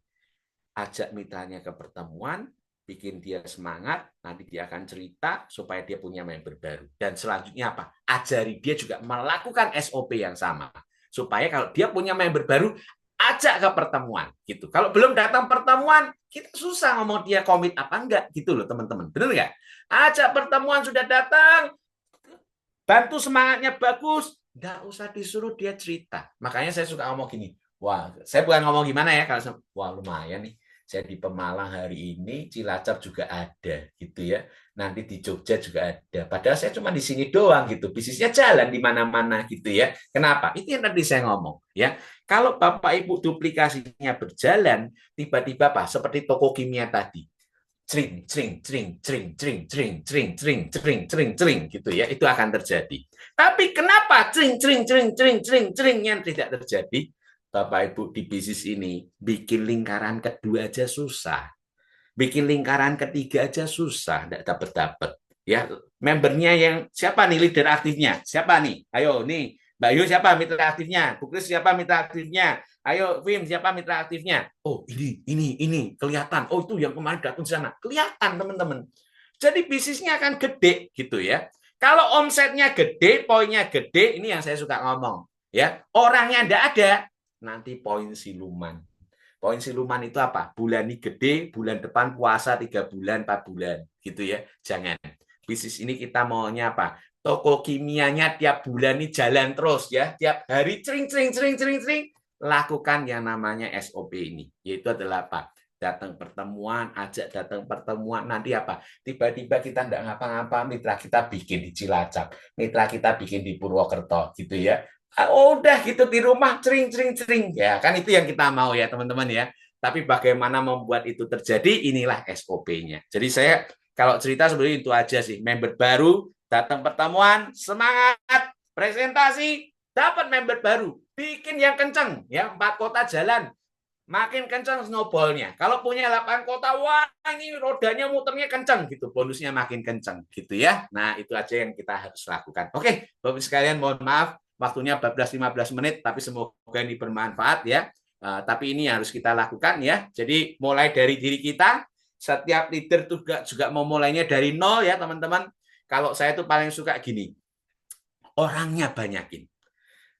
Speaker 1: ajak mitranya ke pertemuan, bikin dia semangat, nanti dia akan cerita supaya dia punya member baru. Dan selanjutnya apa? Ajari dia juga melakukan SOP yang sama. Supaya kalau dia punya member baru, ajak ke pertemuan gitu. Kalau belum datang pertemuan, kita susah ngomong dia komit apa enggak gitu loh teman-teman. Benar nggak? Ajak pertemuan sudah datang, bantu semangatnya bagus, nggak usah disuruh dia cerita. Makanya saya suka ngomong gini, wah, saya bukan ngomong gimana ya, kalau wah lumayan nih, saya di Pemalang hari ini, Cilacap juga ada gitu ya, nanti di Jogja juga ada. Padahal saya cuma di sini doang gitu, bisnisnya jalan di mana-mana gitu ya. Kenapa? Itu yang tadi saya ngomong ya. Kalau Bapak Ibu duplikasinya berjalan, tiba-tiba apa? Seperti toko kimia tadi, cring cring cring cring cring cring cring cring cring cring cring gitu ya, itu akan terjadi. Tapi kenapa cring cring cring cring cring cring yang tidak terjadi? Bapak Ibu di bisnis ini bikin lingkaran kedua aja susah, bikin lingkaran ketiga aja susah, tidak dapat ya. Membernya yang siapa nih, leader aktifnya siapa nih, ayo nih Mbak Yu siapa mitra aktifnya, Bu Kris siapa mitra aktifnya, ayo Vim siapa mitra aktifnya, oh ini kelihatan, oh itu yang kemarin datang di sana kelihatan teman-teman. Jadi bisnisnya akan gede gitu ya. Kalau omsetnya gede, poinnya gede, ini yang saya suka ngomong ya, orangnya tidak ada, nanti poin siluman. Poin siluman itu apa? Bulan ini gede, bulan depan puasa 3 bulan, 4 bulan. Gitu ya. Jangan. Bisnis ini kita maunya apa? Toko kimianya tiap bulan ini jalan terus ya. Tiap hari cering, cering, cering, cering, cering. Lakukan yang namanya SOP ini. Yaitu adalah apa? Datang pertemuan, ajak datang pertemuan. Nanti apa? Tiba-tiba kita tidak ngapa-ngapa, mitra kita bikin di Cilacap. Mitra kita bikin di Purwokerto. Gitu ya. Oh, udah gitu di rumah cering cering cering ya, kan itu yang kita mau ya teman-teman ya. Tapi bagaimana membuat itu terjadi, inilah SOP-nya. Jadi saya kalau cerita sebenarnya itu aja sih. Member baru datang pertemuan, semangat presentasi, dapat member baru, bikin yang kenceng ya, 4 kota jalan, makin kencang snowballnya. Kalau punya 8 kota, wah ini rodanya muternya kencang gitu, bonusnya makin kencang gitu ya. Nah itu aja yang kita harus lakukan. Oke, Bapak sekalian mohon maaf waktunya 14-15 menit, tapi semoga ini bermanfaat ya. Tapi ini harus kita lakukan ya. Jadi mulai dari diri kita, setiap leader juga memulainya dari nol ya teman-teman. Kalau saya tuh paling suka gini, orangnya banyakin,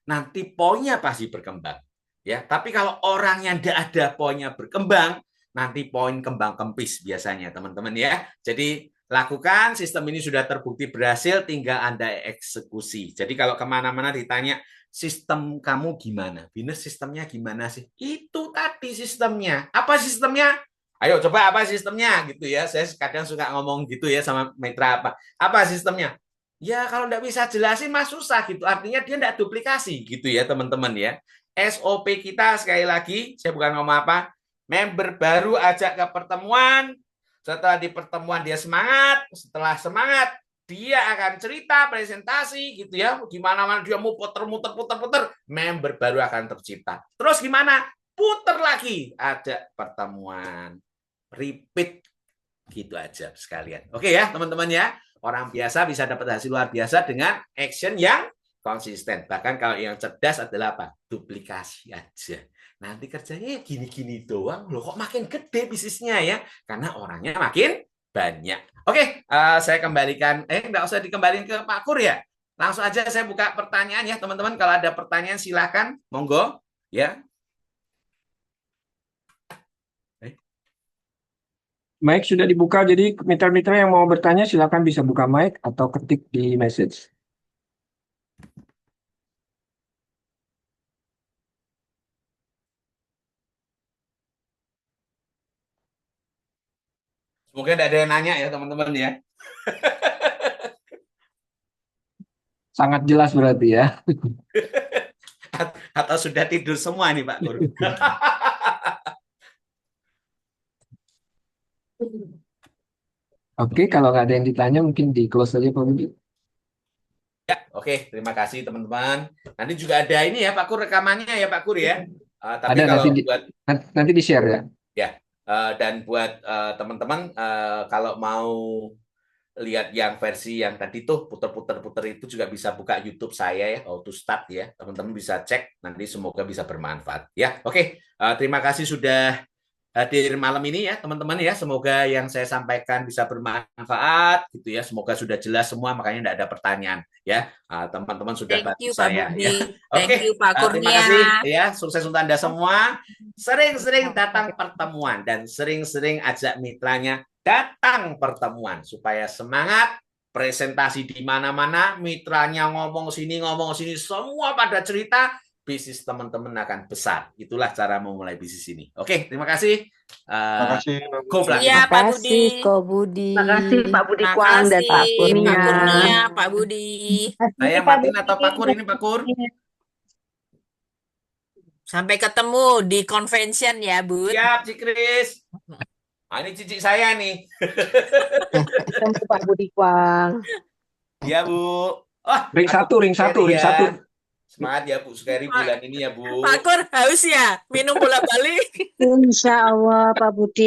Speaker 1: nanti poinnya pasti berkembang. Ya, tapi kalau orangnya tidak ada poinnya berkembang, nanti poin kembang kempis biasanya teman-teman ya. Jadi lakukan, sistem ini sudah terbukti berhasil, tinggal Anda eksekusi. Jadi kalau kemana-mana ditanya, sistem kamu gimana? Binus sistemnya gimana sih? Itu tadi sistemnya. Apa sistemnya? Ayo coba apa sistemnya gitu ya. Saya kadang suka ngomong gitu ya sama mitra apa. Apa sistemnya? Ya kalau tidak bisa jelasin mah susah gitu. Artinya dia tidak duplikasi gitu ya teman-teman ya. SOP kita sekali lagi, saya bukan ngomong apa, member baru ajak ke pertemuan, setelah di pertemuan dia semangat, setelah semangat dia akan cerita presentasi gitu ya, gimana mana dia mau puter, member baru akan tercipta. Terus gimana? Puter lagi, ajak pertemuan. repeat. Gitu aja sekalian. Oke ya teman-teman ya. Orang biasa bisa dapat hasil luar biasa dengan action yang konsisten. Bahkan kalau yang cerdas adalah apa? Duplikasi aja. Nanti kerjanya gini-gini doang. Loh kok makin gede bisnisnya ya? Karena orangnya makin banyak. Oke, saya kembalikan. Nggak usah dikembalikan ke Pak Kur ya. Langsung aja saya buka pertanyaan ya teman-teman. Kalau ada pertanyaan silakan. Monggo ya.
Speaker 4: Mic sudah dibuka, jadi mitra-mitra yang mau bertanya silakan bisa buka mic atau ketik di message.
Speaker 1: Semoga tidak ada yang nanya ya teman-teman ya.
Speaker 4: Sangat jelas berarti ya.
Speaker 1: Atau sudah tidur semua nih Pak Kur.
Speaker 4: Oke, kalau nggak ada yang ditanya mungkin di close aja Pak Budi.
Speaker 1: Ya, oke, terima kasih teman-teman. Nanti juga ada ini ya Pak Kur rekamannya ya Pak Kur ya. Tapi
Speaker 4: Ada
Speaker 1: kalau
Speaker 4: nanti
Speaker 1: buat
Speaker 4: nanti di share ya.
Speaker 1: dan buat teman-teman kalau mau lihat yang versi yang tadi tuh puter-puter itu juga bisa buka YouTube saya ya, How to Start ya. Teman-teman bisa cek, nanti semoga bisa bermanfaat ya. Oke, terima kasih sudah hadir malam ini ya teman-teman ya. Semoga yang saya sampaikan bisa bermanfaat gitu ya. Semoga sudah jelas semua, makanya tidak ada pertanyaan ya. Teman-teman sudah
Speaker 5: Thank
Speaker 1: bantu
Speaker 5: you Pak
Speaker 1: saya
Speaker 5: Budi.
Speaker 1: ya.
Speaker 5: Thank
Speaker 1: Oke,
Speaker 5: you Pak
Speaker 1: terima
Speaker 5: Kurnia.
Speaker 1: kasih ya. Sukses untuk Anda semua. Sering-sering datang pertemuan dan sering-sering ajak mitranya datang pertemuan supaya semangat. Presentasi di mana-mana, mitranya ngomong sini, semua pada cerita, bisnis teman-teman akan besar. Itulah cara memulai bisnis ini. Oke, terima kasih.
Speaker 6: Terima kasih.
Speaker 1: Go Blank.
Speaker 5: Iya Pak Budi.
Speaker 7: Makasih Ko Budi.
Speaker 6: Makasih Pak Budi
Speaker 5: Terima
Speaker 6: Kwang dan Pak
Speaker 5: kasih
Speaker 6: Kurnia.
Speaker 5: Pak Kurnia, Pak Budi.
Speaker 1: Saya Martin atau Pak Kur ini Pak Kur?
Speaker 5: Sampai ketemu di convention ya, Bud.
Speaker 1: Siap, Cik Kris. Ini cici saya nih.
Speaker 6: Ketemu Pak Budi Kwang.
Speaker 1: Iya, Bu.
Speaker 4: Ring satu.
Speaker 1: Semangat ya, Bu. Sukari bulan ini ya, Bu.
Speaker 5: Pak Kur haus ya? Minum bola balik.
Speaker 6: Insya Allah Pak Budi.